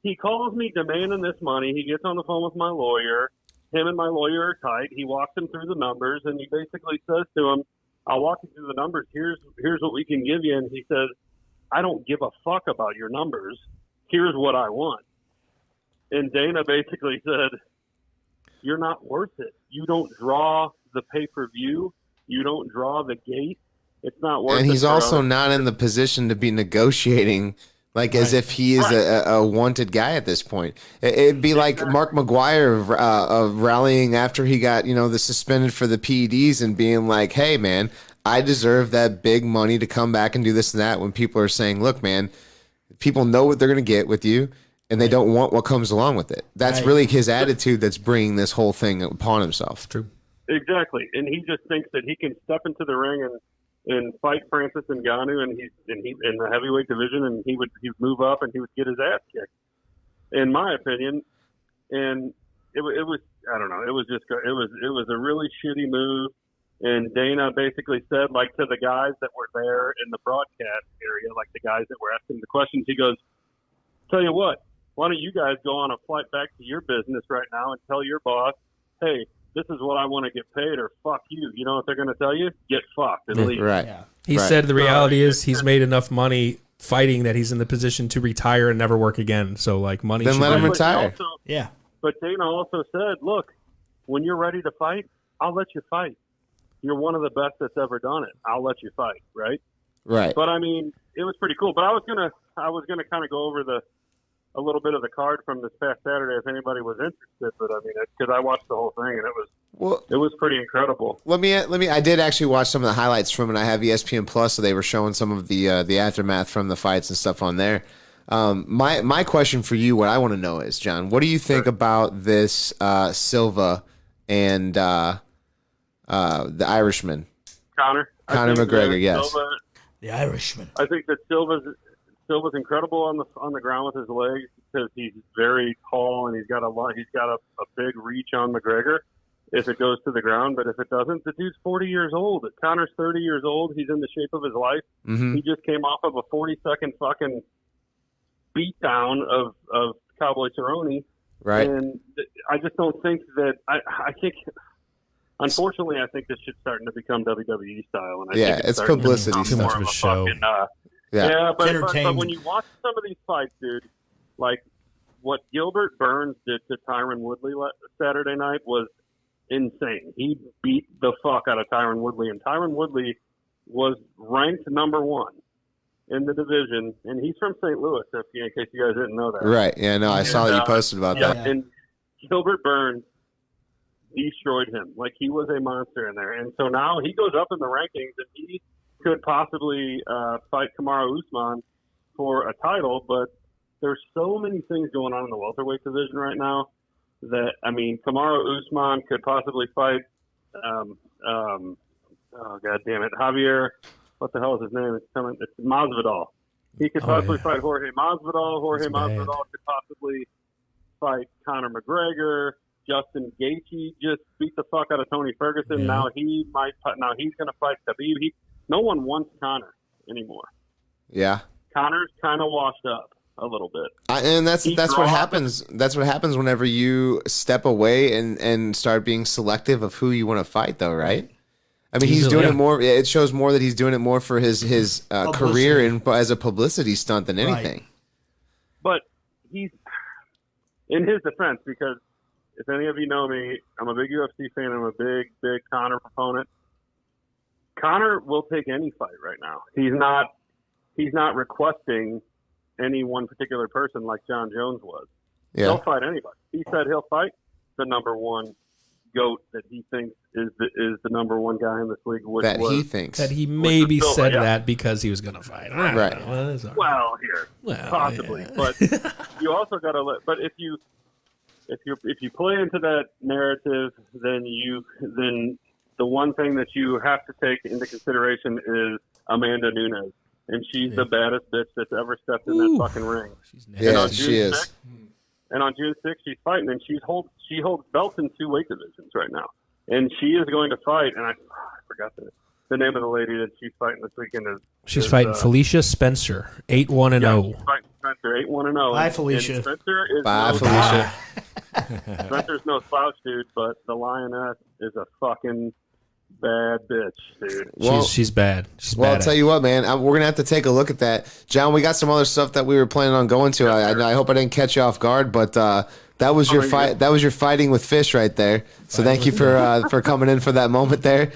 he calls me demanding this money. He gets on the phone with my lawyer. Him and my lawyer are tight. He walks him through the numbers, and he basically says to him, I'll walk you through the numbers. Here's what we can give you. And he says, I don't give a fuck about your numbers. Here's what I want. And Dana basically said, you're not worth it. You don't draw the pay-per-view. You don't draw the gate. It's not worth it. And he's for also others. not in the position to be negotiating as if he is a wanted guy at this point. It'd be like Mark McGuire rallying after he got, the suspended for the PEDs and being like, hey, man, I deserve that big money to come back and do this and that, when people are saying, look, man, people know what they're going to get with you, and they don't want what comes along with it. That's really his attitude that's bringing this whole thing upon himself. True. Exactly, and he just thinks that he can step into the ring and fight Francis Ngannou, and he in the heavyweight division, and he'd move up and he would get his ass kicked, in my opinion. And it was I don't know, it was a really shitty move. And Dana basically said, like, to the guys that were there in the broadcast area, like the guys that were asking the questions, he goes, "Tell you what, why don't you guys go on a flight back to your business right now and tell your boss, hey, this is what I want to get paid, or fuck you." You know what they're going to tell you? Get fucked and leave. Right. Yeah. He said the reality is he's made enough money fighting that he's in the position to retire and never work again. So, like, money Then should let him be- retire. Yeah. But Dana also said, look, when you're ready to fight, I'll let you fight. You're one of the best that's ever done it. I'll let you fight, right? Right. But I mean, it was pretty cool. But I was gonna kind of go over a little bit of the card from this past Saturday if anybody was interested. But I mean, because I watched the whole thing and it was pretty incredible. Let me. I did actually watch some of the highlights from it. I have ESPN Plus, so they were showing some of the aftermath from the fights and stuff on there. My question for you, what I want to know is, John, what do you think about this Silva and the Irishman, Conor McGregor? Yes. Silva, The Irishman. I think that Silva's incredible on the ground with his legs because he's very tall and he's got a big reach on McGregor if it goes to the ground. But if it doesn't, the dude's 40 years old. Conor's 30 years old. He's in the shape of his life. Mm-hmm. He just came off of a 40-second fucking beatdown of Cowboy Cerrone. Right. And I just don't think that I think. Unfortunately, I think this shit's starting to become WWE style, and I think it's starting to publicity become stuff. more Too much of a a show. fucking, Yeah. but entertainment. when you watch some of these fights, dude, like what Gilbert Burns did to Tyron Woodley Saturday night was insane. He beat the fuck out of Tyron Woodley, and Tyron Woodley was ranked number 1 in the division, and he's from St. Louis, in case you guys didn't know that. Right. Yeah. No, I saw that you posted about Yeah, that. and Gilbert Burns destroyed him. Like, he was a monster in there. And so now he goes up in the rankings, and he could possibly fight Kamaru Usman for a title, but there's so many things going on in the welterweight division right now that, I mean, Kamaru Usman could possibly fight, oh, God damn it, Javier, what the hell is his name? It's Masvidal. He could possibly fight Jorge Masvidal. Jorge Masvidal could possibly fight Conor McGregor. Justin Gaethje just beat the fuck out of Tony Ferguson. Yeah. Now he's going to fight Khabib. No one wants Conor anymore. Yeah. Conor's kind of washed up a little bit. And that's what draws- happens. That's what happens whenever you step away and start being selective of who you want to fight, though, right? I mean, he's doing it more. It shows more that he's doing it more for his career and as a publicity stunt than anything. Right. But he's, in his defense, because if any of you know me, I'm a big UFC fan. I'm a big Conor proponent. Conor will take any fight right now. He's not requesting any one particular person like John Jones was. Yeah. He'll fight anybody. He said he'll fight the number 1 GOAT that he thinks is the number 1 guy in this league. Which That was, he thinks. That he maybe Silva, said yeah. that because he was going to fight. I don't Right. know. Well, it's all right. Well, here, Well, possibly, yeah. but you also got to let. But if you play into that narrative, then the one thing that you have to take into consideration is Amanda Nunes, and she's the baddest bitch that's ever stepped in that fucking ring. She's Yeah, And on she June is. 6th And on June 6th, she's fighting, and she holds belts in 2 weight divisions right now, and she is going to fight. And I forgot the name of the lady that she's fighting this weekend. She's fighting Felicia Spencer, 8-1-0. She's fighting Spencer, 8-1-0. Bye, And Felicia. Spencer is Bye, no Felicia. Spencer's no slouch, dude, but the Lioness is a fucking bad bitch, dude. Well, she's bad. She's Well, bad. I'll tell you what, man. We're gonna have to take a look at that, John. We got some other stuff that we were planning on going to. I hope I didn't catch you off guard, but That was your my fight. God. That was your fighting with fish right there. So thank you for coming in for that moment there.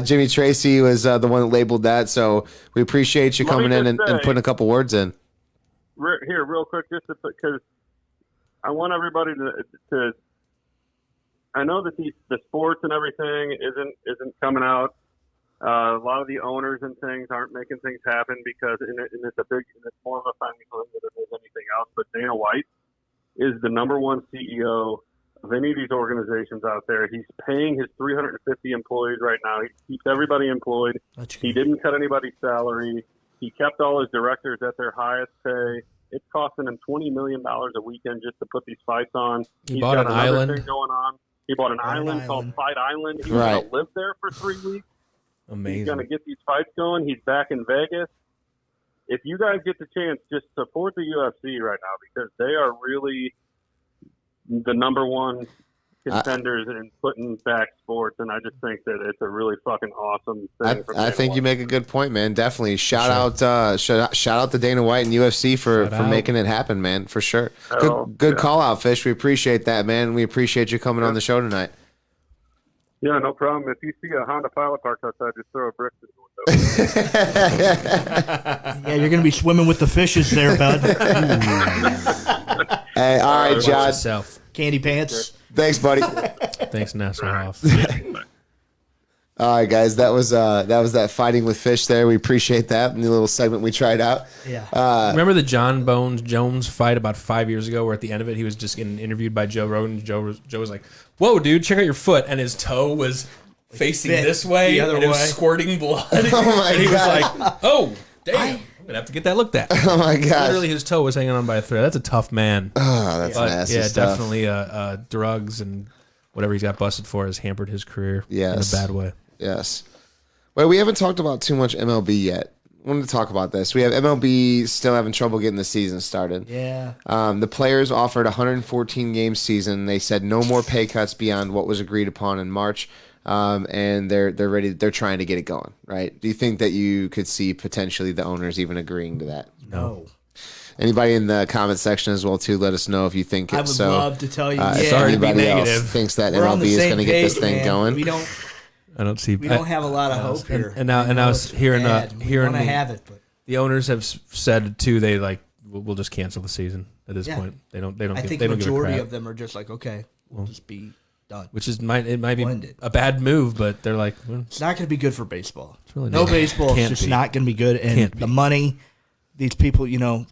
Jimmy Tracy was the one that labeled that. So we appreciate you Let me coming in just and say- putting a couple words in. Here, real quick, just because I want everybody to. I know that the sports and everything isn't coming out. A lot of the owners and things aren't making things happen because it's more of a financial thing than it is anything else. But Dana White is the number one CEO of any of these organizations out there. He's paying his 350 employees right now. He keeps everybody employed. That's He good. didn't cut anybody's salary. He kept all his directors at their highest pay. It's costing him $20 million a weekend just to put these fights on. He bought got an another island. thing going on. He bought an island called island. Fight Island. He's Right. going to live there for 3 weeks. He's Amazing. going to get these fights going. He's back in Vegas. If you guys get the chance, just support the UFC right now because they are really the number one contenders in putting back sports, and I just think that it's a really fucking awesome thing. I think you make a good point, man. Definitely. Shout out to Dana White and UFC for out. making it happen, man. For sure. Oh, Good yeah. call out, Fish. We appreciate that, man. We appreciate you coming on the show tonight. Yeah, no problem. If you see a Honda Pilot parked outside, just throw a brick through the window. Yeah, you're going to be swimming with the fishes there, bud. Hey, all right, Watch John. yourself. Candy pants. Thanks, buddy. Thanks, Nasserhoff. All right, guys. That was that fighting with fish there. We appreciate that. New little segment we tried out. Yeah. Remember the John Bones Jones fight about 5 years ago, where at the end of it he was just getting interviewed by Joe Rogan. Joe was like, "Whoa, dude, check out your foot," and his toe was facing Fit this way, the other and it was way. squirting blood. Oh my and he God. was like, "Oh, damn, I'm gonna have to get that looked at." Oh my gosh. Literally, his toe was hanging on by a thread. That's a tough man. Oh, that's But nasty yeah, stuff. definitely drugs and whatever he's got busted for has hampered his career Yes. in a bad way. Yes. Well, we haven't talked about too much MLB yet. I wanted to talk about this. We have MLB still having trouble getting the season started. Yeah. The players offered a 114-game season. They said no more pay cuts beyond what was agreed upon in March, and they're ready. They're trying to get it going. Right? Do you think that you could see potentially the owners even agreeing to that? No. Anybody in the comment section as well too? Let us know if you think I it's would so. love to tell you. If Sorry to be anybody else negative. thinks that We're on MLB the is same going to get this page, thing man. going, We don't. I don't see. We don't have a lot of hope here. and now I it's know hearing bad. We hearing want to the- have it, but The owners have said too. They like we'll just cancel the season at this Yeah. point. They don't. I Give, think they the don't give a majority crap. of them are just like, okay, we'll just be done. Which is it might be Blended. a bad move, but they're like, well, It's not going to be good for baseball. really No not. baseball is Can't just be. not going to be good. And Can't the be. money, these people,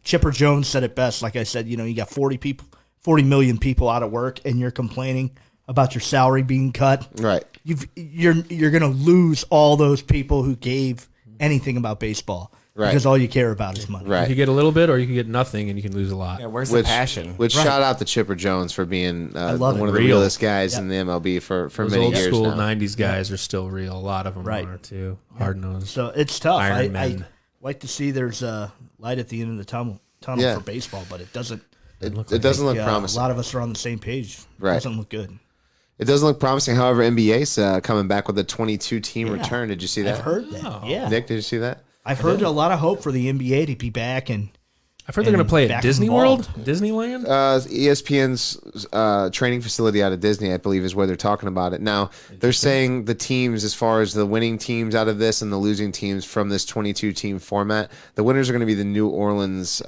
Chipper Jones said it best. Like I said, you got 40 million people out of work, and you're complaining about your salary being cut. right? You're going to lose all those people who gave anything about baseball Right. because all you care about is money. You Right. could get a little bit, or you could get nothing, and you can lose a lot. Yeah, where's Which, the passion? which Right. shout out to Chipper Jones for being love one it. of the Real. realest guys Yep. in the MLB for Those many old years school now. '90s guys are still real. A lot of them Right. are too. Hard nosed. So it's tough. Iron I Men. like to see there's a light at the end of the tunnel Yeah. for baseball, but it doesn't. It doesn't look A promising. lot of us are on the same page. Right. It doesn't look good. It doesn't look promising. However, NBA's coming back with a 22-team return. Did you see that? I've heard that. Yeah. Nick, did you see that? I've heard a lot of hope for the NBA to be back and I've heard they're going to play at back Disney World, involved. Disneyland. ESPN's training facility out of Disney, I believe, is where they're talking about it. Now, they're saying the teams, as far as the winning teams out of this and the losing teams from this 22-team format, the winners are going to be the New Orleans,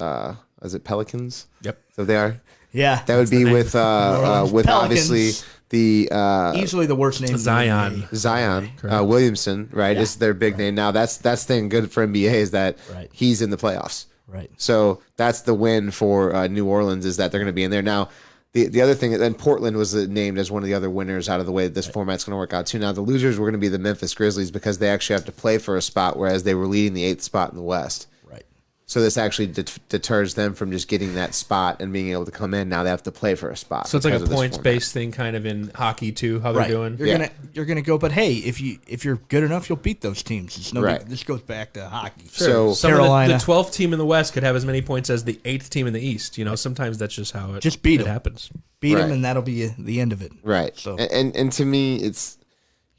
is it Pelicans? Yep. So they are. yeah, That would be with Orleans with Pelicans. obviously the easily the worst name. in the Zion. NBA. Zion Williamson, right? Yeah. Is their big name. Now that's thing good for NBA is that Right. he's in the playoffs. Right. So that's the win for New Orleans is that they're going to be in there. Now, the other thing, then Portland was named as one of the other winners out of the way that this format's going to work out too. Now, the losers were going to be the Memphis Grizzlies because they actually have to play for a spot, whereas they were leading the 8th spot in the West. Right. So this actually deters them from just getting that spot and being able to come in. Now they have to play for a spot. So it's like because a of this points format. based thing, kind of in hockey too. How they're Right. doing. You're gonna go, but hey, if you're good enough, you'll beat those teams. It's no Right. big, this goes back to hockey. So Some Carolina. of the 12th team in the West could have as many points as the 8th team in the East. Sometimes that's just how it Just beat it 'em. happens. Beat Right. them, and that'll be the end of it. Right. So- And to me, it's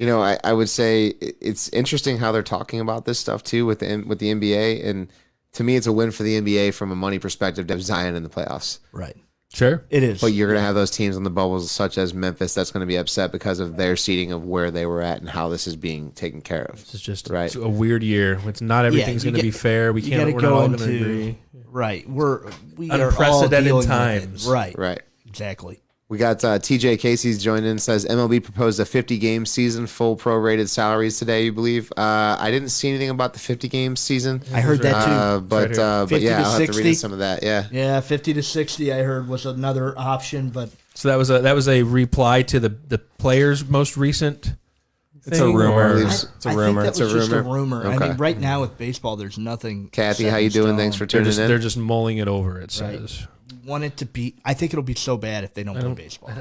I would say it's interesting how they're talking about this stuff too with the NBA. And to me, it's a win for the NBA from a money perspective to have Zion in the playoffs. Right. Sure. It is. But you're going to have those teams on the bubbles, such as Memphis, that's going to be upset because of their seeding of where they were at and how this is being taken care of. This is just Right. it's a weird year. It's not everything's you going to be fair. We you can't. gotta We're not all going to into- agree. Right. We are all Unprecedented dealing with it. times. Right. Right. Exactly. We got TJ Casey's joined in, says MLB proposed a 50-game season, full prorated salaries today, you believe? I didn't see anything about the 50-game season. I heard that too. But yeah, 50 to I'll have to 60? read some of that. Yeah. Yeah, 50 to 60 I heard was another option, but So that was a reply to the players' most recent. It's a thing, rumor. or- It's a I rumor. think that was just a rumor. I Okay. mean, right now with baseball, there's nothing. Kathy, set how in you doing? stone. Thanks for They're tuning in. just mulling it over. It says. Want it to be? I think it'll be so bad if they don't play baseball.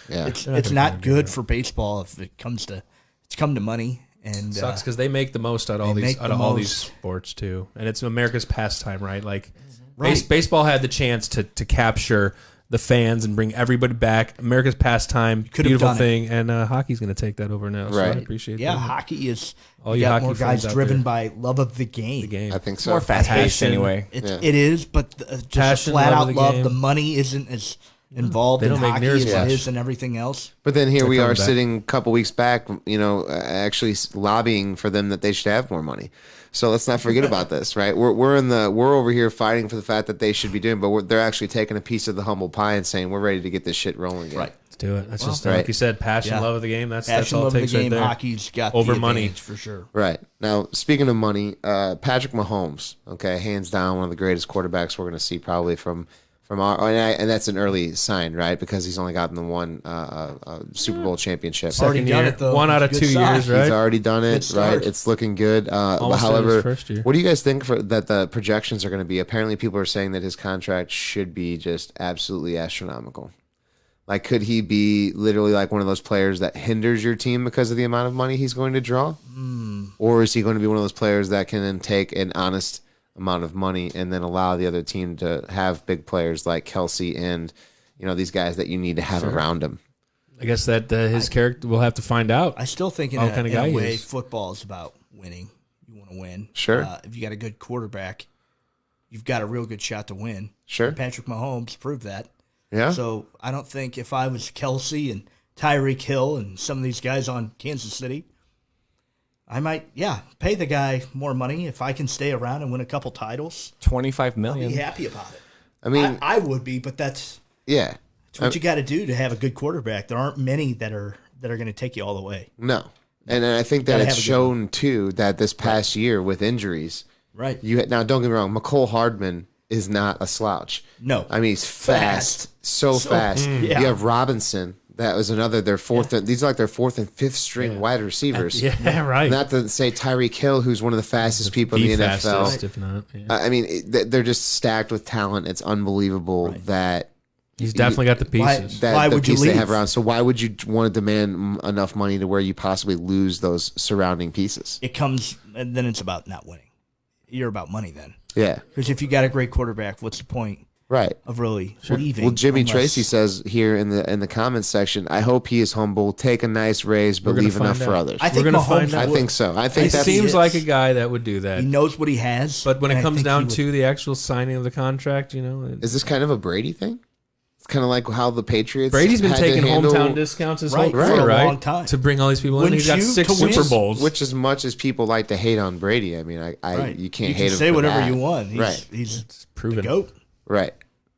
Yeah. It's not good for baseball if it comes to money and Sucks because they make the most out of all they these make the all these most. sports too, and it's America's pastime, right? Like, Right. baseball had the chance to capture the fans and bring everybody back. America's pastime, Could have beautiful done it. thing, and hockey's going to take that over now. So I Right. appreciate yeah, that. hockey is. All You you got hockey more fans guys out driven there. by love of the game. The game. I think so. More fast paced Passion. anyway. Yeah. It is, but just Passion, a flat love out of the love. game. The money isn't as involved They in don't make hockey near as as it much. is in everything else. But then here we coming are back. sitting a couple weeks back, actually lobbying for them that they should have more money. So let's not forget about this, right? We're over here fighting for the fact that they should be doing, but they're actually taking a piece of the humble pie and saying we're ready to get this shit rolling again. Right. Let's do it. That's just right. like you said, passion, Yeah. love of the game. That's Passion, all it love of the takes game. right there. Hockey's got Over the money. advantage for sure. Right. Now, speaking of money, Patrick Mahomes, okay, hands down one of the greatest quarterbacks we're going to see probably from our and that's an early sign, right? Because he's only gotten the one Super Bowl championship. Already Second done year, it, though. one out of Good 2 sign. years, He's right? already done Good it, start. right? It's looking good. Almost in However, his first year. what do you guys think that the projections are going to be? Apparently, people are saying that his contract should be just absolutely astronomical. Like, could he be literally like one of those players that hinders your team because of the amount of money he's going to draw? Or is he going to be one of those players that can then take an honest amount of money and then allow the other team to have big players like Kelsey and these guys that you need to have around him? I guess that his character we'll have to find out. I still think in What a, kind of in guy a he way, is. football is about winning. You want to win. Sure. If you got a good quarterback, you've got a real good shot to win. Sure. Patrick Mahomes proved that. Yeah. So I don't think if I was Kelsey and Tyreek Hill and some of these guys on Kansas City, I might, pay the guy more money if I can stay around and win a couple titles. 25 I'll million. be happy about it. I mean, I would be, but that's yeah. what you got to do to have a good quarterback. There aren't many that are going to take you all the way. No. And I think that Gotta it's have a good shown too that this past year with injuries, Right. now don't get me wrong, McCole Hardman is not a slouch. No. I mean he's fast, so fast. yeah. You have Robinson, that was another their fourth. These are like their fourth and fifth string wide receivers. Yeah, right. Not to say Tyreek Hill, who's one of the fastest people in the NFL. fastest, if not. Yeah. I mean, they're just stacked with talent. It's unbelievable that He's definitely got the pieces. Why the would you piece they leave? have around. So why would you want to demand enough money to where you possibly lose those surrounding pieces? It comes, and then it's about not winning. You're about money then. Yeah, Because if you got a great quarterback, what's the point right. of really leaving? Well, Jimmy unless- Tracy says here in the comments section, I hope he is humble, take a nice raise, but We're gonna leave enough find for out. others. I think We're gonna Mahomes find out. I would. think so. I think He that's seems is. like a guy that would do that. He knows what he has. But when and it I comes think down he would. to the actual signing of the contract, Is this kind of a Brady thing? It's kind of like how the Patriots. Brady's been had to taking handle- hometown discounts his Right, whole for career, a right? long time. To bring all these people in. Wouldn't He's got you, 6 to win? Super Bowls. Which, as much as people like to hate on Brady, I mean, I Right. you can't you hate can him. say for whatever that. you want. He's Right, proven. the GOAT. right.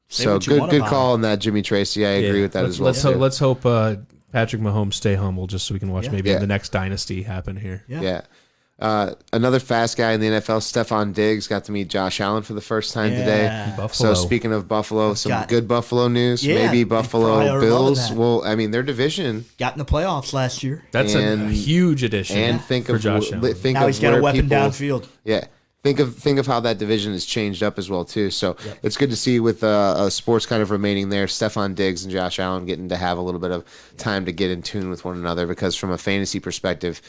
Say So what you want good about call him. on that, Jimmy Tracy. I agree with that as well. too. Let's hope Patrick Mahomes stay humble, just so we can watch maybe Yeah. the next dynasty happen here. Yeah. Another fast guy in the NFL, Stephon Diggs, got to meet Josh Allen for the first time today. Yeah. Buffalo. So speaking of Buffalo, some got- good Buffalo news. Yeah, Maybe they Buffalo probably are Bills. loving that. Well, I mean, their division. Got in the playoffs last year. That's a And- huge addition. And think for of Josh Allen. think Now of he's got a where weapon people, downfield. Yeah. Think of how that division has changed up as well too. So it's good to see with sports kind of remaining there. Stephon Diggs and Josh Allen getting to have a little bit of time to get in tune with one another, because from a fantasy perspective,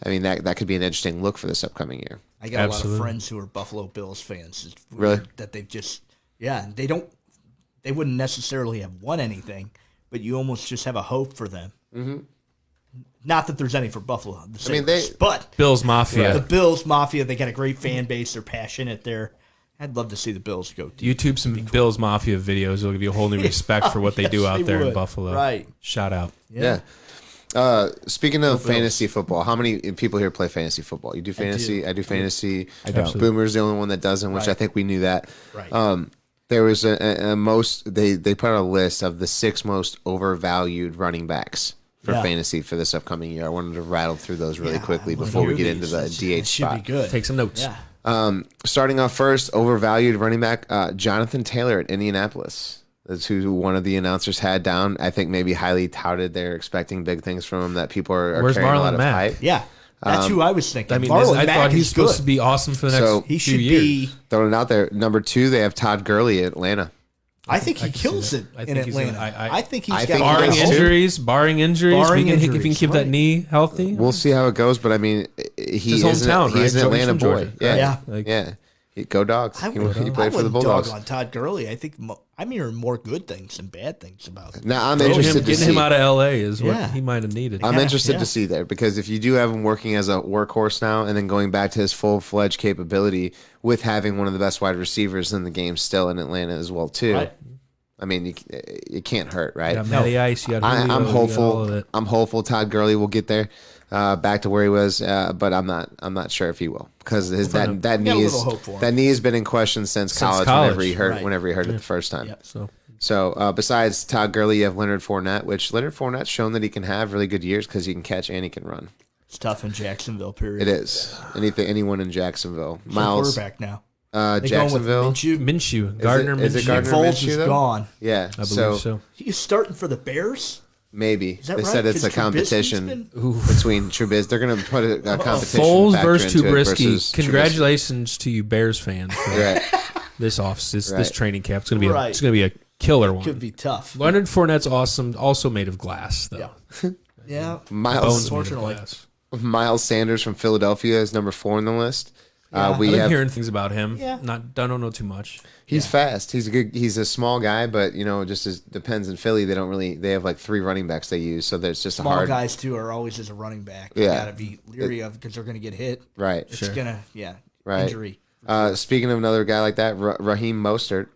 I mean that could be an interesting look for this upcoming year. I got a lot Absolutely. of friends who are Buffalo Bills fans. It's Really? weird that they've just they wouldn't necessarily have won anything, but you almost just have a hope for them. Mm-hmm. Not that there's any for Buffalo. I mean, they- but Bills Mafia. the Bills Mafia, they got a great fan base. They're passionate. They're I'd love to see the Bills go deep. YouTube some Bills Mafia videos. It'll give you a whole new respect for what they do Yes, out they there in would. Buffalo. Right. Shout out. Yeah. Speaking of fantasy football, how many people here play fantasy football? You do fantasy? I do fantasy. don't. Boomer's the only one that doesn't, which I think we knew that. Right. There was a most they put out a list of the 6 most overvalued running backs for Yeah. fantasy for this upcoming year. I wanted to rattle through those really quickly I wanna before we hear get into these. the That DH should spot. be good. Take some notes. Yeah. Starting off first, overvalued running back Jonathan Taylor at Indianapolis. That's who one of the announcers had down. I think maybe highly touted. They're expecting big things from him. That people are Where's carrying a lot Marlon of Mack? hype. Yeah. That's who I was thinking. I mean, Marlon I Mack thought he's is supposed good. to be awesome for the next So- He few should years. be. Throwing it out there. Number 2, they have Todd Gurley at Atlanta. I think he kills it I in think he's gonna- Atlanta. I I think he's I got think he Barring does too. injuries, Barring if he can injuries, keep that right. knee healthy. We'll see how it goes, but I mean, he his is hometown, he is right? an He's Atlanta from boy. Georgia. Yeah, Yeah. Like- yeah. Go Dogs. I He would, played for the Bulldogs. dog on Todd Gurley. I think I'm hearing more good things than bad things about him. Now I'm Getting interested to him see. out of LA is what Yeah. he might have needed. I'm Yeah, interested yeah. to see there because if you do have him working as a workhorse now and then going back to his full-fledged capability with having one of the best wide receivers in the game still in Atlanta as well too. Right. I mean, it can't hurt, right? You got Matty Ice. You got Julio, I'm you got all of hopeful. it. I'm hopeful Todd Gurley will get there, back to where he was, but I'm not sure if he will because that got a knee is little hope for him. that knee has been in question since college. college, Whenever he hurt it the first time. Yep. So besides Todd Gurley, you have Leonard Fournette, which Leonard Fournette's shown that he can have really good years because he can catch and he can run. It's tough in Jacksonville. Period. It is anyone in Jacksonville. He's a Miles, quarterback now. They going with Jacksonville. Minshew. Minshew, Gardner is it Minshew. Gardner Foles Minshew, is though? gone. Yeah, I believe so. He's starting for the Bears. Maybe Is that they right? said it's a 'Cause Trubisky's competition been- between Trubisky. They're going to put a competition. Foles factor versus into it Trubisky. versus Congratulations to you Bears fans for Trubisky. Right. this off this Right. training camp. It's gonna be Right. it's gonna be a killer one. Could be tough. Leonard Fournette's awesome, also made of glass though. Yeah. Yeah. Miles Bones made of Unfortunately. glass. Miles Sanders from Philadelphia is number 4 on the list. I've We been have hearing things about him. Yeah. Don't know too much. he's fast. He's a good. He's a small guy, but just as depends in Philly. They don't really. They have like 3 running backs they use, so there's just a Small hard. guys too are always as a running back. You Yeah. got to be leery of because they're going to get hit. Right. It's gonna Right. injury. Speaking of another guy like that, Raheem Mostert.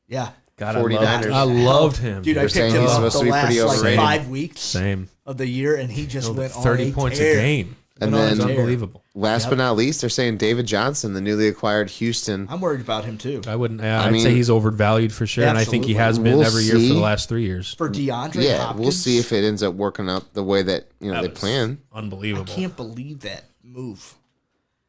Yeah. God, 49ers. I loved him. Dude, I They're picked saying him he's up supposed the to be last pretty like overrated. 5 weeks Same. of the year, and he just went 30 on points tear. a game. And Went on then a tear. Unbelievable. Last but not least, they're saying David Johnson, the newly acquired Houston. I'm worried about him too. I wouldn't. I I'd mean- say he's overvalued for sure, and I think he has been We'll every year for see. the last 3 years. For DeAndre Yeah, Hopkins, we'll see if it ends up working up the way that they was plan. I Unbelievable. can't believe that move.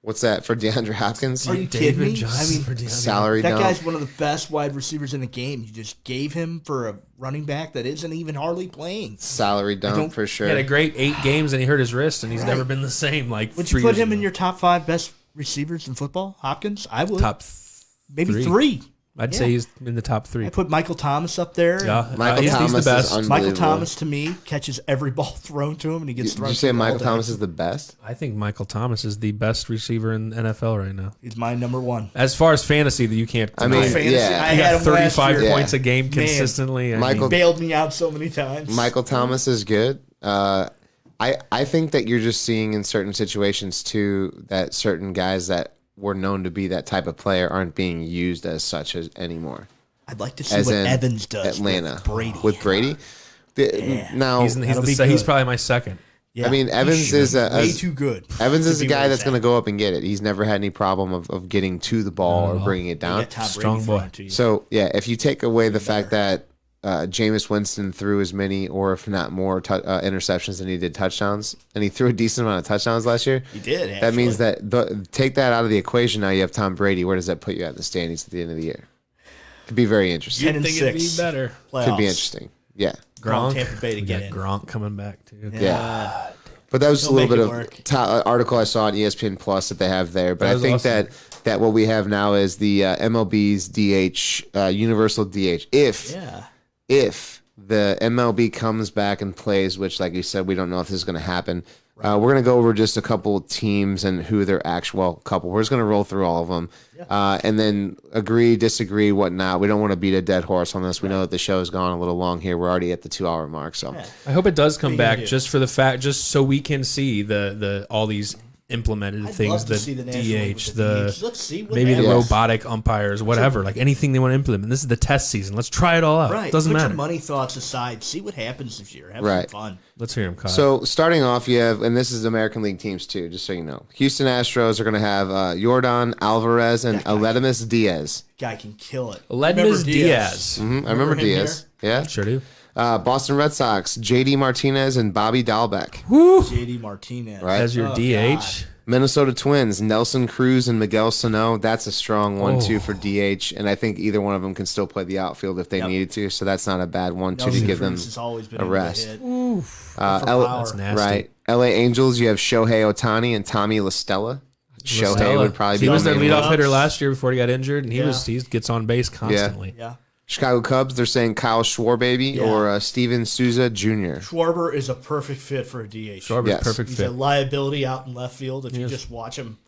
What's that for DeAndre Hopkins? Are you David kidding me? Johnson I for mean, DeAndre. Salary that dump. guy's one of the best wide receivers in the game. You just gave him for a running back that isn't even hardly playing. Salary dump don't- for He sure. had a great 8 games, and he hurt his wrist, and he's Right. never been the same. Like, Would 3 you put years him in ago. your top 5 best receivers in football? Hopkins? I would. top? Maybe 3. 3. I'd Yeah. say he's in the top 3. I put Michael Thomas up there. Yeah, Michael he's Thomas the is best. unbelievable. Michael Thomas to me catches every ball thrown to him, and he gets Did thrown. you say to him all Michael day. Thomas is the best? I think Michael Thomas is the best receiver in the NFL right now. He's my number 1. As far as fantasy, that you can't. I mean, deny. Fantasy, yeah. I he had got him last 35 year. points a game Man. consistently. I Michael- mean, Bailed me out so many times. Michael Thomas is good. I think that you're just seeing in certain situations too that certain guys that were known to be that type of player aren't being used as such as anymore. I'd like to see As what in Evans does Atlanta with Brady. With Brady. Now, he's That'll be he's good. probably my second. Yeah, I mean, he Evans should. is a- way too good. Evans to is a be guy where that's he's going to at. go up and get it. He's never had any problem of getting to the ball or bringing it You down. got Tom Brady Strong boy. throwing to you. So yeah, if you take away the fact that Jameis Winston threw as many, or if not more, interceptions than he did touchdowns, and he threw a decent amount of touchdowns last year. He did. That means actually. that take that out of the equation. Now you have Tom Brady. Where does that put you at in the standings at the end of the year? Could be very interesting. 10 and think it'd be 6 better. playoffs. Could be interesting. Yeah, Gronk, Tampa Bay to We get got in. Gronk coming back too. yeah. But that was just a He'll little make bit it of work. article I saw on ESPN Plus that they have there. But That I was think awesome. that what we have now is the MLB's DH, universal DH. If the MLB comes back and plays, which, like you said, we don't know if this is going to happen. We're going to go over just a couple teams and who they're couple. We're just going to roll through all of them, and then agree, disagree, whatnot. We don't want to beat a dead horse on this. We know that the show has gone a little long here. We're already at the 2-hour mark, so I hope it does come you back, gonna do? just for the fact, just so we can see the all these implemented I'd things, love to the see the National League DH, with the DH. Let's see what maybe the happens. robotic umpires, whatever, like anything they want to implement. This is the test season. Let's try it all out. Right. Doesn't Put matter. your money thoughts aside. See what happens this year. Have Right. some fun. Let's hear him, Kyle. So starting off, you have, and this is American League teams too, just so you know. Houston Astros are going to have Yordan Alvarez and Aledmus Diaz. Guy can kill it. Aledmus Remember Diaz. I remember him Diaz. Yeah. Sure do. Boston Red Sox, JD Martinez and Bobby Dahlbeck. JD Martinez. Right. As your Oh, DH. Minnesota Twins, Nelson Cruz and Miguel Sano. That's a strong 1-2 for DH, and I think either one of them can still play the outfield if they needed to. So that's not a bad 1-2 to Nelson give them Cruz has always been a able to rest. hit. For power. nasty. Right. LA Angels, you have Shohei Otani and Tommy La Stella. Shohei would probably be He was the their main leadoff one. hitter last year before he got injured, and he Yeah. gets on base constantly. Yeah. Chicago Cubs, they're saying Kyle Schwarbaby Yeah. or Steven Souza Jr. Schwarber is a perfect fit for a DH. Schwarber's Yes. perfect He's fit. a liability out in left field. If you Yes. just watch him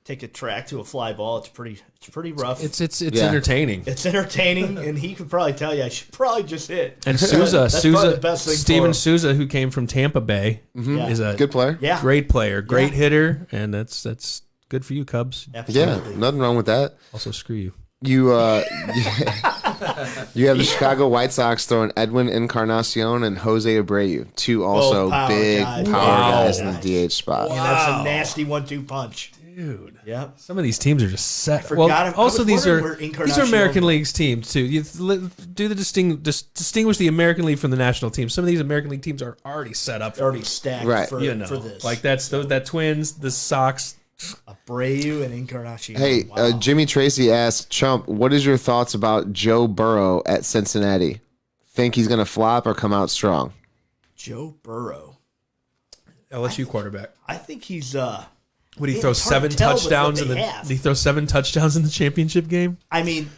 take a track to a fly ball, it's pretty rough. It's Yeah. entertaining. It's entertaining, and he could probably tell you I should probably just hit. And Souza, That's probably the best thing for Steven him. Souza, who came from Tampa Bay, Yeah. is a Good player. Yeah, great player, great Yeah. hitter, and that's good for you, Cubs. Yeah, absolutely. nothing wrong with that. Also, screw you. You you have the Chicago White Sox throwing Edwin Encarnacion and Jose Abreu, two also power big guys. power Wow. guys in the DH spot. And that's a nasty 1-2 punch. Dude. Yep. Some of these teams are just set. forgot Well, him. I also was these wondering are where these are Encarnacion- American Leagues teams too. You do the distinguish the American League from the national team. Some of these American League teams are already set up. They're already stacked Right. for, You know, for this. like that Twins, the Sox. Abreu and Encarnacion. Hey, Wow. Jimmy Tracy asked Chump, "What is your thoughts about Joe Burrow at Cincinnati? Think he's going to flop or come out strong?" Joe Burrow. LSU quarterback. I think he's Would he Yeah, throw it's hard to 7 tell with touchdowns what in they the? have. Did he throw 7 touchdowns in the championship game? I mean,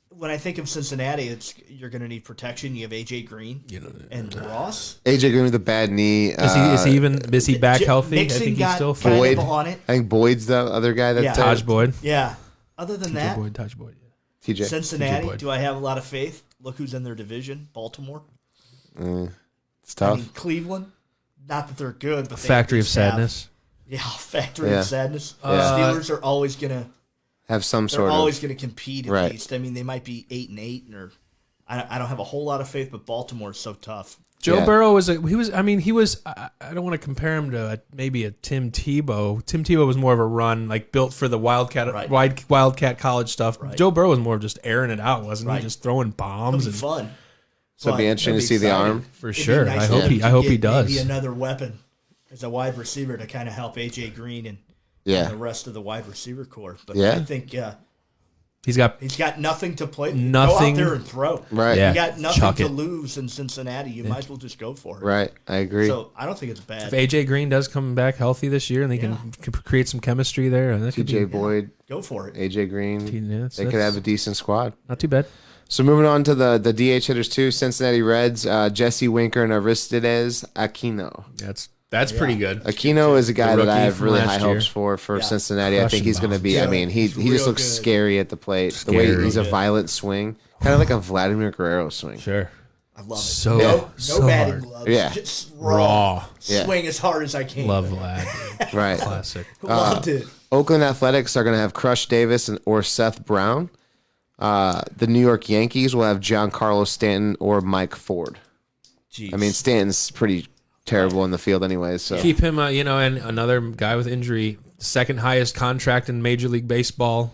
when I think of Cincinnati, you're going to need protection. You have AJ Green and Ross. AJ Green with a bad knee. Is he back healthy? Mixon I think he's got still kind fine. Boyd. of on it. I think Boyd's the other guy that's Yeah. there. Taj Boyd. Yeah. Other than that, Taj Boyd. TJ. Cincinnati, Boyd. do I have a lot of faith? Look who's in their division. Baltimore. It's tough. I mean, Cleveland. Not that they're good, but they Factory at of least have- Sadness. Yeah, factory Yeah. of sadness. Yeah. Steelers are always gonna. Have some They're sort always of. going to compete at Right. least. I mean, they might be 8-8, or I don't have a whole lot of faith, but Baltimore's so tough. Joe Yeah. Burrow was I don't want to compare him to maybe a Tim Tebow. Tim Tebow was more of a run, like built for the Wildcat college stuff. Right. Joe Burrow was more of just airing it out, wasn't Right. he? Just throwing It'll bombs be and fun. So it'd be But interesting to it'll see the exciting. arm. for It'd be sure. nice I for hope them he to I hope he get does. Maybe another weapon as a wide receiver to kind of help AJ Green and Yeah. the rest of the wide receiver core. But Yeah. I think He's got he's got nothing to play. Nothing. Go out there and throw. Right. Yeah. You got nothing Chuck to it. lose in Cincinnati. You might as well just go for it. Right. I agree. So I don't think it's bad. if AJ Green does come back healthy this year and they can create some chemistry there, and that could TJ be Boyd, Go for it. AJ Green. Yeah, They could have a decent squad. not too bad. So moving on to the DH hitters too, Cincinnati Reds, Jesse Winker and Aristides Aquino. That's pretty good. Aquino is a guy The that I rookie have from really last high year. hopes for Yeah. Cincinnati. I think Crushing he's going to be. bombs. I mean, he He's just real looks good. scary at the plate. The way Scary. he's a Good. violent swing, kind of like a Vladimir Guerrero swing. Sure. I love it. So no so batting hard. gloves. Yeah. Just Raw. Yeah. Swing as hard as I can. Love Vlad. Right. Classic. Loved it. Oakland Athletics are going to have Crush Davis or Seth Brown. The New York Yankees will have Giancarlo Stanton or Mike Ford. Jeez. I mean, Stanton's pretty terrible in the field anyways. So Keep him, and another guy with injury, second highest contract in Major League Baseball,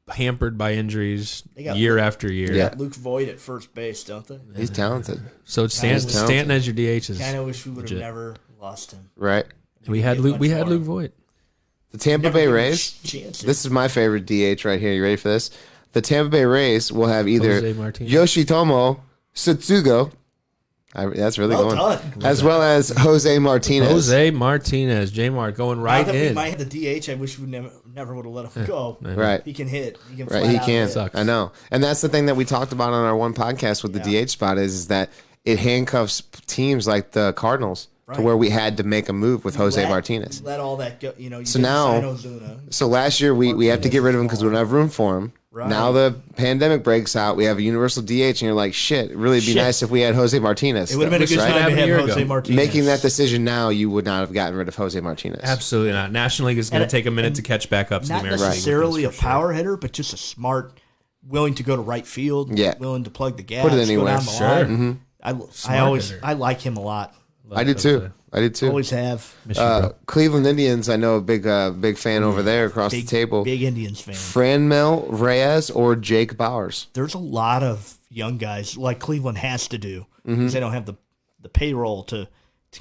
hampered by injuries They got year after year. Yeah. Luke Voigt at first base, don't they? he's talented, So Stanton as your DH is. Kind of wish we would have legit. never lost him. right? We had get Luke. much We had for Luke him. Voigt. The Tampa Never Bay give him a Rays. chance. This is my favorite DH right here. You ready for this? The Tampa Bay Rays will have either Jose Martinez. Yoshitomo Satsugo. That's really Well going. done. As well as Jose Martinez. Jose Martinez, J-Mart going Now right that we in. might have the DH, I wish we never would have let him go. Right. He can hit. He can Right, flat he out can. hit. Sucks. I know, and that's the thing that we talked about on our one podcast with the DH spot is that it handcuffs teams like the Cardinals to Right. where we had to make a move with Jose Martinez. Let all that go. You know. You So didn't now- sign Ozuna. So last year we have to get rid of him because we don't have room for him. Now the pandemic breaks out. We have a universal DH, and you're like, shit, it'd really be nice if we had Jose Martinez. It would have been a good right? time to Happened a have year Jose ago. Martinez. Making that decision now, you would not have gotten rid of Jose Martinez. Absolutely not. National League is going to take a minute to catch back up to the Not American League. necessarily a with this, for sure. power hitter, but just a smart, willing to go to right field, Yeah. willing to plug the gas, Put it go anywhere. down the Sure. line. hitter. I like him a lot. I do too. I do too. Always have. Cleveland Indians, I know a big fan over there across the table. Big Indians fan. Franmil Reyes or Jake Bowers? There's a lot of young guys like Cleveland has to do Mm-hmm. because they don't have the payroll to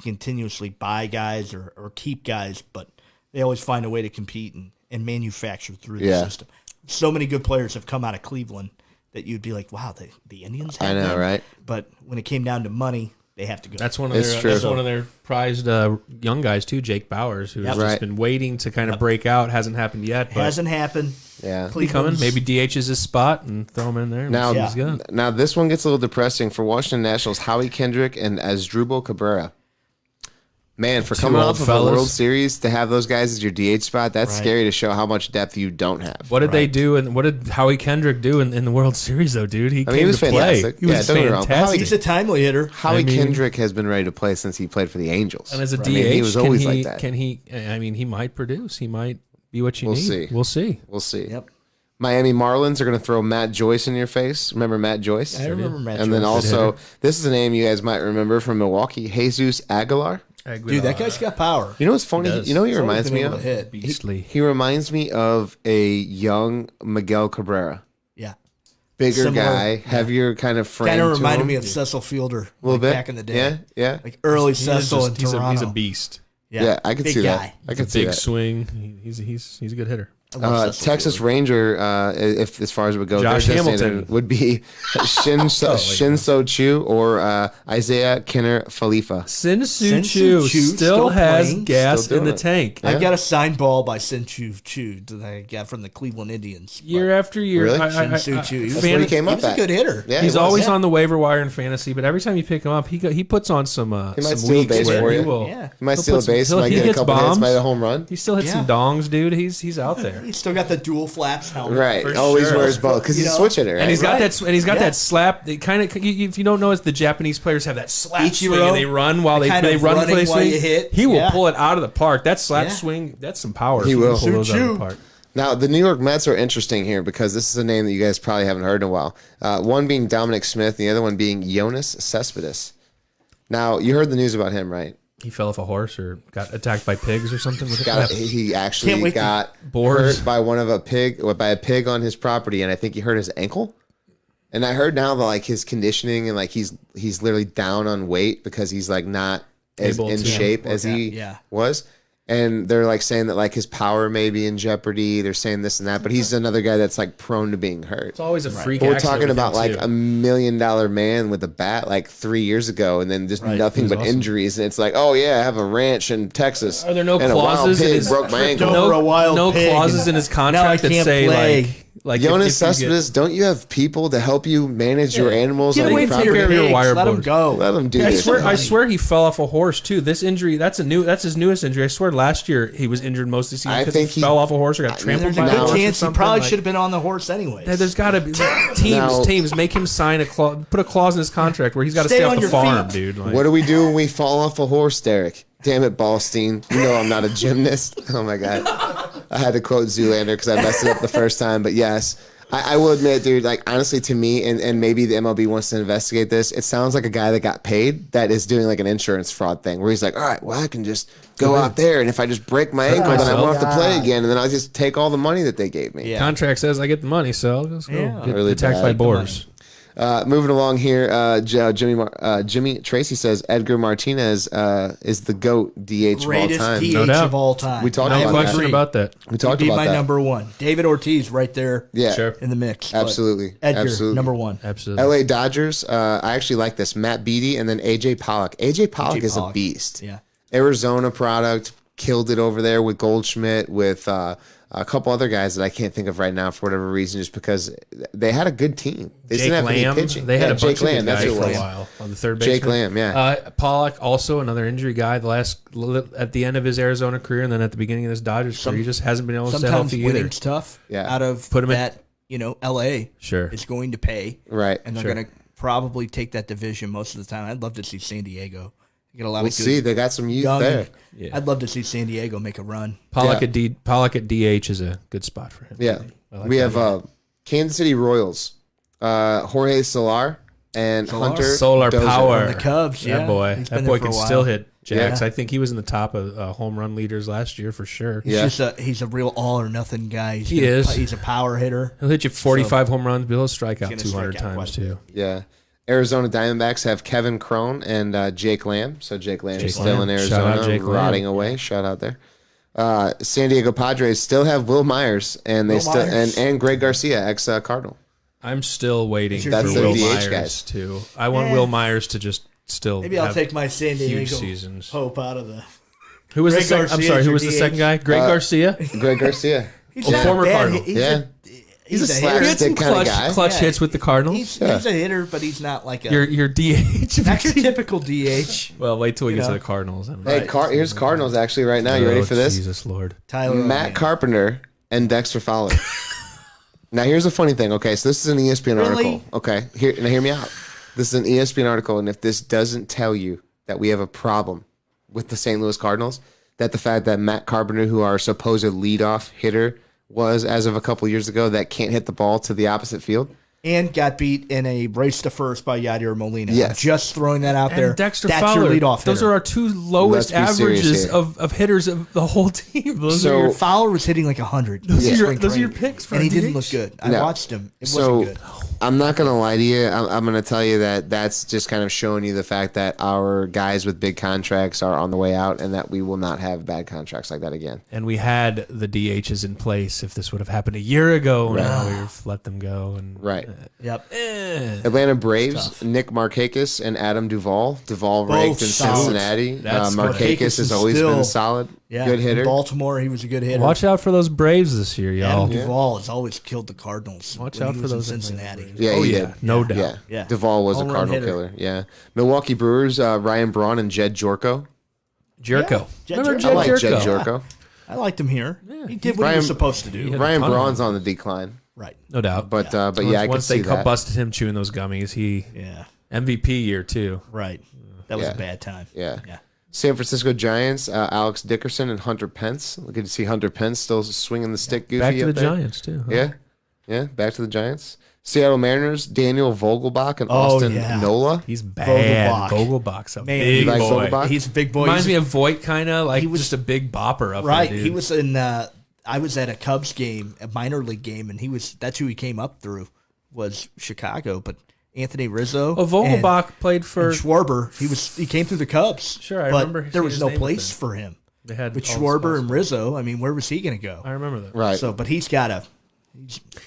continuously buy guys or keep guys, but they always find a way to compete and manufacture through the Yeah. system. So many good players have come out of Cleveland that you'd be like, wow, the Indians have I know, them. right? But when it came down to money, they have to go. That's one of It's their. true. That's one of their prized young guys too, Jake Bowers, who's Yep. just Right. been waiting to kind of break out. Hasn't happened yet, but Hasn't happened. Yeah. be coming. Cleveland's- Maybe DH's his spot and throw him in there. and Now, see what he's got. now this one gets a little depressing for Washington Nationals. Howie Kendrick and Asdrubal Cabrera. Man, for Two coming old off of a fellas. World Series to have those guys as your DH spot, that's Right. scary to show how much depth you don't have. What did they do, and what did Howie Kendrick do in the World Series, though, dude? He I mean, came he was to play. fantastic. He Yeah, was don't get me wrong. fantastic. He's a timely hitter. Howie I mean- Kendrick has been ready to play since he played for the Angels. And as a I DH, mean, he was can always he, like that. Can he? I mean, he might produce. He might be what you We'll need. see. We'll see. We'll see. Yep. Miami Marlins are going to throw Matt Joyce in your face. Remember Matt Joyce? I remember Matt And then Joyce. also, this is a name you guys might remember from Milwaukee, Jesus Aguilar. Dude, that guy's got power. You know what's funny? does. You know who he He's always reminds been me able of? to hit. Beastly. He reminds me of a young Miguel Cabrera. Yeah. Bigger Similar, guy, yeah. heavier kind of frame. Kind of to reminded him. me of Cecil Fielder a little bit back in the day. Yeah, yeah, Like early He is Cecil in just- he's Toronto. a beast. yeah. I could Big see guy. that. I He's a could see big that. swing. He's a good hitter. I love Cecil Texas Fielder. Ranger, if as far as it would go, Josh their designator Hamilton. would be Shinso Chu or Isaiah Kenner Falifa. Sinsu Sinsu Chu Chu still still has playing? gas Still in the doing it. tank. I got a signed ball by Sin-Chu Chu that I got from the Cleveland Indians. Year after year. Really? Sin-Chu Chu. That's what he came He up was a at. good hitter. Yeah, He's he was. always yeah. on the waiver wire in fantasy, but every time you pick him up, he puts on some might some steal a weeks base where for he you. will. Yeah. He might He'll steal a put some- base, he'll- might he get a hits couple hits, bombs. might a home run. He still hits some Yeah. dongs, dude. He's out there. He's still got the dual flaps helmet. Right, For always sure. wears both because he's You a know? switch hitter. Right? And he's got Right. that. And he's got Yeah. that slap. They kind of. If you don't know, it's the Japanese players have that slap Ichiro, swing, and they run while kind they of run before they running while swing. you hit. He will Yeah. pull it out of the park. That slap Yeah. swing. That's some power. He if will. pull those out of Choo-choo. the park. Now, the New York Mets are interesting here because this is a name that you guys probably haven't heard in a while. One being Dominic Smith, and the other one being Jonas Cespedes. Now, you heard the news about him, right? He fell off a horse or got attacked by pigs or something. He Can't actually wait to- got Boars. hurt by a pig on his property, and I think he hurt his ankle. And I heard now that like his conditioning and like he's literally down on weight because he's like not as Able in to shape work as out, he yeah. was. And they're like saying that like his power may be in jeopardy. They're saying this and that, but he's another guy that's like prone to being hurt. It's always a freak. But we're accident talking with about him, like too. $1 million man with a bat like 3 years ago, and then just nothing It was but awesome. injuries. And it's like, oh yeah, I have a ranch in Texas. Are there no and a wild clauses in pig his broke my ankle. Over a wild no pig clauses and in his now I contract that can't say play. like Jonas if you get- Cespedes, don't you have people to help you manage your animals Get on away your from property? your care of your pigs. wire Let him boards. go. Let them do I this. swear, he fell off a horse too. This injury, that's his newest injury. I swear, last year he was injured most of the season I because think he he- fell off a horse or got trampled There's a by a good horse or chance he something. probably Like, should have been on the horse anyways. there's got to be Now- teams make him sign a clause, put a clause in his contract where he's got to Stay stay on off the your farm, feet. dude. Like, What do we do when we fall off a horse, Derek? Damn it, Ballstein. You know I'm not a gymnast. Oh my God. I had to quote Zoolander because I messed it up the first time, but yes. I will admit, dude, like honestly to me, and maybe the MLB wants to investigate this, it sounds like a guy that got paid that is doing like an insurance fraud thing where he's like, all right, well, I can just go out there and if I just break my ankle, then I won't have to play again, and then I'll just take all the money that they gave me. Yeah. contract says I get the money, so I'll just go Yeah. get Really attacked bad. by boars. Moving along here, Jimmy Tracy says Edgar Martinez is the GOAT DH Greatest of all time. DH No doubt. of all time. We talked I about would that. Question agree. about that. We talked He'd be about my that. number one. David Ortiz right there Yeah, Sure. in the mix. but Absolutely. Edgar, Absolutely. number one. Absolutely. LA Dodgers. I actually like this. Matt Beatty and then AJ Pollock. AJ Pollock is a Pollock. beast. Yeah. Arizona product. Killed it over there with Goldschmidt, with a couple other guys that I can't think of right now for whatever reason, just because they had a good team. They Jake didn't have any Lamb. pitching. They had Yeah, a bunch Jake of good Lamb. That's guys who it for a was. while on the third Jake baseman. Lamb, yeah. Pollock, also another injury guy. At the end of his Arizona career, and then at the beginning of his Dodgers career, he just hasn't been able to stay Sometimes healthy either. winning's tough. Yeah. Out of Put him that L.A. Sure. is going to pay. Right. And they're Sure. going to probably take that division most of the time. I'd love to see San Diego get a lot We'll of good see. They got some youth young. there. Yeah. I'd love to see San Diego make a run. Pollock, Yeah. Pollock at DH is a good spot for him. Yeah. I like We that. have Kansas City Royals, Jorge Solar and Hunter Solar Dozier. power. The Cubs, That yeah. boy. He's That been boy there for can a while. still hit jacks. Yeah. I think he was in the top of home run leaders last year for sure. He's Yeah. just he's a real all or nothing guy. He is. He's a power hitter. He'll hit you 45 home runs, but he'll strike out gonna 200 strike out times quite a too. Yeah. Arizona Diamondbacks have Kevin Crone and Jake Lamb. So Jake Lamb is Jake still Lamb. in Shout out Arizona, Jake Lamb. rotting away. Shout out there. San Diego Padres still have Will Myers, and they Will still Myers. and Greg Garcia, ex Cardinal. I'm still waiting for That's the Will DH Myers guys. too. I want Yeah. Will Myers to just still. Maybe I'll have take my San Diego huge seasons. hope out of the. Who was Greg the second? I'm Garcia's sorry. Who your was the DH? second guy? Greg Garcia. Greg Garcia. He's Oh, not former bad. Cardinal. Yeah. He's a hitter. slapstick He had some kinda clutch, guy. clutch Yeah. hits with the Cardinals. He's a hitter, but he's not like a Your DH. not your typical DH. Well, wait till we get to know. the Cardinals. Hey, here's Cardinals actually right now. You ready for this? Jesus Lord. Tyler Matt O'Neill. Carpenter and Dexter Fowler. Now here's a funny thing. Okay, so this is an ESPN Really? article. Okay, now hear me out. This is an ESPN article, and if this doesn't tell you that we have a problem with the St. Louis Cardinals, that the fact that Matt Carpenter, who our supposed leadoff hitter was as of a couple years ago, that can't hit the ball to the opposite field. And got beat in a race to first by Yadier Molina. Yes. Just throwing that out there. And Dexter That's Fowler. your leadoff Those hitter. are our two lowest Let's be serious averages here. of hitters of the whole team. Those So- are your, Fowler was hitting like 100. those are your, Spring those are your training. picks for and he a didn't DH. look good. I No. watched him. It So wasn't good. I'm not going to lie to you. I'm going to tell you that that's just kind of showing you the fact that our guys with big contracts are on the way out and that we will not have bad contracts like that again. And we had the DHs in place if this would have happened a year ago. Now we've let them go. And Right. Yep. Atlanta Braves, Nick Markakis and Adam Duvall. Duvall Both ranked in solid. Cincinnati. That's Markakis Markakis has is always still- been solid, Yeah. good hitter. In Baltimore, he was a good hitter. watch out for those Braves this year, y'all. Adam Duvall has always killed the Cardinals. Watch when out he for was in those Cincinnati. Yeah, Oh, he yeah. did. No doubt. Yeah. Yeah. Duvall was a Home run Cardinal hitter. killer. Yeah. Milwaukee Brewers, Ryan Braun and Jed Jorko. Jericho. Yeah, Remember Jed Jed I like Jericho? Jed Jorko. I liked him here. He did what he Ryan- was supposed to do. had a Ryan ton of Braun's them. on the decline. Right. No doubt. But yeah, I could once see they that. busted him chewing those gummies, he Yeah. MVP year too. Right. That was Yeah. a bad time. Yeah. Yeah. San Francisco Giants, Alex Dickerson and Hunter Pence. Good to see Hunter Pence still swinging the stick goofy Back to up the there. Giants too. huh? Yeah. Yeah. Back to the Giants. Seattle Mariners, Daniel Vogelbach and Oh, Austin yeah. Nola. He's bad. Vogelbach. Vogelbach's a Man, big you like boy. Vogelbach? He's a big boy. Reminds He's me of Voight, kind of like he was- just a big bopper up right. there, dude. He was in. I was at a Cubs game, a minor league game, and he was. That's who he came up through. Was Chicago, but Anthony Rizzo. Oh, Vogelbach played for. and Schwarber. He came through the Cubs. Sure, I but remember there seeing was his no name up place there. for him. They had With all the Schwarber spots. and Rizzo, I mean, where was he going to go? I remember that. Right. So, but he's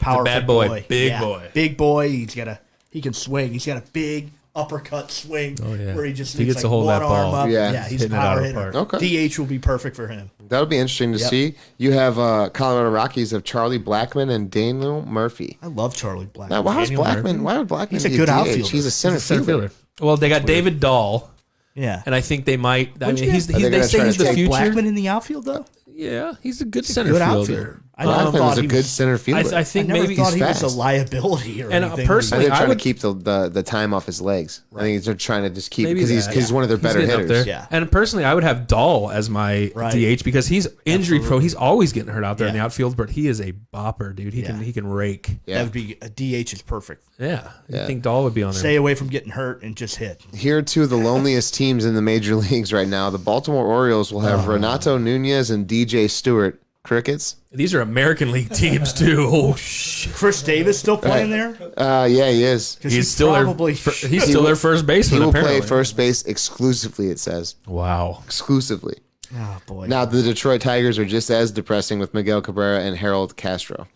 powerful bad boy, big boy. big boy. He can swing. He's got a big uppercut swing. Oh, yeah. Where he just If he needs gets like a hold of one that ball. arm up. Yeah. He's a Hitting it out power of the hitter. park. Okay. DH will be perfect for him. That'll be interesting to Yep. see. You have Colorado Rockies of Charlie Blackmon and Daniel Murphy. I love Charlie Black. Now, why Daniel Murphy? would Blackmon He's a be good DH? outfielder. He's a center, Center fielder. fielder. Well, they got David Dahl, Yeah. and I think they might. I Wouldn't mean, you he's, get- Are they they gonna say try he's to the take future. Blackman in the outfield though. Yeah, he's a good center Good fielder. outfielder. I Blackmon never thought was a he good was. center fielder. I think I never maybe thought he's he was fast. a liability or And, anything. I personally, think they're I trying would- to keep the time off his legs. I think they're trying to just keep Maybe because that, he's one of their better getting up hitters. there. Yeah. And personally, I would have Dahl as my Right. DH because he's injury prone. Absolutely. He's always getting hurt out there in the Yeah. outfield, but he is a bopper, dude. Yeah. He can rake. Yeah. That would be a DH is perfect. Yeah. Yeah. I think Dahl would be on there. Stay away from getting hurt and just hit. Here are two of the loneliest teams in the major leagues right now. The Baltimore Orioles will have Renato Nunez and DJ Stewart. Crickets. These are American League teams too. Oh shit. Chris Davis still playing there? Yeah, he is. 'Cause He's he still probably he's still their first He baseman. will apparently. play first base exclusively, it says. Wow. Exclusively. Oh boy. Now, the Detroit Tigers are just as depressing with Miguel Cabrera and Harold Castro.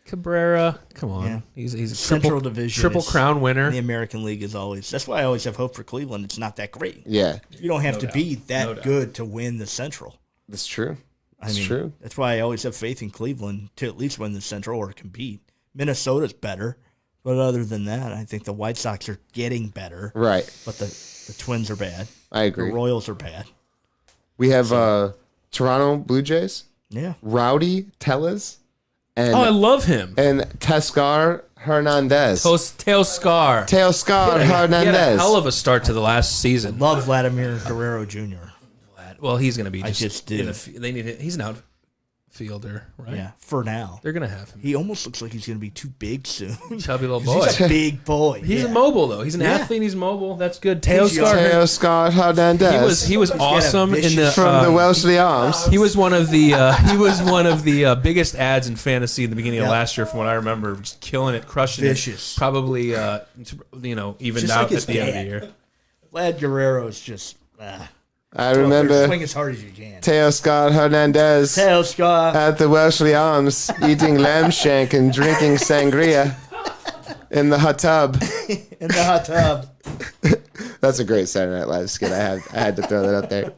Cabrera, come on. Yeah. He's a Central triple, Division triple is- crown winner. the American League is always. That's why I always have hope for Cleveland. It's not that great. Yeah, You don't have to be that No doubt. good to win the Central. that's true. I That's mean, true. that's why I always have faith in Cleveland to at least win the Central or compete. Minnesota's better, but other than that, I think the White Sox are getting better. Right. But the Twins are bad. I agree. The Royals are bad. We have Toronto Blue Jays, Yeah. Rowdy Tellez, and Oh, I love him. and Teoscar Hernandez. Teoscar. Teoscar He had a Hernandez. hell of a start to the last season. Love Vladimir Guerrero Jr. Well, he's going to be. I just in do. they need it. He's an outfielder, right? Yeah, for now. They're going to have him. He almost looks like he's going to be too big soon. Chubby little boy. He's a big boy. He's yeah. mobile though. He's an Yeah. athlete. He's mobile. That's good. young. Teoscar Hernandez. He was awesome in the vicious- from the Wellesley Arms. He was one of the biggest ads in fantasy in the beginning of Yeah. last year, from what I remember. Just killing it, crushing Vicious. it. Probably evened Just out like his at the end of the dad. year. Vlad Guerrero is just I remember swing as hard as you can. Teoscar Hernandez Tail Scott. at the Wellesley Arms eating lamb shank and drinking sangria in the hot tub. In the hot tub. That's a great Saturday Night Live skit. I had to throw that up there.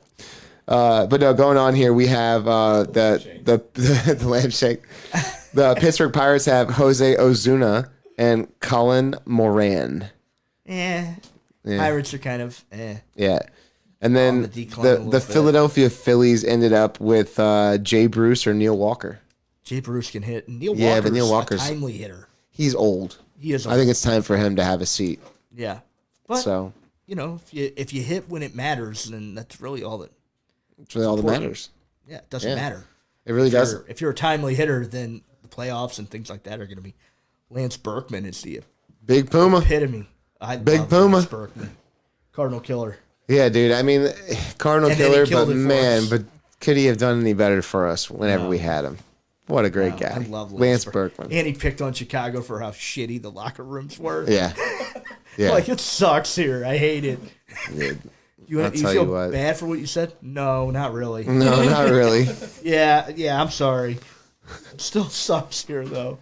But no, going on here, we have the lamb shank. The Pittsburgh Pirates have Jose Ozuna and Colin Moran. Yeah. Pirates are kind of Yeah. And then the decline a little the bit. Philadelphia Phillies ended up with Jay Bruce or Neil Walker. Jay Bruce can hit. Neil Yeah, Walker's but Neil Walker's- a timely hitter. He's old. He is. I think it's time for him to have a seat. Yeah. But So if you hit when it matters, then that's really all that. it's really all that important. matters. Yeah, it doesn't Yeah. matter. It really does. If you're a timely hitter, then the playoffs and things like that are going to be. Lance Berkman is the Big Puma. epitome. I Big love Puma. Lance Berkman, Cardinal killer. Yeah, dude. I mean, Cardinal And then he killer, killed but it for man, us. but could he have done any better for us whenever we had him? What a great guy. I love Lance Berkman. And he picked on Chicago for how shitty the locker rooms were. Yeah. Yeah. Like, it sucks here. I hate it. Dude. You I'll feel tell you what. bad for what you said? No, not really. No, not really. Yeah, I'm sorry. It still sucks here, though.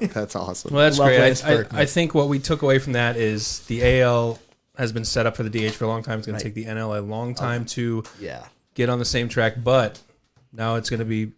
That's awesome. Well, that's Love great. Lance I Berkman. think what we took away from that is the AL has been set up for the DH for a long time. It's going to take the NL a long time to Yeah. get on the same track, but now it's going to be,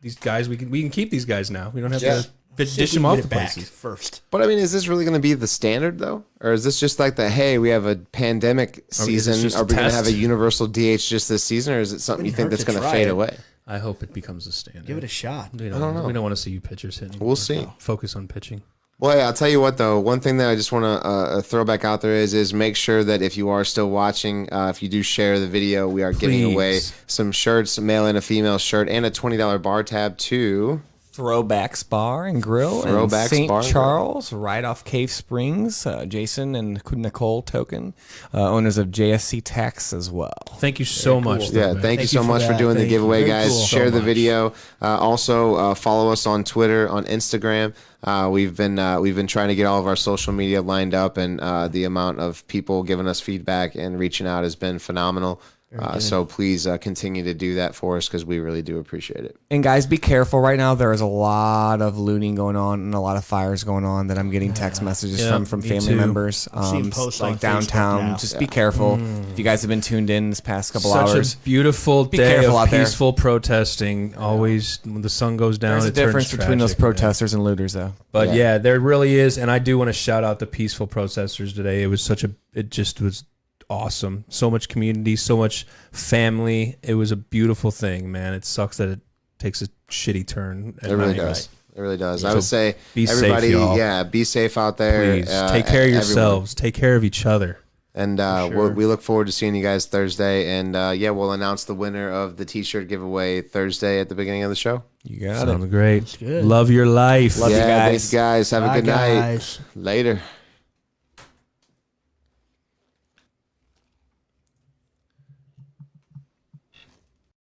these guys, we can keep these guys now. We don't have Yeah. to dish them Get off it the back places. first. But I mean, is this really going to be the standard though, or is this just like the hey, we have a pandemic season? just Are a we going to test? have a universal DH just this season, or is it something you think Wouldn't that's hurt going to to try fade it. away? I hope it becomes the standard. Give it a shot. We don't know. We don't want to see you pitchers hitting. We'll see. Focus on pitching. Well, yeah, I'll tell you what though. One thing that I just want to throw back out there is make sure that if you are still watching, if you do share the video, we are giving away Please. some shirts, a male and a female shirt, and a $20 bar tab to Throwbacks Bar and Grill in Throwbacks St. Bar and Grill. Charles, right off Cave Springs. Jason and Nicole Token, owners of JSC Tax as well. Thank you so much. Yeah, man. thank you so much for that. doing the Thank you. giveaway, Very guys. cool. Share So the much. video. Also, follow us on Twitter, on Instagram. We've been trying to get all of our social media lined up, and the amount of people giving us feedback and reaching out has been phenomenal. So please continue to do that for us because we really do appreciate it. And guys, be careful. Right now, there is a lot of looting going on and a lot of fires going on that I'm getting text messages Yeah, from me family too. members. seeing posts on like Facebook downtown. now. Just be careful. If you guys have been tuned in this past couple Such hours, a beautiful day careful of out there. peaceful protesting. Always, when the sun goes down, there's a it turns difference between those tragic, man. protesters and looters, though. But yeah, there really is, and I do want to shout out the peaceful protesters today. It just was awesome. So much community, so much family. It was a beautiful thing, man. It sucks that it takes a shitty turn. at It really night. does. It really does. I So would say be safe, everybody, y'all. be safe out there. Please take care of everyone. yourselves. Take care of each other. And we look forward to seeing you guys Thursday. And we'll announce the winner of the T-shirt giveaway Thursday at the beginning of the show. You got it. Sounds great. good. Love your life. Love you guys. Thanks, guys. Have a Bye, good night. guys. Later.